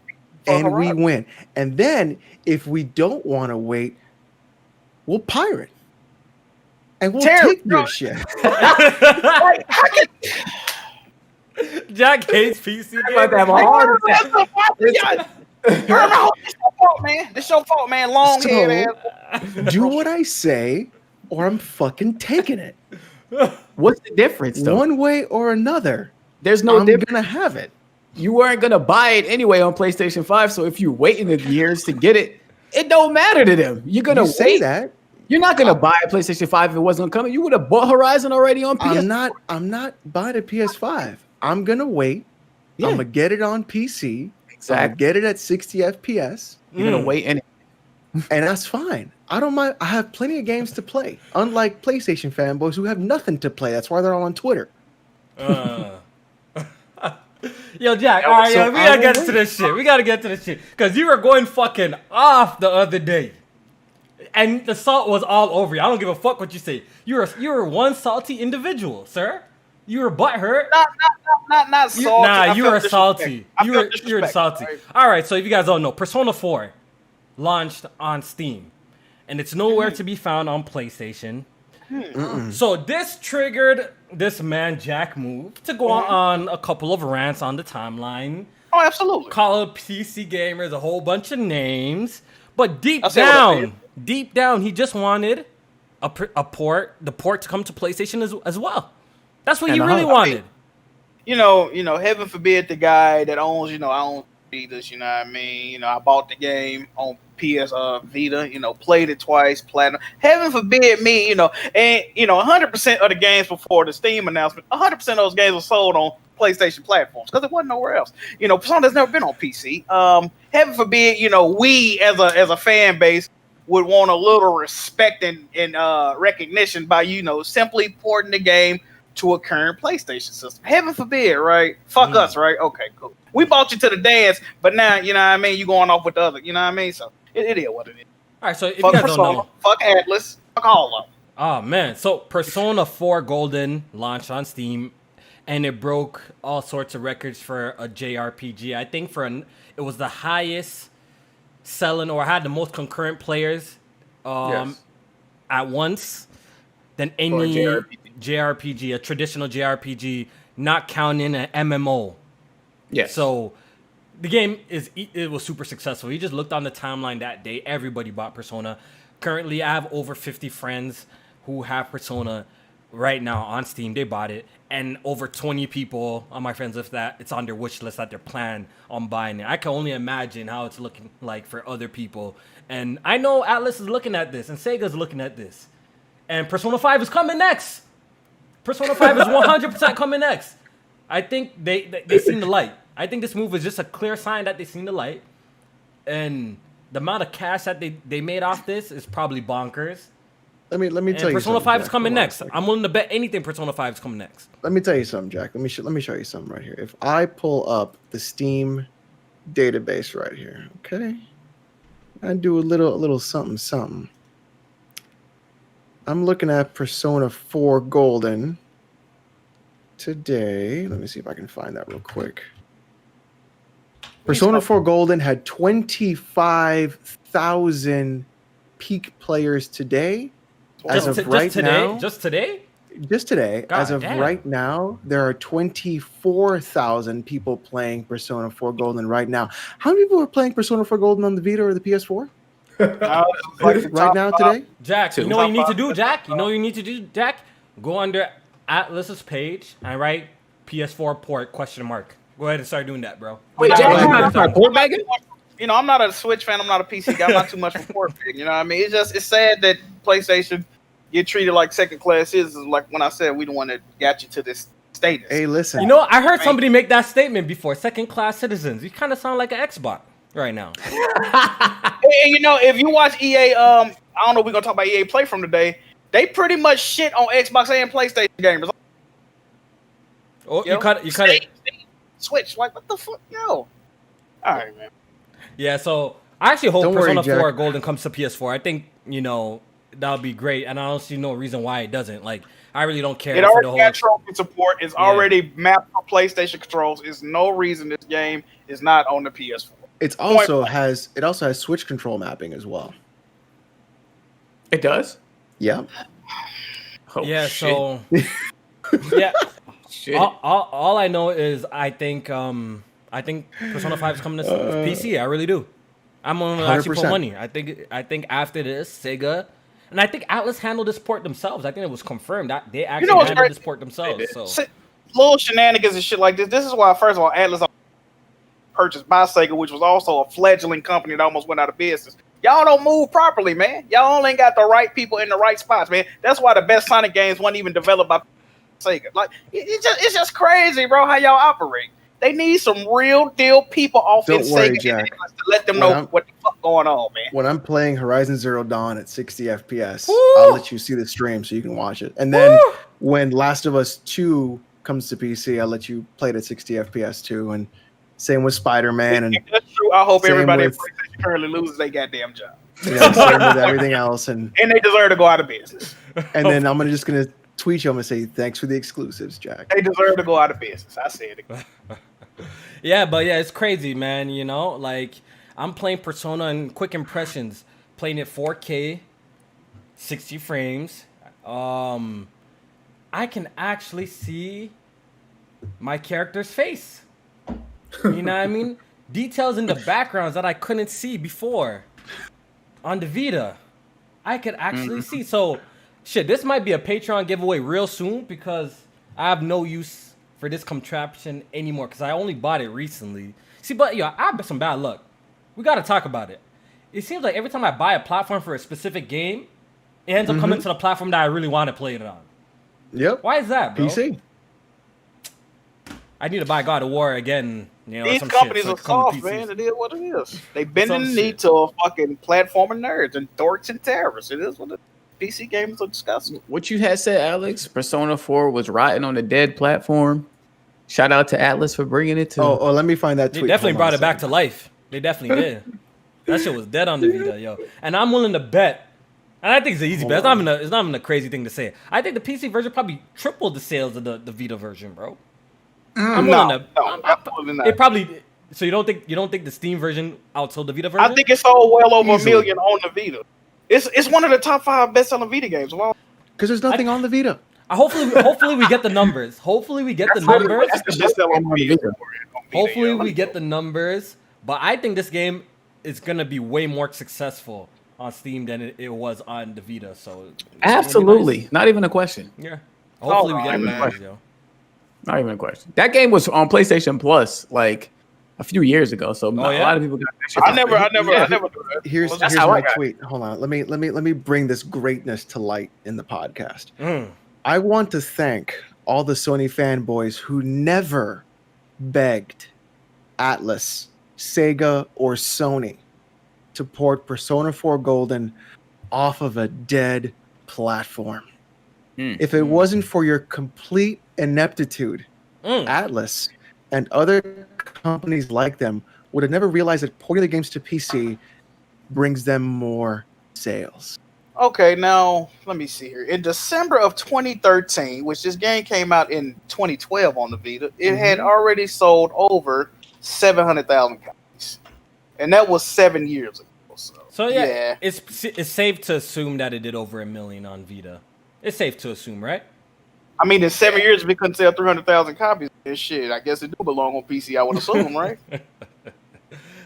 and we win. And then if we don't want to wait, we'll pirate. And we'll take your shit. Jack hates PC games. About to have a heart attack. It's your fault, man. It's your fault, man. Long head ass. Do what I say, or I'm fucking taking it. What's the difference, though? One way or another. There's no difference. I'm gonna have it. You weren't gonna buy it anyway on PlayStation 5, so if you're waiting the years to get it, it don't matter to them. You're gonna say that. You're not gonna buy a PlayStation 5 if it wasn't coming. You would have bought Horizon already on PS. I'm not buying a PS5. I'm gonna wait. Yeah. I'm gonna get it on PC. Exactly. I'm gonna get it at 60 FPS. You're gonna wait And that's fine. I don't mind. I have plenty of games to play. Unlike PlayStation fanboys who have nothing to play. That's why they're all on Twitter. Yo, Jack, all right, we gotta get to this shit. We gotta get to this shit. Because you were going fucking off the other day. And the salt was all over you. I don't give a fuck what you say. You're one salty individual, sir. You were butthurt. Not salty. You were salty. You're salty. Right? All right, so if you guys don't know, Persona 4 launched on Steam. And it's nowhere to be found on PlayStation. So this triggered this man Jack Move to go on a couple of rants on the timeline. Oh, absolutely. Call out PC gamers a whole bunch of names. But deep down, he just wanted the port to come to PlayStation as well. That's what he really wanted. You know, heaven forbid the guy that owns, I own Vitas, you know what I mean? I bought the game on PS Vita, played it twice, platinum. Heaven forbid me, and 100% of the games before the Steam announcement, 100% of those games were sold on PlayStation platforms because it wasn't nowhere else. Persona's never been on PC. Heaven forbid, we as a fan base would want a little respect and recognition by, simply porting the game to a current PlayStation system. Heaven forbid, right? Fuck us, right? Okay, cool. We bought you to the dance, but now, you know what I mean? You going off with the other, you know what I mean? So it is what it is. All right, so if fuck you guys Persona, don't know. Fuck Atlas. Fuck all of them. Oh, man. So Persona 4 Golden launched on Steam, and it broke all sorts of records for a JRPG. I think it was the highest selling or had the most concurrent players at once than any JRPG, a traditional JRPG, not counting an MMO. Yes. So the game it was super successful. You just looked on the timeline that day. Everybody bought Persona. Currently, I have over 50 friends who have Persona right now on Steam. They bought it. And over 20 people on my friends list that it's on their wish list that they're planning on buying it. I can only imagine how it's looking like for other people. And I know Atlas is looking at this and Sega's looking at this. And Persona 5 is coming next. Persona 5 is 100% coming next. I think they seen the light. I think this move is just a clear sign that they seen the light. And the amount of cash that they made off this is probably bonkers. Let me tell you Persona 5 is coming next. Jack. I'm willing to bet anything Persona 5 is coming next. Let me tell you something, Jack. Let me show you something right here. If I pull up the Steam database right here, okay? I do a little something. I'm looking at Persona 4 Golden today. Let me see if I can find that real quick. Persona 4 Golden had 25,000 peak players today. Just today? Just today? Just today. God as of damn. right now, there are 24,000 people playing Persona 4 Golden right now. How many people are playing Persona 4 Golden on the Vita or the PS4? Right now, today? Jack, you know what you need to do, Jack? You know what you need to do, Jack? Go under Atlas's page and write PS4 port ? Go ahead and start doing that, bro. Wait, Jack, I'm not a Switch fan. I'm not a PC guy. I'm not too much for port pick. You know what I mean? It's sad that PlayStation get treated like second class citizens. Like when I said we the one that got you to this status. Hey, listen. You know, I heard somebody make that statement before. Second class citizens. You kind of sound like an Xbox right now. Hey, if you watch EA, I don't know if we're gonna talk about EA Play from today. They pretty much shit on Xbox and PlayStation gamers. Oh, you cut it. Switch, like what the fuck? Yo. All right, man. Yeah, so I actually hope Don't worry, Persona 4 Jack. Golden comes to PS4. I think, that would be great, and I don't see no reason why it doesn't. Like, I really don't care. It already got trophy support. It's already mapped for PlayStation controls. There's no reason this game is not on the PS4. It also has Switch control mapping as well. It does? Yeah. Oh, yeah, shit. so yeah. Shit. All I know is I think Persona 5 is coming to PC. I really do. I'm gonna actually put 100%. money. I think after this, Sega, and I think Atlas handled this port themselves. I think it was confirmed that they actually handled this port themselves. So Little shenanigans and shit like this. This is why, first of all, Atlas purchased by Sega, which was also a fledgling company that almost went out of business Y'all don't move properly, man. Y'all only got the right people in the right spots, man. That's why the best Sonic games weren't even developed by Sega. Like it's just crazy, bro. How y'all operate? They need some real deal people off in Sega Jack. to let them know what the fuck going on, man. When I'm playing Horizon Zero Dawn at 60 FPS, I'll let you see the stream so you can watch it. And then when Last of Us 2 comes to PC, I'll let you play it at 60 FPS too. And same with Spider-Man. And that's true. I hope everybody at PlayStation currently loses their goddamn job. Same with everything else. And they deserve to go out of business. And then I'm just gonna tweet you. I'm gonna say thanks for the exclusives, Jack. They deserve to go out of business. I said it. Yeah, but yeah, it's crazy, man. You know, like I'm playing Persona and quick impressions, playing it 4K, 60 frames. I can actually see my character's face. You know what I mean? Details in the backgrounds that I couldn't see before on the Vita. I could actually see. So, shit, this might be a Patreon giveaway real soon because I have no use for this contraption anymore because I only bought it recently. See, but yo, I have some bad luck. We got to talk about it. It seems like every time I buy a platform for a specific game, it ends up coming to the platform that I really want to play it on. Yep. Why is that, bro? PC. I need to buy God of War again. You know, these companies are soft, man. It is what it is. They bend the knee to a fucking platform of nerds and dorks and terrorists. It is what it is. PC games are disgusting. What you had said, Alex, Persona 4 was rotting on a dead platform. Shout out to Atlas for bringing it to. Oh, let me find that tweet. They definitely brought it back to life. They definitely did. That shit was dead on the Vita, yo. And I'm willing to bet. And I think it's an easy bet. It's not even a crazy thing to say. I think the PC version probably tripled the sales of the Vita version, bro. It probably. So you don't think the Steam version outsold the Vita version? I think it sold well over a million on the Vita. It's one of the top 5 best-selling Vita games. Well, because there's nothing on the Vita. Hopefully we get the numbers. Hopefully we get the numbers. Hopefully we get the numbers. But I think this game is gonna be way more successful on Steam than it was on the Vita. So absolutely, nice. Not even a question. Yeah. Hopefully we get the numbers, yo. Not even a question. That game was on PlayStation Plus like a few years ago, so a lot of people got that shit. I never do that. Here's my tweet. Hold on. Let me bring this greatness to light in the podcast. I want to thank all the Sony fanboys who never begged Atlas, Sega, or Sony to port Persona 4 Golden off of a dead platform. If it wasn't for your complete ineptitude, Atlas and other companies like them would have never realized that porting the games to PC brings them more sales. Okay, now let me see here. In December of 2013, which this game came out in 2012 on the Vita, it had already sold over 700,000 copies, and that was 7 years ago. So yeah, it's safe to assume that it did over 1 million on Vita. It's safe to assume, right? I mean, in 7 years, we couldn't sell 300,000 copies. And shit, I guess it do belong on PC. I would assume, right?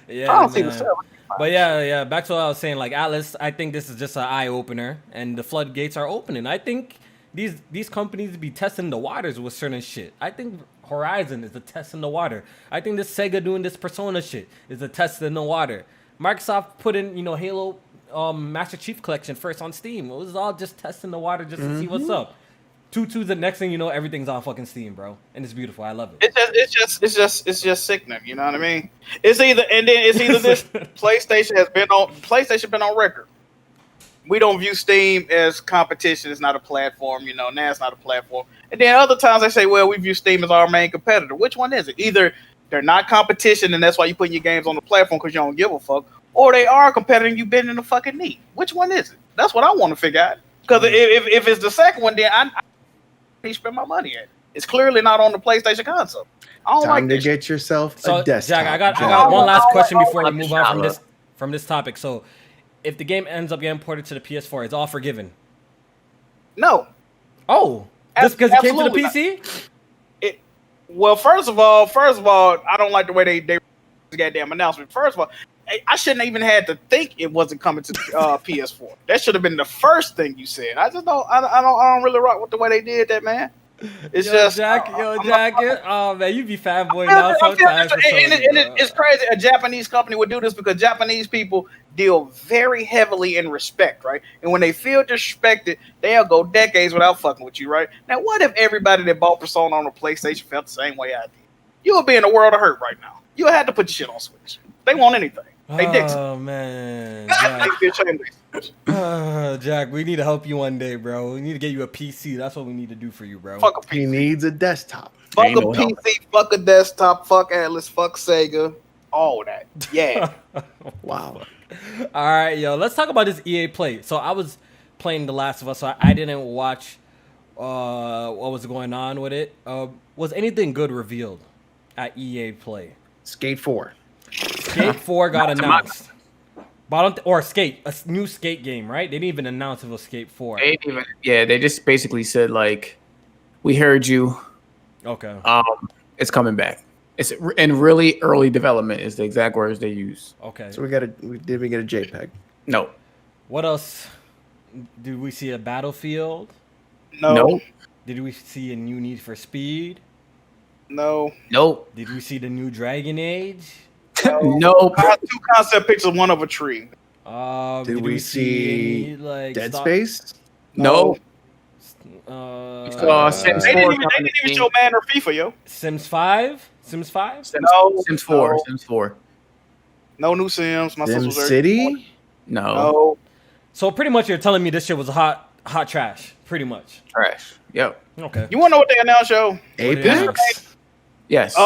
Yeah, I don't see the sale. But yeah. Back to what I was saying. Like Atlas, I think this is just an eye opener, and the floodgates are opening. I think these companies be testing the waters with certain shit. I think Horizon is a test in the water. I think this Sega doing this Persona shit is a test in the water. Microsoft put in Halo Master Chief Collection first on Steam. It was all just testing the water just to see what's up. 2-2, the next thing you know, everything's on fucking Steam, bro, and it's beautiful. I love it. It's just sickening. You know what I mean? It's either this PlayStation been on record. We don't view Steam as competition. It's not a platform. Now it's not a platform. And then other times they say, well, we view Steam as our main competitor. Which one is it? Either they're not competition, and that's why you put your games on the platform because you don't give a fuck, or they are a competitor and you bend in the fucking knee. Which one is it? That's what I want to figure out. Because if it's the second one, then I spend my money at. It's clearly not on the PlayStation console. I don't Time to get yourself a desktop. Jack, I got one last question before we move on from this topic. So, if the game ends up getting ported to the PS4, it's all forgiven? No. Oh, just because it came to the PC? Well, first of all, I don't like the way they goddamn announcement. First of all, I shouldn't even had to think it wasn't coming to PS4. That should have been the first thing you said. I just don't. I don't really rock with the way they did that, man. It's yo, just Jack. Oh man, you be fanboy now sometimes. It's crazy. A Japanese company would do this because Japanese people deal very heavily in respect, right? And when they feel disrespected, they'll go decades without fucking with you, right? Now, what if everybody that bought Persona on the PlayStation felt the same way I did? You would be in a world of hurt right now. You would have to put your shit on Switch. They want anything. They dicks. Oh man, Jack. Jack, we need to help you one day, bro. We need to get you a PC. That's what we need to do for you, bro. Fuck a PC. He needs a desktop. Fuck a PC. Fuck a desktop. Fuck Atlas. Fuck Sega. All that. Yeah. Wow. All right, yo. Let's talk about this EA Play. So I was playing The Last of Us, so I didn't watch what was going on with it. Was anything good revealed at EA Play? Skate 4. Skate 4 got announced. Skate, a new Skate game, right? They didn't even announce it was Skate 4. They just basically said like, we heard you. Okay. It's coming back. It's in really early development is the exact words they use. Okay. So did we get a JPEG? No. What else? Did we see a Battlefield? No. Did we see a new Need for Speed? No. Nope. Did we see the new Dragon Age? Nope. I have 2 concept pictures, one of a tree. Did we see any, Dead Space? No. Sims They didn't even show Man or FIFA, yo. Sims 5? Sims 5? Sims 4. Sims 4. No new Sims. My Sim sister was City? No. So pretty much you're telling me this shit was hot trash. Pretty much. Trash. Yep. Okay. You want to know what they announced, yo? Apex? Yes.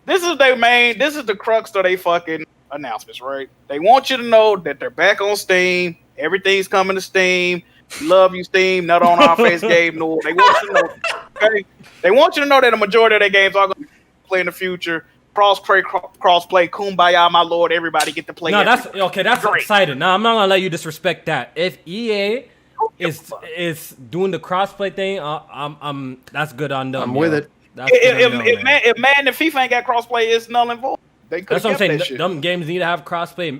This is their main. This is the crux of their fucking announcements, right? They want you to know that they're back on Steam. Everything's coming to Steam. Love you, Steam. Not on our face game. No, they want you to know. Okay, they want you to know that the majority of their games are going to play in the future. Crossplay, kumbaya, my lord. Everybody get to play. No, that's okay. That's exciting. No, I'm not gonna let you disrespect that. If EA is doing the crossplay thing, that's good on them. I'm with it. If Madden and FIFA ain't got crossplay, it's null and void. That's what I'm saying. Them games need to have crossplay.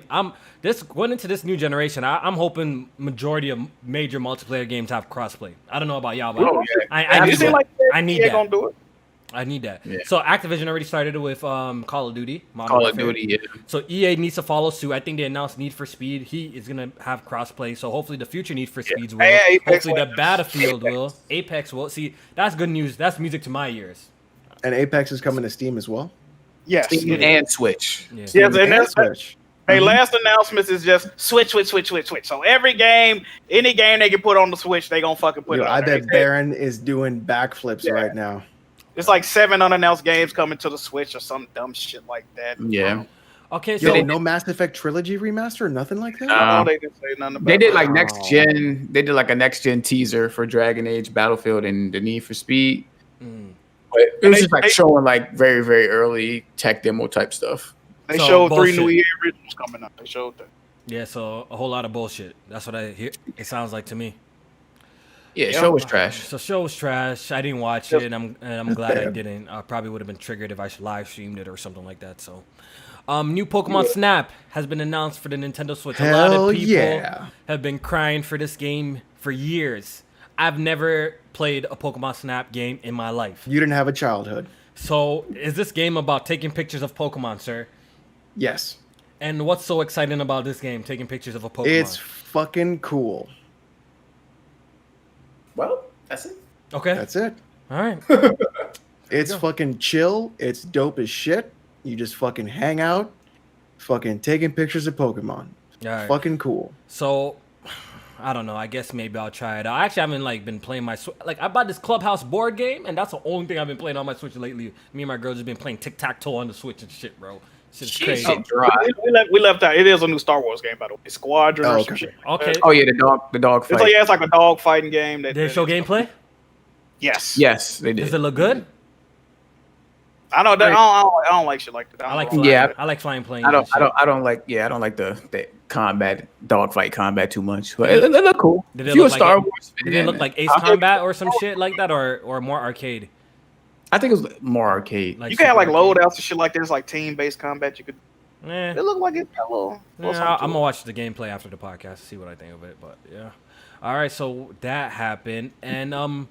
Going into this new generation, I'm hoping majority of major multiplayer games have crossplay. I don't know about y'all, but I need that. I need that. Gonna do it. I need that. Yeah. So Activision already started with Call of Duty. Call of Duty, yeah. So EA needs to follow suit. I think they announced Need for Speed. He is gonna have crossplay. So hopefully the future Need for Speeds will. Hopefully the Battlefield will. Apex will. See, that's good news. That's music to my ears. And Apex is coming to Steam as well? Yes. Steam and Switch. Yeah. Yes, and that's Switch. Their last announcements is just switch. So every game, any game they can put on the Switch, they gonna fucking put it on. I bet Baron is doing backflips right now. It's like 7 unannounced games coming to the Switch or some dumb shit like that. Yeah. Okay, so no Mass Effect Trilogy remaster, nothing like that. No, they didn't say nothing about. They did like next gen. They did like a next gen teaser for Dragon Age, Battlefield, and the Need for Speed. But it was just like showing like very very early tech demo type stuff. They showed bullshit. 3 new EA originals coming up. They showed that. Yeah, so a whole lot of bullshit. That's what I hear. It sounds like to me. Yeah, show was trash. So show was trash. I didn't watch it, and I'm glad I didn't. I probably would have been triggered if I live streamed it or something like that. So, new Pokemon Snap has been announced for the Nintendo Switch. A lot of people have been crying for this game for years. I've never played a Pokemon Snap game in my life. You didn't have a childhood. So, is this game about taking pictures of Pokemon, sir? Yes. And what's so exciting about this game, taking pictures of a Pokemon? It's fucking cool. Well, that's it. Okay. That's it. All right. It's fucking chill. It's dope as shit. You just fucking hang out, fucking taking pictures of Pokemon. All right. Fucking cool. So, I don't know. I guess maybe I'll try it out. I actually haven't been playing my I bought this Clubhouse board game, and that's the only thing I've been playing on my Switch lately. Me and my girls have been playing tic-tac-toe on the Switch and shit, bro. Shit's crazy. We left out. It is a new Star Wars game, by the way. Squadron or some shit. Okay. Oh yeah, the dog fight. It's like a dog fighting game. Did they show gameplay? Yes. Yes, they did. Does it look good? I know that. I don't like shit like that. I like flying. I like flying planes. I don't like the combat dogfight combat too much. But it look cool. Did it look like Ace Combat or some shit like that, or more arcade? I think it was more arcade. You can have loadouts and shit like this, like team-based combat. You could. It looked like it. I'm gonna watch the gameplay after the podcast to see what I think of it. But yeah, all right. So that happened, and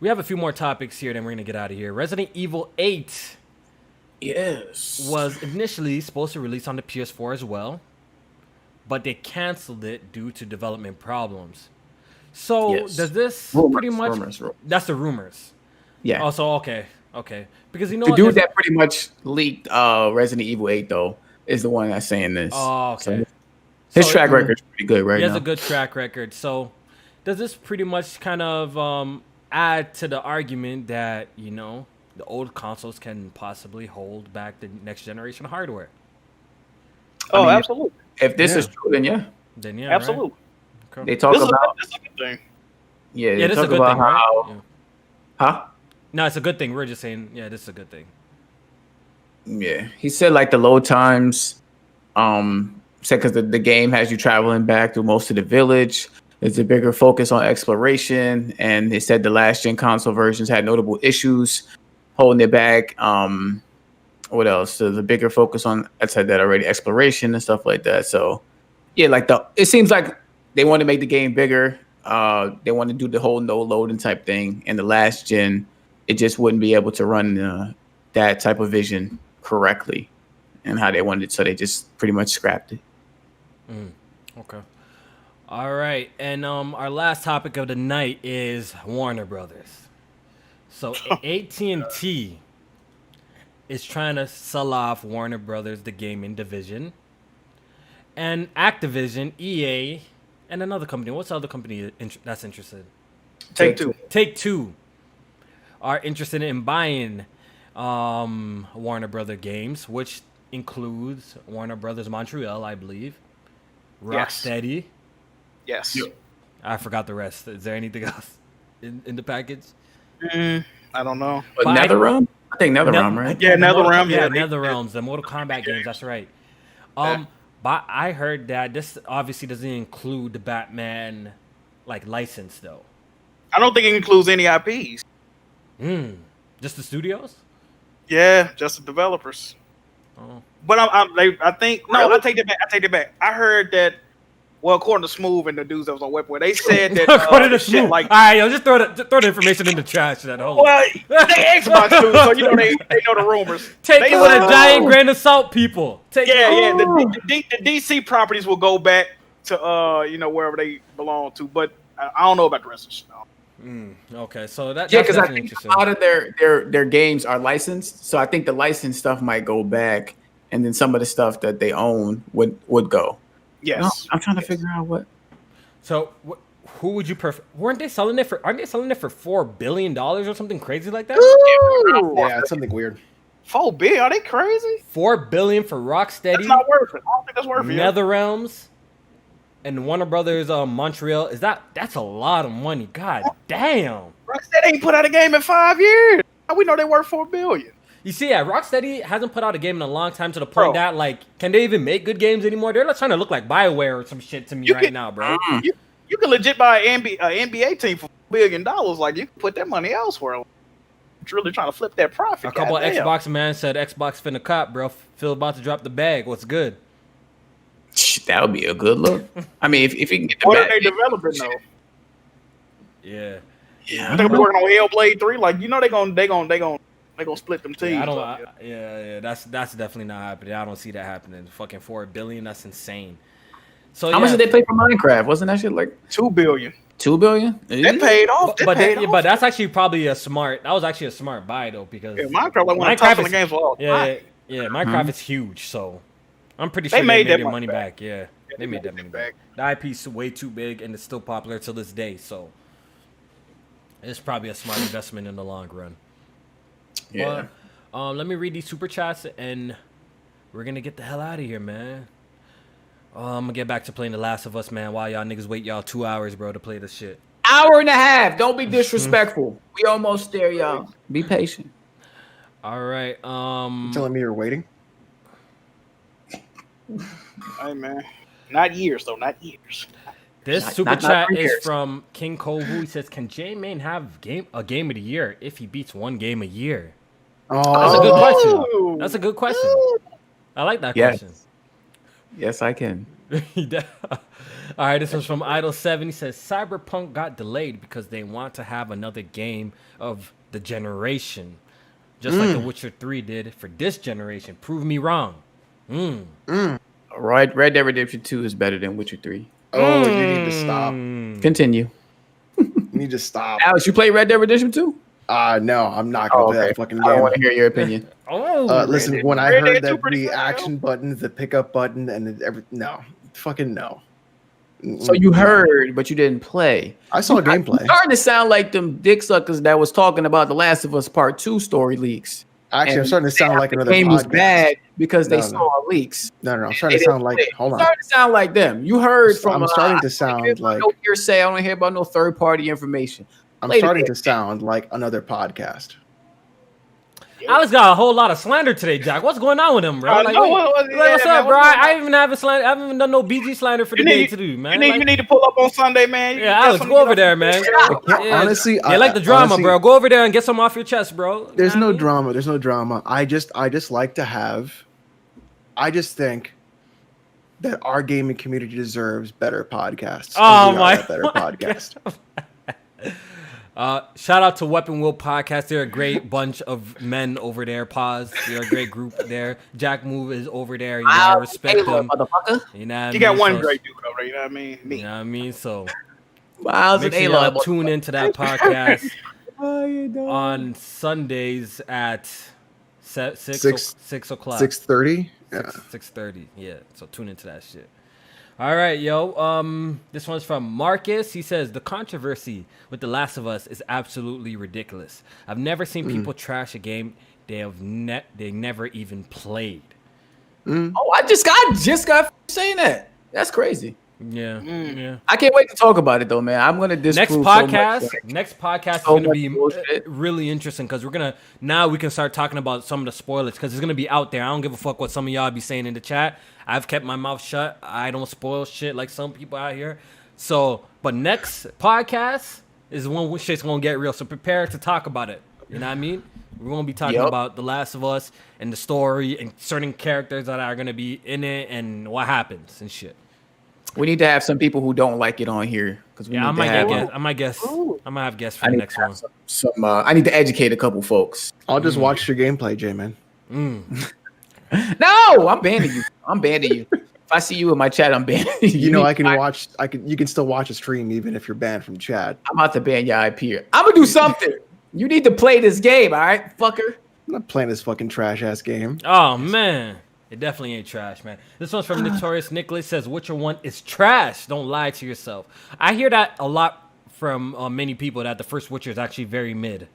we have a few more topics here, then we're gonna get out of here. Resident Evil 8 was initially supposed to release on the PS4 as well, but they canceled it due to development problems. So does this pretty much? Rumors. That's the rumors. Yeah. Also, okay. Because the dude that pretty much leaked Resident Evil 8 though is the one that's saying this. Oh, okay. So his track record's pretty good right now. He has a good track record. So does this pretty much kind of add to the argument that, the old consoles can possibly hold back the next generation hardware? Oh, absolutely. If this is true, then yeah. Absolutely. Right? Okay. They talk about this is a good thing. Yeah, this is a good thing, right? Huh? No, it's a good thing. We're just saying, this is a good thing. Yeah, he said like the load times, said because the game has you traveling back through most of the village. There's a bigger focus on exploration, and they said the last gen console versions had notable issues holding it back. What else? There's a bigger focus on, I said that already, exploration and stuff like that. So yeah, it seems like they want to make the game bigger. They want to do the whole no loading type thing. And the last gen, it just wouldn't be able to run that type of vision correctly and how they wanted it. So they just pretty much scrapped it. Okay. All right. And our last topic of the night is Warner Brothers. So AT&T is trying to sell off Warner Brothers, the gaming division, and Activision, EA, and another company. What's the other company that's interested? Take-Two are interested in buying Warner Brothers games, which includes Warner Brothers Montreal, I believe, Rocksteady. Yes. I forgot the rest. Is there anything else in the package? I don't know. But NetherRealm? I think NetherRealm, right? Yeah, NetherRealm. Yeah, NetherRealms, the Mortal Kombat games. That's right. But I heard that this obviously doesn't include the Batman license though. I don't think it includes any IPs. Just the studios? Yeah, just the developers. Oh. But I think no. I take that back. I heard that. Well, according to Smooth and the dudes that was on Webware, they said that according to Smooth, all right, yo, just throw the information in the trash. Well, they Xbox dudes, so they know the rumors. Take it with a giant grain of salt, people. The DC properties will go back to wherever they belong to, but I don't know about the rest of the stuff. Okay, so that's because I think a lot of their games are licensed, so I think the licensed stuff might go back, and then some of the stuff that they own would go. Yes, no, I'm trying to figure out what. So, who would you prefer? Aren't they selling it for $4 billion or something crazy like that? Yeah, it's something weird. $4 billion? Are they crazy? $4 billion for Rocksteady. That's not worth it. I don't think that's worth it. NetherRealms and Warner Brothers Montreal. That's a lot of money. God damn. Rocksteady ain't put out a game in 5 years. How we know they worth $4 billion? You see, Rocksteady hasn't put out a game in a long time to the point that, can they even make good games anymore? They're not trying to look like BioWare or some shit to me now, bro. You can legit buy an NBA team for $4 billion. You can put that money elsewhere. You're really trying to flip that profit. A couple of Xbox man said Xbox finna cop, bro. Phil about to drop the bag. What's good? That would be a good look. I mean, if you can get the what are they developing though? Yeah. I think I'm working on Hellblade 3. They gonna split them teams. That's definitely not happening. I don't see that happening. Fucking $4 billion, that's insane. So how much did they pay for Minecraft? Wasn't that shit like $2 billion? $2 billion? They paid off. But that's actually probably a smart buy though, because Minecraft one of the top games for all. Yeah, Minecraft is huge, so I'm pretty sure they made their money back. Yeah, they made that money back. The IP's way too big and it's still popular till this day, so it's probably a smart investment in the long run. Yeah. But, let me read these super chats and we're gonna get the hell out of here, man. I'm gonna get back to playing The Last of Us, man. While y'all niggas wait 2 hours, bro, to play this shit. Hour and a half. Don't be disrespectful. We almost there, y'all. Be patient. All right. You're telling me you're waiting? Hey, man. Not years, though. Not years. This super chat is from King Kofu. He says, "Can J-Man have a game of the year if he beats one game a year?" Oh, that's a good question. That's a good question. I like that question. Yes, I can. All right, this one's from Idol7. He says, Cyberpunk got delayed because they want to have another game of the generation. Just like The Witcher 3 did for this generation. Prove me wrong. Right, Red Dead Redemption 2 is better than Witcher 3. Oh, you need to stop. Continue. You need to stop. Alex, you play Red Dead Redemption 2? No, I'm not going to play that fucking game. I don't want to hear your opinion. Listen, when I heard that the action button, the pickup button, and no. Fucking no. So you heard, but you didn't play. I saw gameplay. It's starting to sound like them dick suckers that was talking about The Last of Us Part 2 story leaks. Actually, I'm starting to sound like another game podcast. was bad because they saw leaks. No. I'm starting to sound like. Hold on. Starting to sound like them. You heard from. I'm starting to sound like. No hearsay. I don't hear about no third party information. I'm starting to sound like another podcast. Alex got a whole lot of slander today, Jack. What's going on with him, bro? What's up, bro? I haven't even have a slander. I haven't even done no BG slander for the day to do, man. You need to pull up on Sunday, man. Yeah, Alex, go over there, man. Honestly, I like the drama, bro. Go over there and get some off your chest, bro. There's no drama. There's no drama. I just like to have. I just think that our gaming community deserves better podcasts. Oh my! Better podcast. Shout out to Weapon Wheel Podcast. They're a great bunch of men over there. Pause. They're a great group there. Jack Move is over there. You know, I respect them. You know, you got one great dude over there. You know what I mean? You know what I mean? So, make sure y'all tune into that podcast on Sundays at 6 o'clock. 6:30. Yeah. 6:30. Yeah. So tune into that shit. All right, yo. This one's from Marcus. He says the controversy with The Last of Us is absolutely ridiculous. I've never seen people trash a game they never even played. Oh, I just got saying that. That's crazy. Yeah, yeah. I can't wait to talk about it though, man. I'm gonna disprove next podcast is gonna be really interesting because we can start talking about some of the spoilers because it's gonna be out there. I don't give a fuck what some of y'all be saying in the chat. I've kept my mouth shut. I don't spoil shit like some people out here. So, but next podcast is when shit's gonna get real. So prepare to talk about it. You know what I mean? We're gonna be talking about The Last of Us and the story and certain characters that are gonna be in it and what happens and shit. We need to have some people who don't like it on here because I might have guests for the next one. I need to educate a couple folks. I'll just watch your gameplay, J-Man. No, I'm banning you. If I see you in my chat, I'm banning you. You know, you can still watch a stream even if you're banned from chat. I'm about to ban your IP here. I'm gonna do something. You need to play this game, all right, fucker? I'm not playing this fucking trash ass game. Oh man. It definitely ain't trash, man. This one's from Notorious Nicholas. Says Witcher 1 is trash. Don't lie to yourself. I hear that a lot from many people that the first Witcher is actually very mid.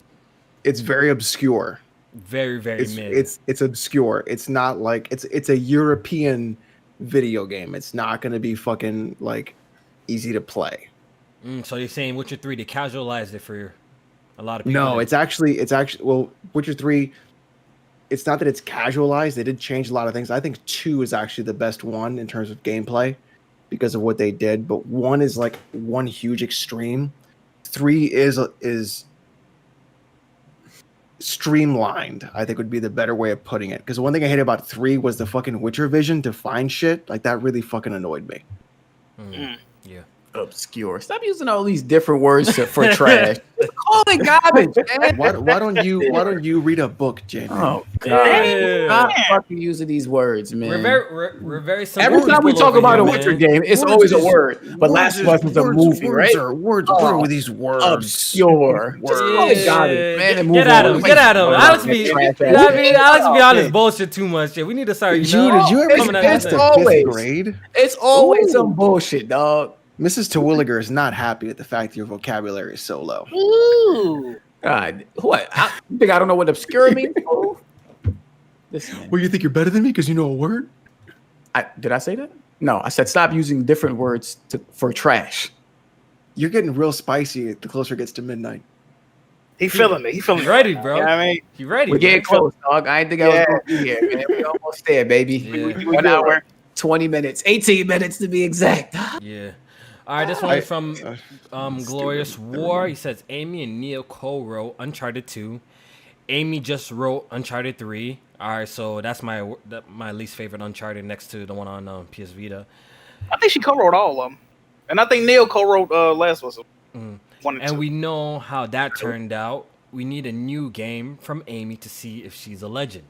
It's very obscure. Very, very mid. It's obscure. It's not like it's a European video game. It's not going to be fucking like easy to play. So you're saying Witcher 3 they casualized it for a lot of people? No, it's actually well, Witcher 3. It's not that it's casualized. They did change a lot of things. I think 2 is actually the best one in terms of gameplay because of what they did. But 1 is like one huge extreme. 3 is streamlined, I think would be the better way of putting it. Because one thing I hated about 3 was the fucking Witcher vision to find shit. Like that really fucking annoyed me. Yeah. Obscure. Stop using all these different words for trash. Call it garbage, man. Why don't you read a book, Jamie? Oh God! Stop fucking using these words, man. We're very simple. Every time we talk about a Witcher game, it's always a word. But Last of Us is a movie, right? Words are with these words. Obscure. Just call it garbage, man. Get at him. Alex be honest, bullshit too much. Shit. We need to start. Did you ever pass the 5th grade? It's always some bullshit, dog. Mrs. Terwilliger is not happy at the fact that your vocabulary is so low. Ooh. God, what? You think I don't know what obscure means? Well, you think you're better than me because you know a word? Did I say that? No, I said stop using different words for trash. You're getting real spicy the closer it gets to midnight. He feeling it. He feeling ready, bro. You know what I mean? He ready. We're getting close, dog. I didn't think I was going to be here, man. We're almost there, baby. Yeah. 1 hour, 20 minutes, 18 minutes to be exact. Yeah. All right, this one is from Glorious War. He says, Amy and Neo co-wrote Uncharted 2. Amy just wrote Uncharted 3. All right, so that's my least favorite Uncharted next to the one on PS Vita. I think she co-wrote all of them. And I think Neil co-wrote Last of Us. And we know how that turned out. We need a new game from Amy to see if she's a legend.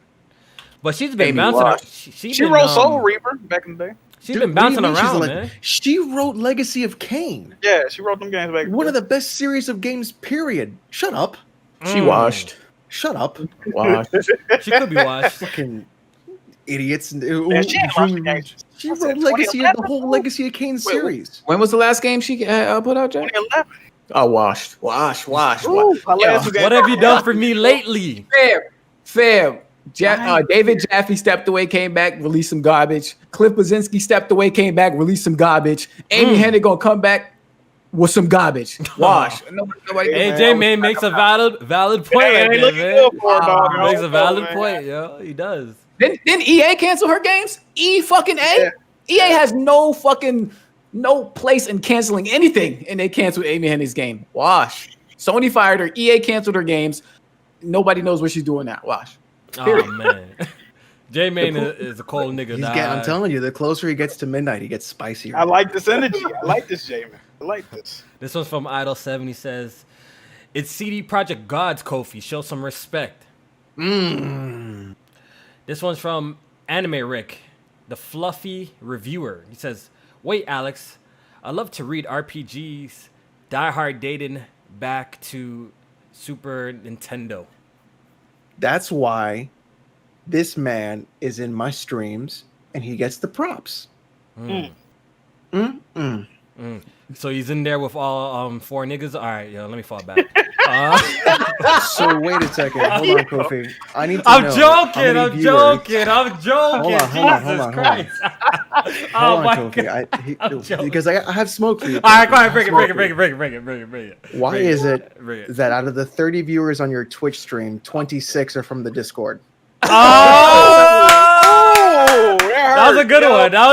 But she's been bouncing. She wrote Soul Reaper back in the day. She's been bouncing around, man. She wrote Legacy of Kain. Yeah, she wrote them games back. One of the best series of games, period. Shut up. She washed. Shut up. Washed. She could be washed. Fucking idiots. She wrote Legacy of the whole Legacy of Kain series. When was the last game she put out, Jack? 2011. Oh, washed. Ooh, what have you done for me lately? Fair. David Jaffe stepped away, came back, released some garbage. Cliff Blazinski stepped away, came back, released some garbage. Amy Hennig gonna come back with some garbage. Wash. Nobody AJ makes a valid point. Makes a valid point, yo. He does. Didn't EA cancel her games? EA has no place in canceling anything, and they canceled Amy Hennig's game. Wash. Sony fired her. EA canceled her games. Nobody knows what she's doing now. Wash. Oh man, J-Main is a cold nigga. I'm telling you, the closer he gets to midnight, he gets spicier. I like this energy. I like this, J-Man. I like this. This one's from Idol7. He says, "It's CD Projekt God's Kofi. Show some respect." This one's from Anime Rick, the fluffy reviewer. He says, "Wait, Alex, I love to read RPGs. Die Hard dating back to Super Nintendo." That's why this man is in my streams and he gets the props. So he's in there with all 4 niggas. All right, yo, let me fall back. So wait a second. Hold on, Kofi. I need to I'm know joking. Hold on. Christ. Hold on, Kofi. Because I have smoke for you. All right, go ahead. Bring it. Why is it that out of the 30 viewers on your Twitch stream, 26 are from the Discord? That was a good one. I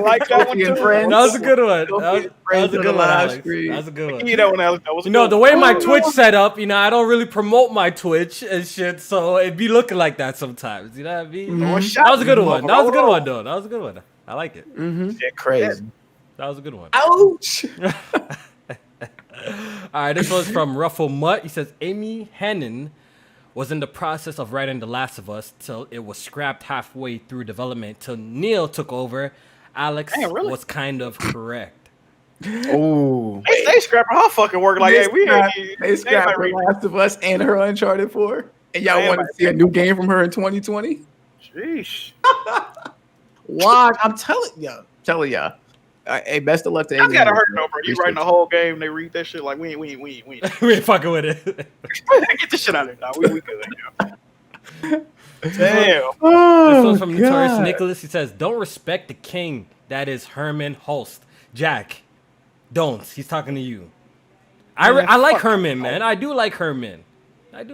like that one too. That was a good one. That was a good one, Alex. That was a good one. You know, Alex, the way my Twitch set up, I don't really promote my Twitch and shit, so it'd be looking like that sometimes. You know what I mean? That was a good one. That was a good one, though. That was a good one. I like it. Shit, crazy. That was a good one. Ouch. All right, this one's from Ruffle Mutt. He says, Amy Hennig was in the process of writing The Last of Us till it was scrapped halfway through development till Neil took over. Alex was kind of correct. Oh, they scrapping her fucking work like they scrapped The Last of Us and her Uncharted 4, and y'all want to see a new game from her in 2020? Sheesh. Why? I'm telling y'all. Hey, best of luck to Amy. I gotta hurt though, bro. You writing the whole game, they read that shit like we ain't. We ain't fucking with it. Get this shit out of there, dog. We good. Damn. This one's from Notorious Nicholas. He says, "Don't respect the king that is Herman Holst." Jack, don't. He's talking to you. I like Herman, man. I do like Herman.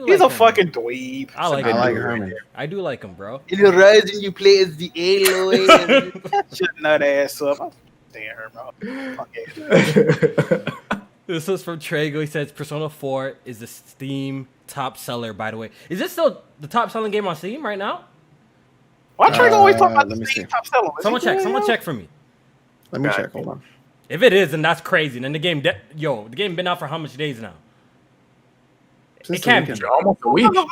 He's a fucking dweeb. I like Herman. I do like him, bro. In the Rising, you play as the Aloy. Shut that ass up. This was from Trago. He says Persona 4 is the Steam top seller, by the way. Is this still the top selling game on Steam right now? Why Trago always talk about the Steam top seller? Someone check for me. Let me check. Hold on. If it is, then that's crazy. Then the game been out for how much days now? It can't be almost a week. Who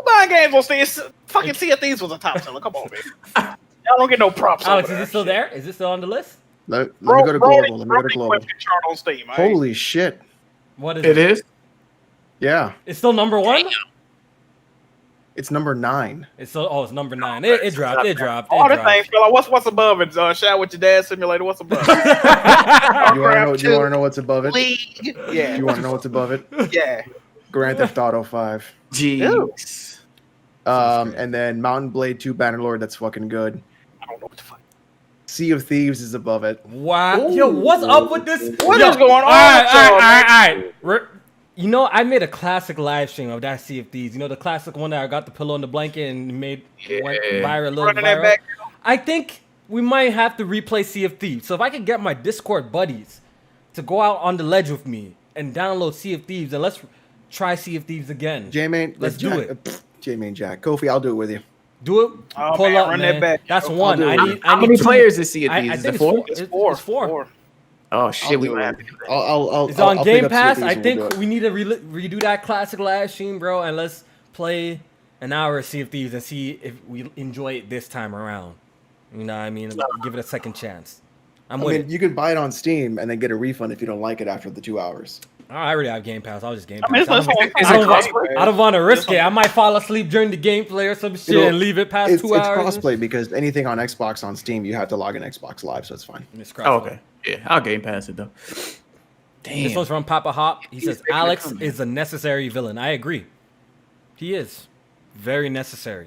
buying games on Steam? Fucking Sea of Thieves was a top seller. Come on, man. Y'all don't get no props. Alex, is it still there? Is it still on the list? Let me go to global. Let me go to global. On Steam, holy shit! What is it? It is. Yeah. It's still number 1. It's number 9. It's number 9. It dropped. All the things, fella. What's above it? Shout with your dad simulator. What's above it? You want to know what's above it? Yeah. You want to know what's above it? Yeah. Grand Theft Auto 5. Jeez. And then Mountain Blade 2 Bannerlord. That's fucking good. I don't know what the fuck. Sea of Thieves is above it. Wow. Yo, what's up with this? What is going on? All right. I made a classic live stream of that Sea of Thieves. The classic one that I got the pillow and the blanket and went viral. I think we might have to replay Sea of Thieves. So if I could get my Discord buddies to go out on the ledge with me and download Sea of Thieves, and let's try Sea of Thieves again. J-Main, let's do it. J-Main Jack. Kofi, I'll do it with you. Do it. Oh, Pull man, up, run man. that back. That's one. How many players is Sea of I Thieves? Is think it four? it's It's four. four. Oh shit, we might have to do that. It's on I'll Game pick up Sea of Pass. Thieves I and we'll do think it. we need to redo that classic live stream, bro, and let's play an hour of Sea of Thieves and see if we enjoy it this time around. You know what I mean? Give it a second chance. I mean, you could buy it on Steam and then get a refund if you don't like it after the 2 hours. I already have Game Pass. I'll just Game Pass. I mean, I don't want to risk it. I might fall asleep during the gameplay or some shit and leave it past 2 hours. It's crossplay because anything on Xbox on Steam, you have to log in Xbox Live, so it's fine. Oh, okay. Yeah, I'll Game Pass it though. Damn. This one's from Papa Hop. He says Alex is a necessary villain. I agree. He is very necessary.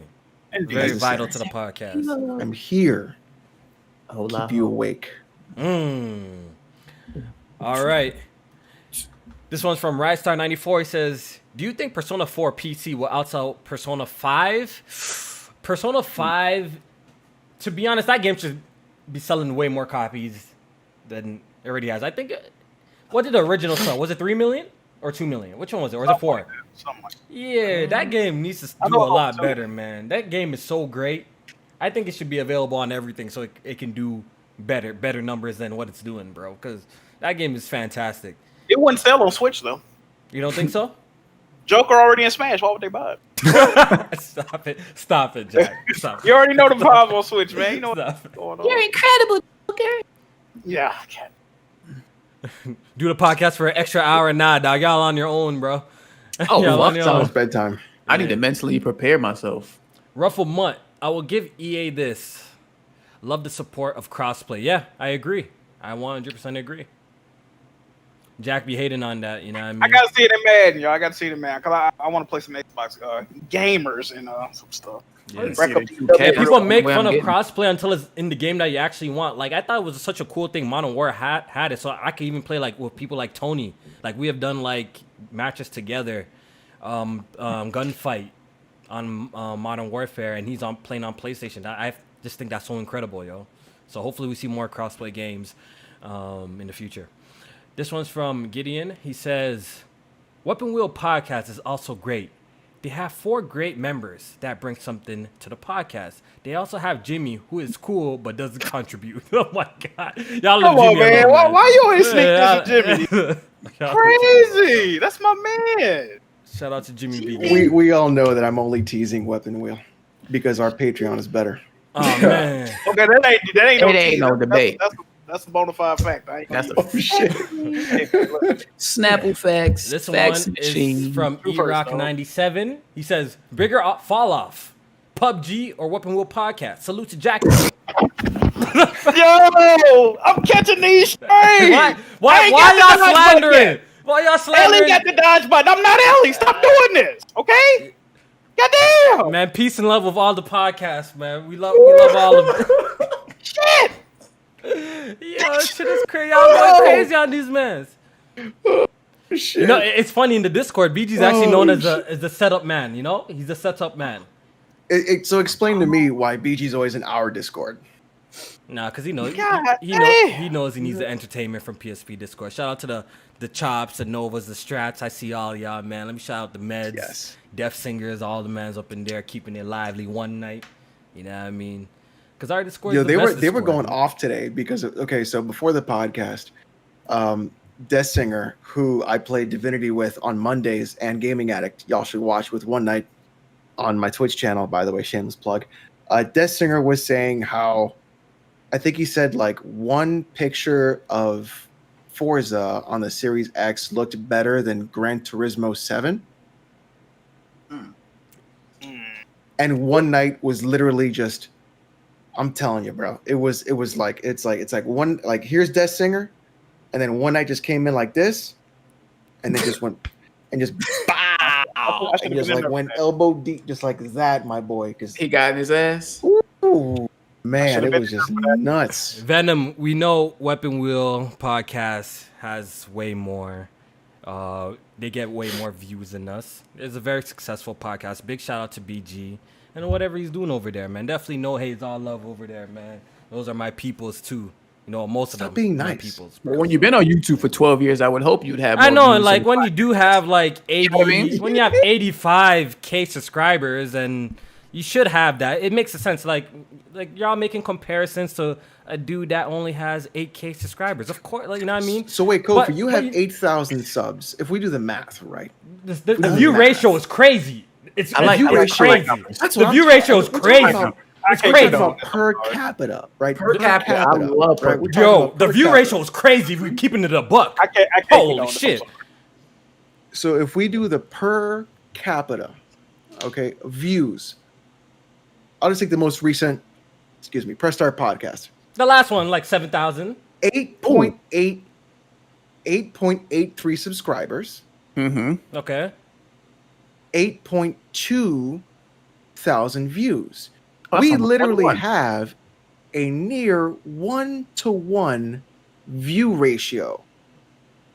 Very vital to the podcast. I'm here to keep you awake. All right. This one's from Rystar94. He says, do you think Persona 4 PC will outsell Persona 5? Persona 5, to be honest, that game should be selling way more copies than it already has. I think, what did the original sell? Was it 3 million or 2 million? Which one was it? Or was it 4? Yeah, that game needs to do a lot better, man. That game is so great. I think it should be available on everything so it can do better numbers than what it's doing, bro. Because that game is fantastic. It wouldn't sell on Switch though. You don't think so? Joker already in Smash. Why would they buy it? Stop it, Jack. Stop. You already know the vibe on Switch, man. You know what's going on. You're incredible, Joker. Yeah. Do the podcast for an extra hour. Nah, dog. Y'all on your own, bro. Oh, fuck, It's almost bedtime. I need to mentally prepare myself. Ruffle Mutt. I will give EA this. Love the support of crossplay. Yeah, I agree. I 100% agree. Jack be hating on that, you know what I mean? I gotta see it in Madden, yo. I gotta see it in Madden because I want to play some Xbox gamers and some stuff. Yeah. People make fun of crossplay until it's in the game that you actually want. Like I thought it was such a cool thing. Modern War had it, so I could even play like with people like Tony. Like we have done like matches together, gunfight on Modern Warfare, and he's playing on PlayStation. I just think that's so incredible, yo. So hopefully we see more crossplay games in the future. This one's from Gideon. He says, Weapon Wheel Podcast is also great. They have 4 great members that bring something to the podcast. They also have Jimmy, who is cool but doesn't contribute. Oh my God. Y'all Come on, man. Why you always sneak this Jimmy? Crazy. That's my man. Shout out to Jimmy B. We all know that I'm only teasing Weapon Wheel because our Patreon is better. Oh, man. Okay, that ain't no debate. That's a bona fide fact. That's a shit. Snapple facts. This facts one is from eRock97. He says, bigger fall off, PUBG or Weapon Wheel Podcast. Salute to Jack. Yo, I'm catching these straight. Why y'all slandering? Why y'all slandering? Ellie got the dodge button. I'm not Ellie. Stop doing this, okay? Goddamn. Man, peace and love with all the podcasts, man. We love all of them. Shit. Yo, shit is crazy. Y'all going crazy on these men. Shit. You know, it's funny in the Discord. BG's actually known as the setup man. You know, he's a setup man. So explain to me why BG's always in our Discord. Nah, because he knows he needs the entertainment from PSP Discord. Shout out to the Chops, the Novas, the Strats. I see all y'all, man. Let me shout out the Meds, Deaf Singers, all the mans up in there keeping it lively one night. You know what I mean? Because our Discord, they were going off today because so before the podcast, Death Singer, who I played Divinity with on Mondays, and Gaming Addict, y'all should watch with one night on my Twitch channel, by the way, shameless plug. Death Singer was saying how, I think he said like one picture of Forza on the Series X looked better than Gran Turismo 7. And one night was literally just, I'm telling you, bro. It was like it's like one, like here's Death Singer, and then one night just came in like this, and then just went and just bow, and just like went elbow deep, just like that, my boy. Because he got in his ass. Ooh, man, it was just nuts. Venom, we know Weapon Wheel Podcast has way more. They get way more views than us. It's a very successful podcast. Big shout out to BG and whatever he's doing over there, man. Definitely no hate, all love over there, man. Those are my peoples too. You know, most of them being my nice. peoples. Well, when you've been on YouTube for 12 years, I would hope you'd have. I know, views and like when you do have like 80, You know what I mean? when you have 85K subscribers, and You should have that. It makes sense. Like y'all making comparisons to a dude that only has 8K subscribers. Of course, like, you know what I mean? So wait, Kofi, you have 8,000 subs. If we do the math, right? The view ratio is crazy. The view ratio is crazy. The view ratio is crazy. It's crazy. Per capita, right? Per capita. I love per capita. Yo, the view ratio is crazy if we're keeping it a buck. I can't Holy shit. So if we do the per capita, okay, views, I'll just take the most recent, Press Start podcast. The last one, like 7,000. 8.83 subscribers. Mm-hmm. Okay. 8.2 thousand views. We literally have a near 1-to-1 view ratio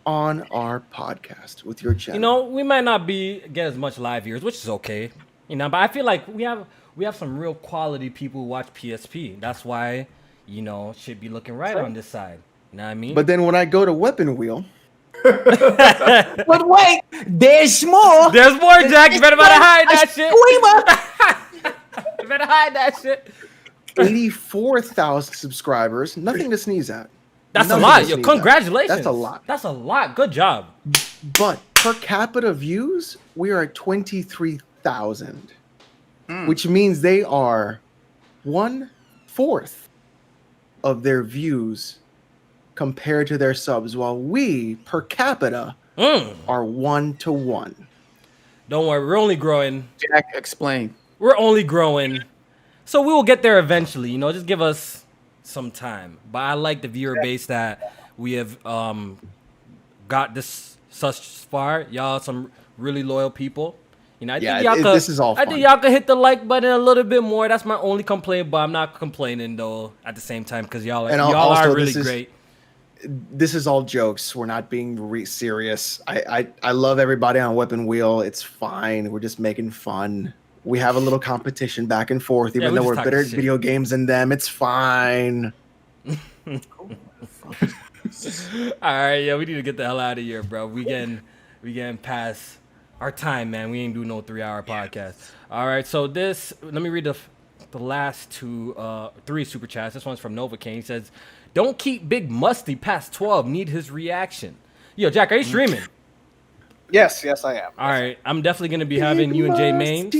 on our podcast with your channel. You know, we might not get as much live viewers, which is okay. You know, but I feel like we have some real quality people who watch PSP. That's why, you know, should be looking right on this side. You know what I mean? But then when I go to Weapon Wheel, but wait, there's more. There's more, Jack. You better hide that shit. You better hide that shit. 84,000 subscribers. Nothing to sneeze at. That's a lot. Yo, congratulations. That's a lot. That's a lot. Good job. But per capita views, we are at 23,000, which means they are 1/4 of their views compared to their subs, while we per capita are 1-to-1. Don't worry, we're only growing. Jack, explain. We're only growing, so we will get there eventually. You know, just give us some time. But I like the viewer base that we have got this such far. Y'all, some really loyal people. You know, I think this is all fun. I think y'all could hit the like button a little bit more. That's my only complaint, but I'm not complaining though at the same time because y'all are really great. This is all jokes. We're not being serious. I love everybody on Weapon Wheel. It's fine. We're just making fun. We have a little competition back and forth, even though we're better at video games than them. It's fine. All right, yeah, we need to get the hell out of here, bro. We getting past our time, man. We ain't do no 3-hour podcast. All right, so let me read the last three super chats. This one's from Nova King. He says, "Don't keep Big Musty past 12. Need his reaction." Yo, Jack, are you streaming? Yes, I am. All right, I'm definitely gonna be having you and Jay Mains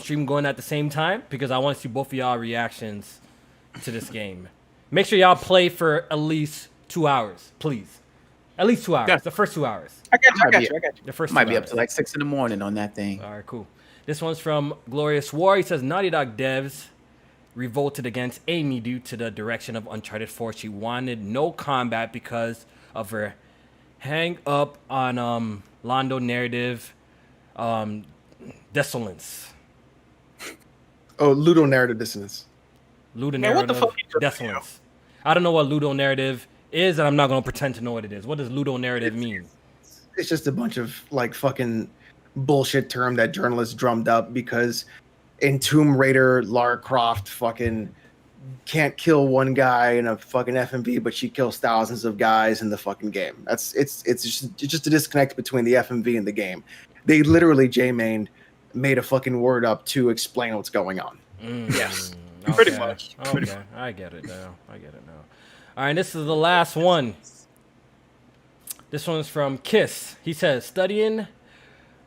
stream going at the same time because I want to see both of y'all reactions to this game. Make sure y'all play for at least 2 hours, please. At least 2 hours. Yeah. The first 2 hours. I got you. The first might be up to like 6 in the morning on that thing. All right, cool. This one's from Glorious War. He says, Naughty Dog devs revolted against Amy due to the direction of Uncharted 4. She wanted no combat because of her hang up on Londo narrative dissonance. Oh, Ludo narrative dissonance. Ludonarrative dissonance. I don't know what ludonarrative is, and I'm not going to pretend to know what it is. What does ludonarrative mean? It's just a bunch of like fucking bullshit term that journalists drummed up because in Tomb Raider, Lara Croft fucking can't kill one guy in a fucking FMV, but she kills thousands of guys in the fucking game. It's just a disconnect between the FMV and the game. They literally J-Main made a fucking word up to explain what's going on. Yes. Okay. Pretty much. Okay, I get it now. All right, this is the last one. This one's from Kiss. He says, studying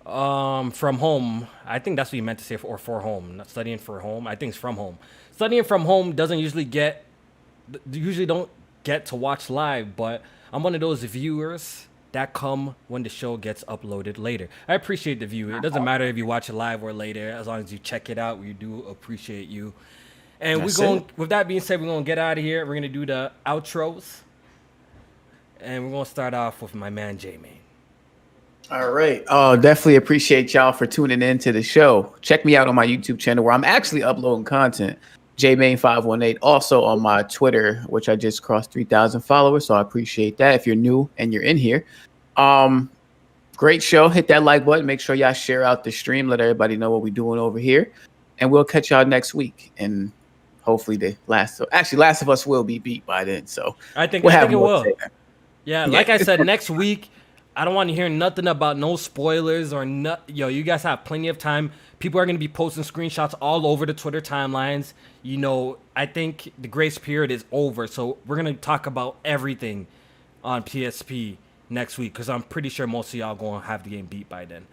from home. I think that's what he meant to say, or for home. Not studying for home. I think it's from home. Studying from home doesn't usually don't get to watch live, but I'm one of those viewers that come when the show gets uploaded later. I appreciate the view. It doesn't matter if you watch it live or later, as long as you check it out. We do appreciate you. And with that being said, we're going to get out of here. We're going to do the outros. And we're going to start off with my man, J-Main. All right. Definitely appreciate y'all for tuning in to the show. Check me out on my YouTube channel where I'm actually uploading content. JMain518. Also on my Twitter, which I just crossed 3,000 followers. So I appreciate that. If you're new and you're in here. Great show. Hit that like button. Make sure y'all share out the stream. Let everybody know what we're doing over here. And we'll catch y'all next week. And hopefully the Last of Us will be beat by then. So I think it will. Yeah, like I said, next week I don't want to hear nothing about no spoilers or yo, you guys have plenty of time. People are going to be posting screenshots all over the Twitter timelines. You know, I think the grace period is over. So we're going to talk about everything on PSP next week because I'm pretty sure most of y'all going to have the game beat by then.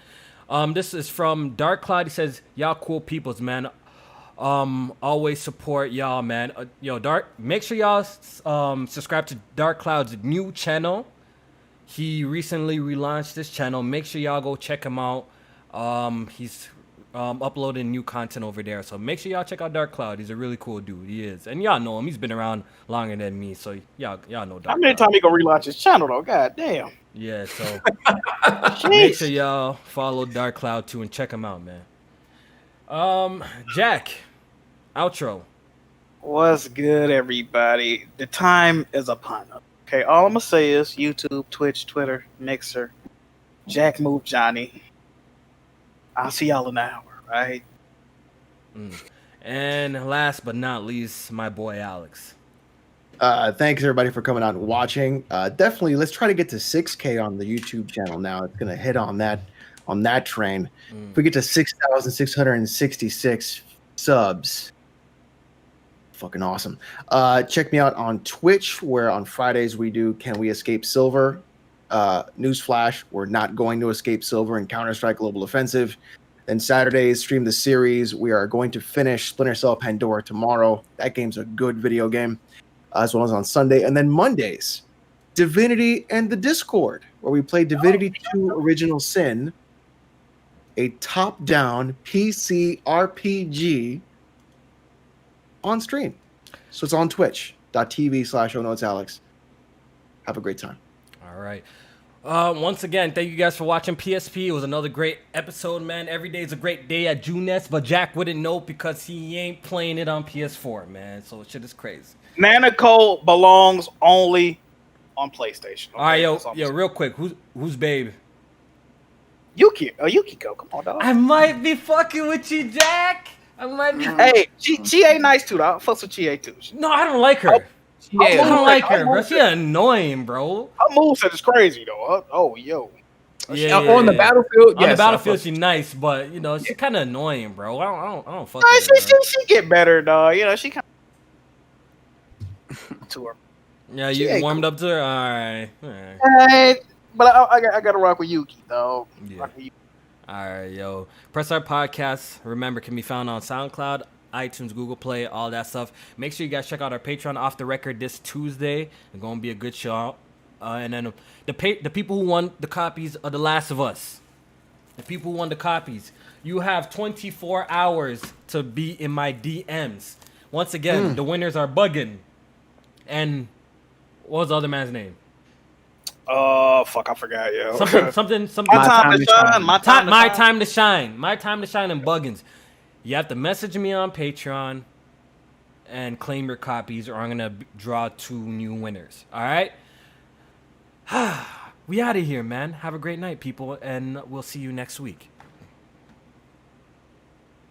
This is from Dark Cloud. He says, y'all cool peoples, man. Always support y'all, man. Make sure y'all subscribe to Dark Cloud's new channel. He recently relaunched this channel. Make sure y'all go check him out. He's uploading new content over there. So make sure y'all check out Dark Cloud. He's a really cool dude. He is. And y'all know him. He's been around longer than me. So y'all know Dark Cloud. How many times he gonna relaunch his channel though? God damn. Yeah, so make sure y'all follow Dark Cloud too and check him out, man. Jack, outro. What's good, everybody? The time is upon us. Okay, all I'm gonna say is YouTube, Twitch, Twitter, Mixer, Jack Move Johnny. I'll see y'all in an hour, right? And last but not least, my boy Alex. Thanks everybody for coming out and watching. Definitely, let's try to get to 6K on the YouTube channel now. It's gonna hit on that train. If we get to 6,666 subs, fucking awesome. Check me out on Twitch, where on Fridays we do Can We Escape Silver? Newsflash, we're not going to escape silver in Counter-Strike Global Offensive. Then Saturdays, stream the series. We are going to finish Splinter Cell Pandora tomorrow. That game's a good video game. As well as on Sunday. And then Mondays, Divinity and the Discord, where we play Divinity 2 Original Sin, a top-down PC RPG on stream. So it's on twitch.tv/OhNotesAlex. Have a great time. All right. Once again, thank you guys for watching PSP. It was another great episode, man. Every day is a great day at Juness, but Jack wouldn't know because he ain't playing it on PS4, man. So shit is crazy. Nanaco belongs only on PlayStation. Okay? All right, yo, real quick. Who's babe? Yukiko, come on, dog. I might be fucking with you, Jack. I might be. Hey, she ain't nice too, dog. Fucks with Chie too. No, I don't like her. I don't like her, bro. She annoying, bro. Her moveset is crazy, though. On the battlefield, on the battlefield, she's nice, but you know she's kind of annoying, bro. I don't fuck with her. She get better, dog. You know she kind of to her. Yeah, you warmed up to her. All right. But I got to rock with Yuki, though. Yeah. All right, yo. Press Our Podcast, remember, can be found on SoundCloud, iTunes, Google Play, all that stuff. Make sure you guys check out our Patreon Off the Record this Tuesday. It's going to be a good show. And then the people who won the copies of The Last of Us, the people who won the copies, you have 24 hours to be in my DMs. Once again, the winners are Buggin'. And what was the other man's name? Fuck, I forgot, yo. Something. My time to shine. My time to shine. My time to shine and Buggins. You have to message me on Patreon and claim your copies, or I'm gonna draw 2 new winners. All right. We out of here, man. Have a great night, people, and we'll see you next week.